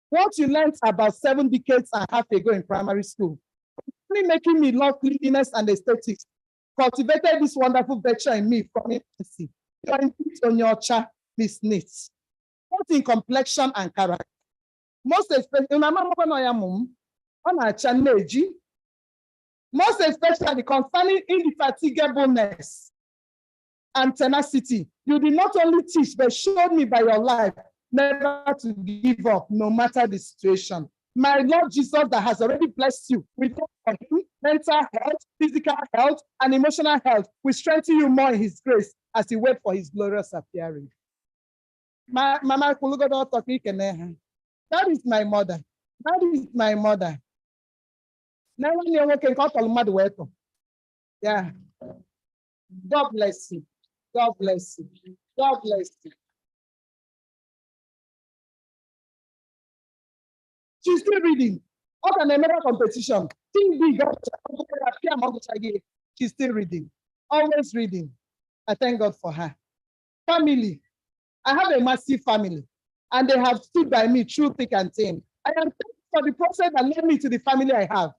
G: What you learned about 7 decades and a half ago in primary school, only making me love cleanliness and aesthetics, cultivated this wonderful virtue in me from infancy. You are indeed on your child, Miss Neat, both in complexion and character. Most especially, most especially concerning indefatigableness and tenacity. You did not only teach, but showed me by your life never to give up, no matter the situation. My Lord Jesus that has already blessed you with mental health, physical health, and emotional health will strengthen you more in his grace as you wait for his glorious appearing. Mama, that is my mother. That is my mother. Yeah. God bless you. God bless you. God bless you. She's still reading. Other than another competition. She's still reading. Always reading. I thank God for her. Family. I have a massive family, and they have stood by me through thick and thin. I am thankful for the process that led me to the family I have.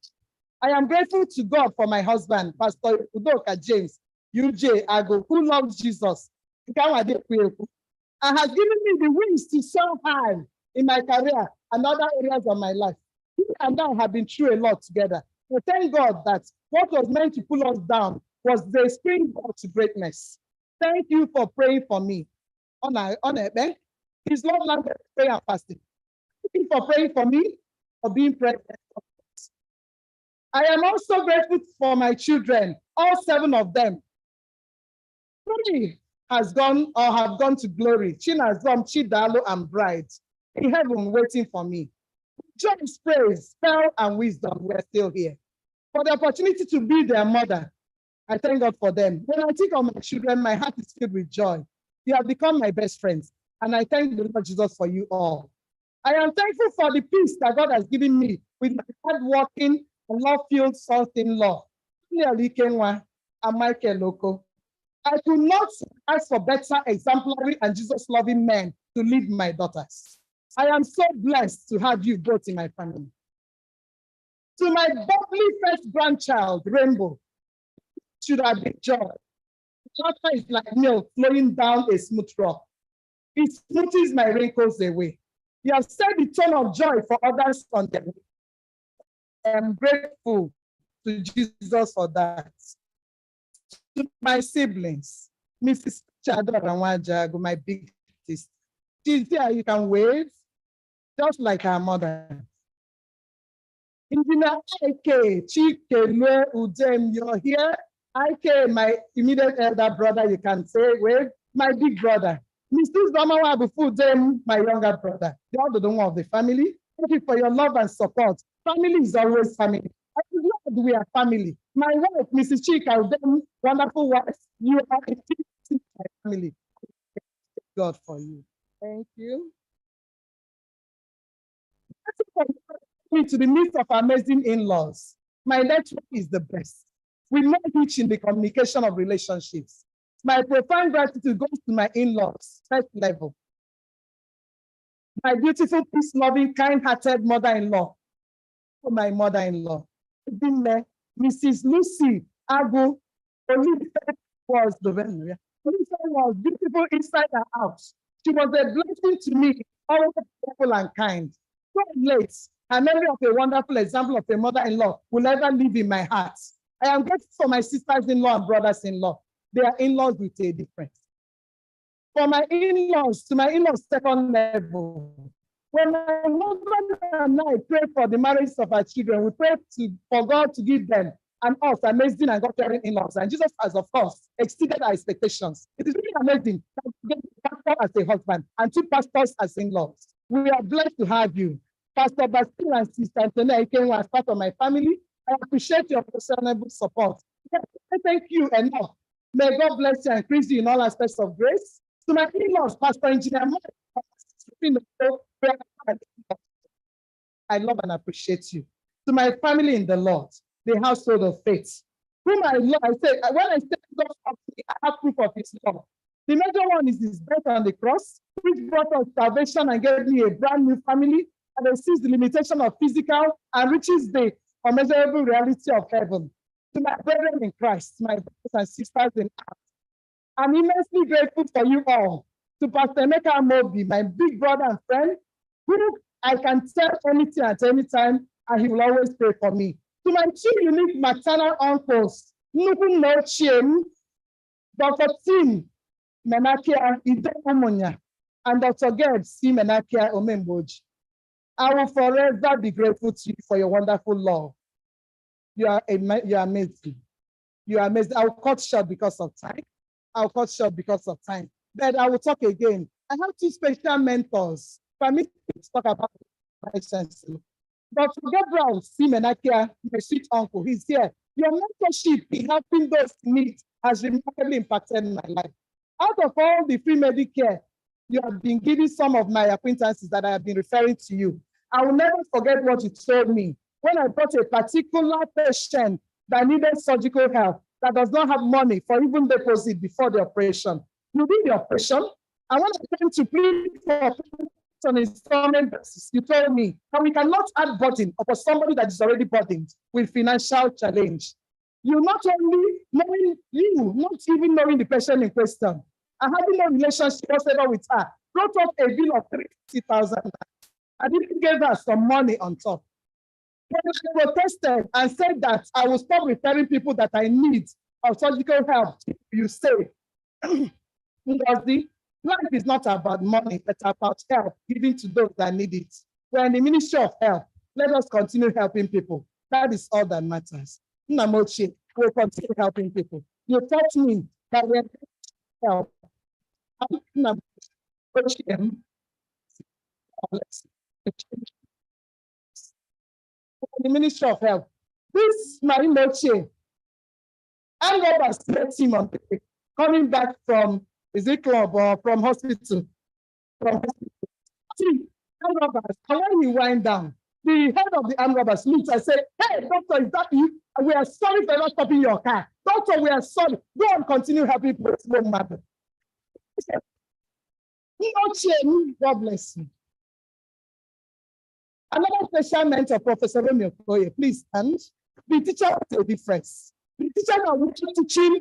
G: I am grateful to God for my husband, Pastor Udoka James, UJ Agu, who loves Jesus, and has given me the wings to soar high in my career and other areas of my life. He and I have been through a lot together. I thank God that what was meant to pull us down was the springboard to greatness. Thank you for praying for me. His love language is prayer and fasting. Thank you for praying for me, for being present. I am also grateful for my children, all 7 of them. 3 has gone or have gone to glory. Chinazom, Chidalo, and Bride in heaven waiting for me. Joy's praise, spell, and wisdom were still here. For the opportunity to be their mother, I thank God for them. When I think of my children, my heart is filled with joy. You have become my best friends, and I thank the Lord Jesus for you all. I am thankful for the peace that God has given me with my hardworking and love-filled son-in-law, and Michael Loko. I could not ask for better, exemplary, and Jesus-loving men to lead my daughters. I am so blessed to have you both in my family. To my bubbly first grandchild, Rainbow, should have been joy. Laughter is like milk flowing down a smooth rock. It smoothes my wrinkles away. You have set the tone of joy for others on their way. I am grateful to Jesus for that. To my siblings, Mrs. Chadra Agu, my big sister. She's there, you can wave, just like her mother. Engineer IK, Chike, Udem, you're here. IK, my immediate elder brother, you can say, wave. My big brother. Mrs. Ramawa Udem, my younger brother. They are the one of the family. Thank you for your love and support. Family is always family. I'm glad we are family. My wife, Mrs. Chika, Udem, wonderful wife, you are a my family. Thank God for you. Thank you. To the midst of amazing in-laws. My network is the best. We know each in the communication of relationships. My profound gratitude goes to my in-laws, first level. My beautiful, peace-loving, kind-hearted mother-in-law. My mother-in-law. Mrs. Lucy Agu, was beautiful inside and out. She was a blessing to me, always beautiful and kind. So late, a memory of a wonderful example of a mother-in-law will never live in my heart. I am grateful for my sisters-in-law and brothers-in-law. They are in-laws with a difference. For my in-laws, to my in-laws second level, when my husband and I pray for the marriage of our children, we pray for God to give them and us amazing and God-fearing in-laws. And Jesus has, of course, exceeded our expectations. It is really amazing that we get a pastor as a husband and 2 pastors as in-laws. We are blessed to have you. Pastor Bastille and Sister Antonia came as part of my family. I appreciate your personal support. Thank you enough. May God bless you and increase you in all aspects of grace. To my in-laws, Pastor Engineer, I love and appreciate you. To my family in the Lord, the household of faith, whom I love, I say, when I say God, I have proof of his love. The major one is his death on the cross, which brought us salvation and gave me a brand new family, and sees the limitation of physical and reaches the unmeasurable reality of heaven. To my brethren in Christ, my brothers and sisters in Christ, I'm immensely grateful for you all. To Pastor Emeka Mobi, my big brother and friend, who I can tell anything at any time, and he will always pray for me. To my 2 unique maternal uncles, Nnukwu Nochiem, Dr. Tim Menakia Ideomonya, and Dr. Gerd C. Menakia Omemboji. I will forever be grateful to you for your wonderful love. You are amazing. You are amazing. I will cut short because of time. I'll cut short because of time. But I will talk again. I have 2 special mentors. Permit me to talk about my chancellor. Dr. Gabriel C. Menakia, my sweet uncle, he's here. Your mentorship in helping those in need has remarkably impacted my life. Out of all the free Medicare, you have been giving some of my acquaintances that I have been referring to you. I will never forget what you told me when I brought a particular patient that needed surgical help that does not have money for even deposit before the operation. You did the operation, and when I came to plead for on installment basis, you told me that we cannot add burden upon somebody that is already burdened with financial challenge. You not even knowing the patient in question, and having no relationship whatsoever with her, brought up a bill of 30,000. I didn't give her some money on top. But I protested and said that I will stop referring people that I need of surgical help. You say, Ngozi, life is not about money, but about help given to those that need it. We're in the ministry of help. Let us continue helping people. That is all that matters. Nnamochi will continue helping people. You taught me that we're help. The Ministry of Health. This Marine Moche, and robbers met him on the way, coming back from, is it club or from hospital? From hospital. And when he wind down, the head of the armed robbers looks and said, "Hey, doctor, is that you? We are sorry for not stopping your car. Doctor, we are sorry. Go on, continue helping people. It won't matter." God bless you. Another special mentor, Professor Romeo Koye, please stand. The teacher was a difference. The teacher that was teaching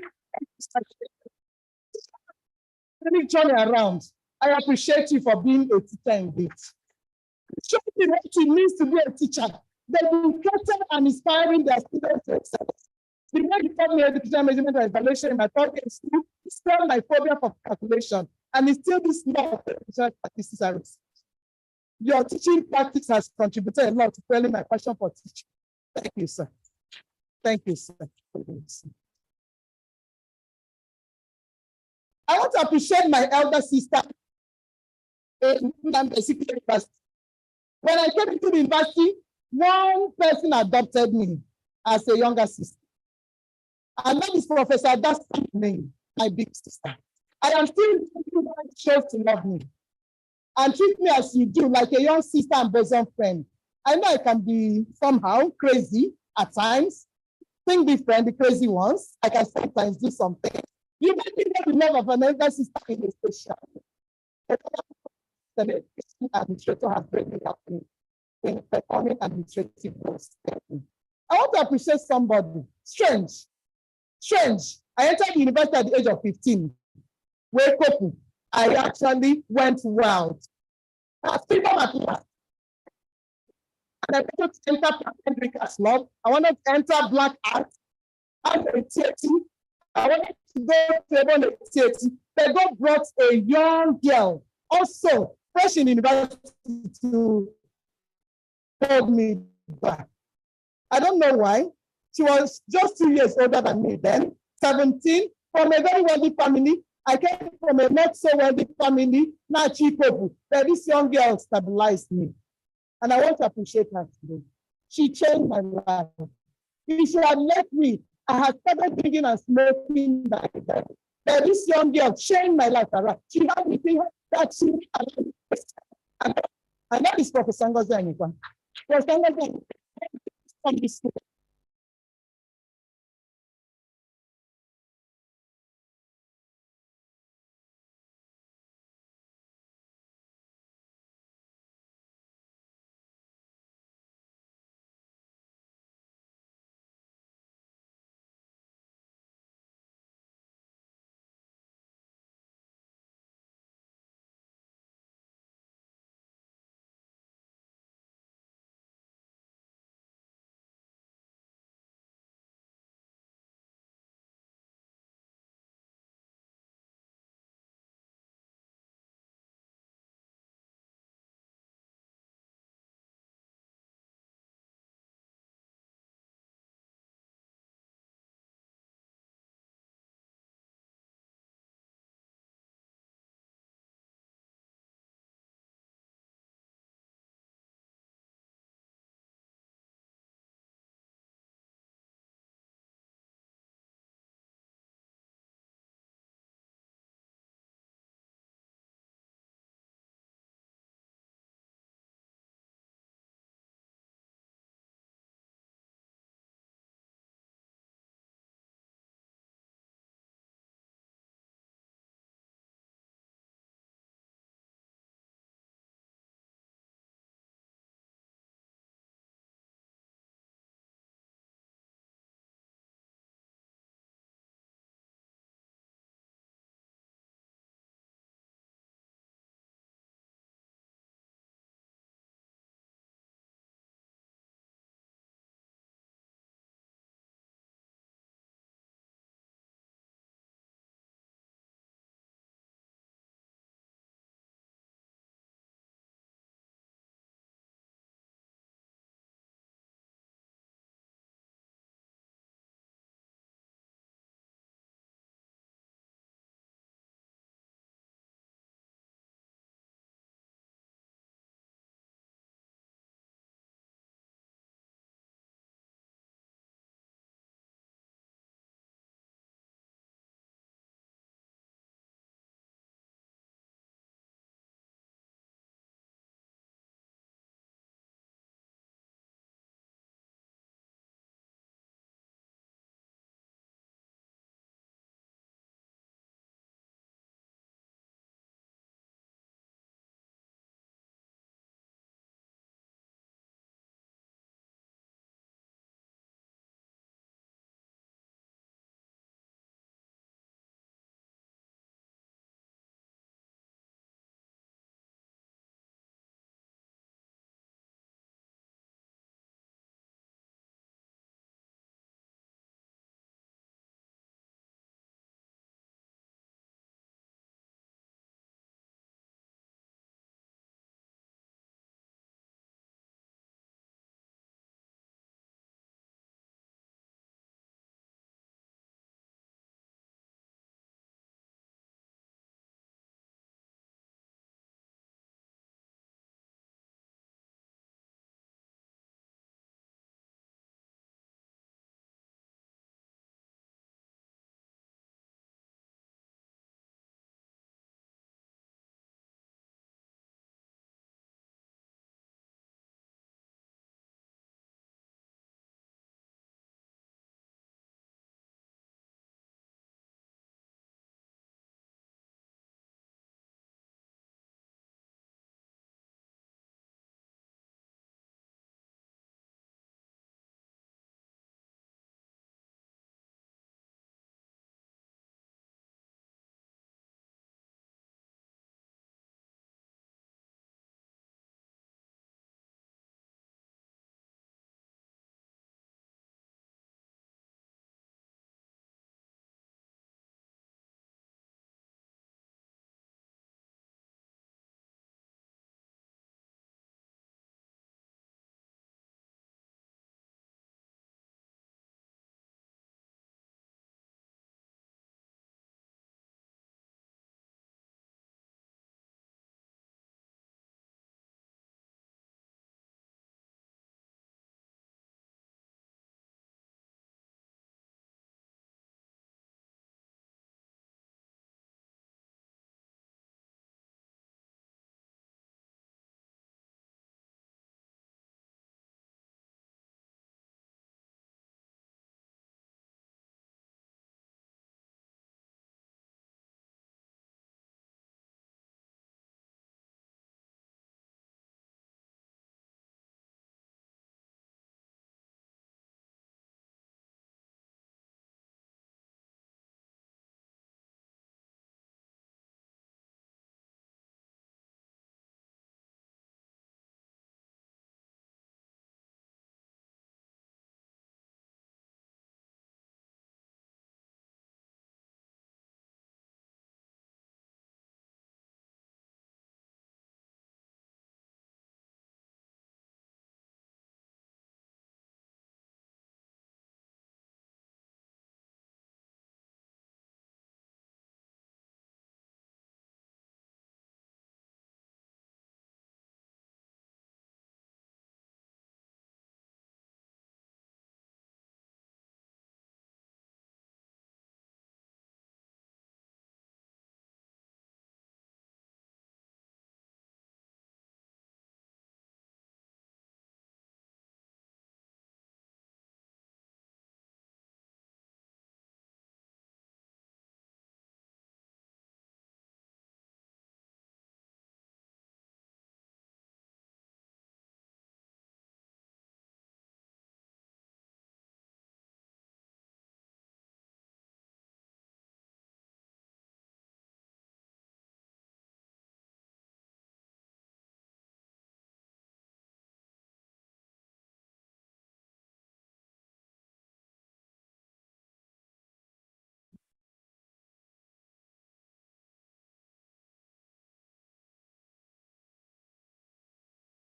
G: turn around. I appreciate you for being a teacher indeed. Show me what it means to be a teacher. Dedicated and inspiring their students to excel. The way you taught me education measurement and evaluation in my third grade school, it's still my phobia for calculation, and it's still this law of educational practices I receive. Your teaching practice has contributed a lot to fueling my passion for teaching. Thank you, sir. Thank you, sir. I want to appreciate my elder sister in Nnamdi Azikiwe University. When I came into the university, one person adopted me as a younger sister. And that is Professor That's name, my big sister. I am still chose to love me and treat me as you do, like a young sister and bosom friend. I know I can be somehow crazy at times, think different, the crazy ones. I can sometimes do something. You make me know the love of an elder sister in the station. The administrator has really helped me in performing administrative roles. I want to appreciate somebody. Strange. I entered the university at the age of 15. Wake up. I actually went wild. I wanted to enter Hendrika's Club. I wanted to enter Black Art. I wanted to go to theater. But God brought a young girl, also fresh in university, to hold me back. I don't know why. She was just 2 years older than me then, 17, from a very wealthy family. I came from a not so wealthy family, not cheap people. But this young girl stabilized me. And I want to appreciate her today. She changed my life. If she had left me, I had started drinking and smoking back then. But this young girl changed my life around. She had me think that she and that is Professor Ngozi Nwabugo Agu. Professor Ngozi Agu.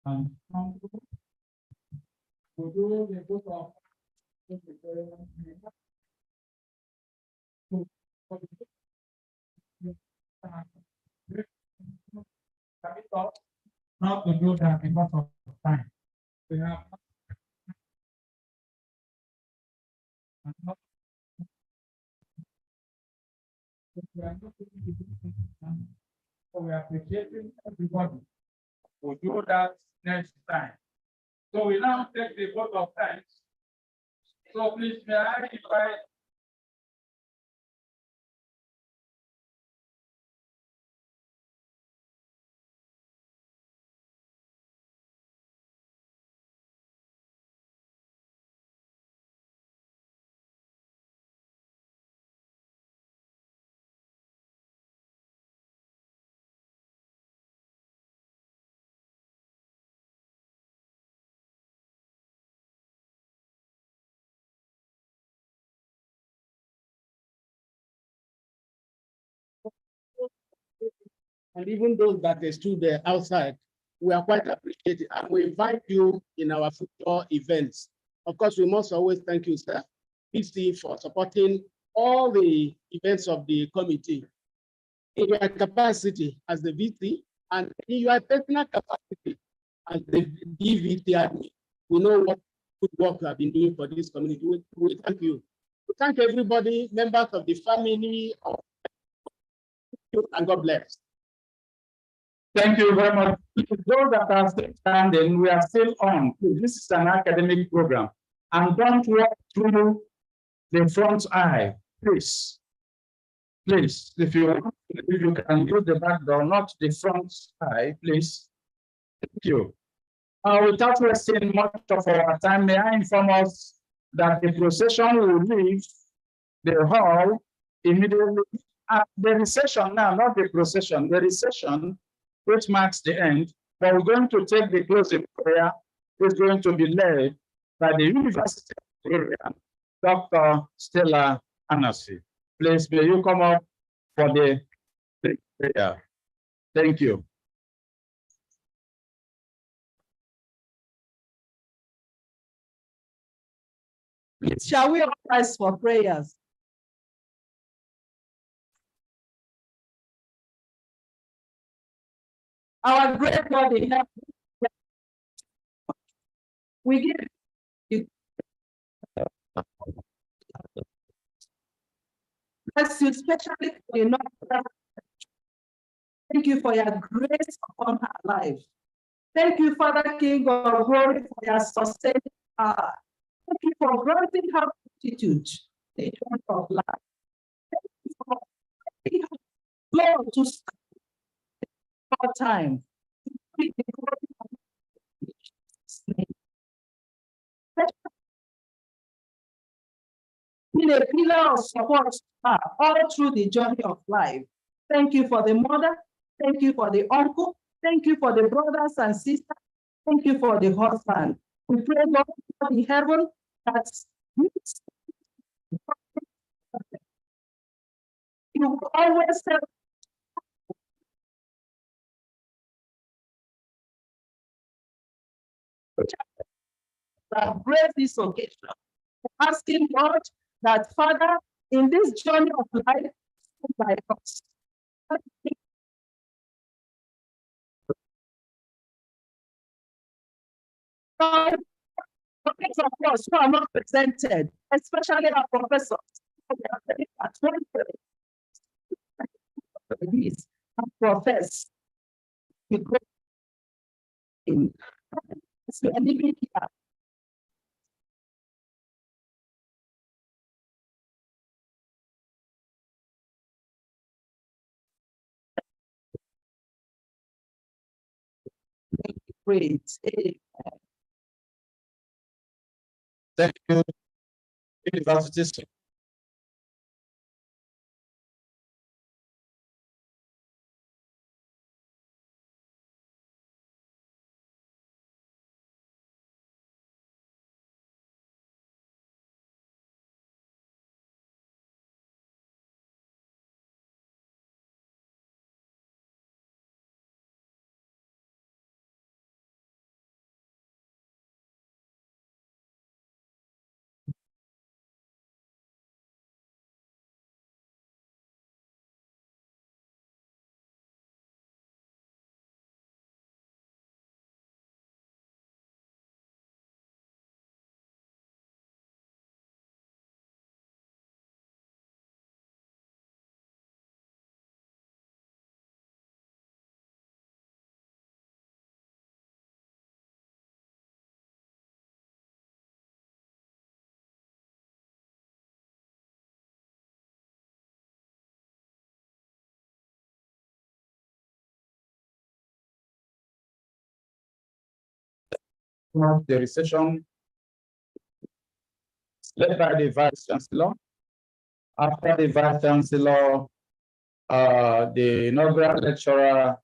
D: and to do the book of not to do that because of time. We have so we are appreciating everybody who do that next time. So we now take the vote of thanks. So please, may I invite
H: And even those that stood there outside, we are quite appreciative. And we invite you in our future events. Of course, we must always thank you, sir, PC, for supporting all the events of the committee in your capacity as the VC and in your personal capacity as the DVT admin. We know what good work you have been doing for this community. We thank you. We thank everybody, members of the family, and God bless.
D: thank you very much. Those that are still standing, we are still on. This is an academic program. And don't walk through the front aisle, please. Please, if you can use the back door, not the front aisle, please. Thank you. Without wasting much of our time, may I inform us that the procession will leave the hall immediately at the recession now, not the procession, the recession, which marks the end. But we're going to take the closing prayer, is going to be led by the University area, Dr. Stella Anasi. Please, may you come up for the prayer. Thank you.
G: Shall we rise for prayers? Our great God in heaven, we give you. Bless you, especially for your love. Thank you for your grace upon our life. Thank you, Father King of glory, for your sustaining power. Thank you for granting her fortitude, the joy of life. Thank you for Lord to our time. Be a pillar of support all through the journey of life. Thank you for the mother. Thank you for the uncle. Thank you for the brothers and sisters. Thank you for the husband. We pray, Lord, in heaven, that you will always help. Grace this occasion, asking God that, Father, in this journey of life, by us. Of course, who are not presented, especially our professors. These profess. Great.
B: Thank you, University The recession led by the Vice Chancellor. After the Vice Chancellor, the inaugural lecturer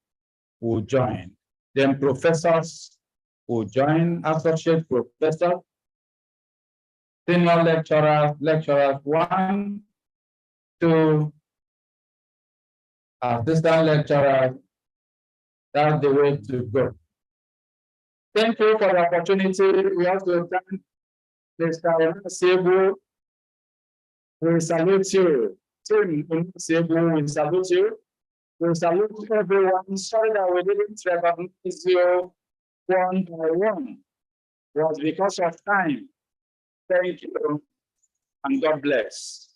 B: will join. Then professors will join, associate professor, senior lecturers 1, 2, assistant lecturers. That's the way to go. Thank you for the opportunity. We have to thank Mr. Sebu. We salute you. Team Sebu, we salute you. We salute everyone. Sorry that we didn't recognize you one by one. It was because of time. Thank you, and God bless.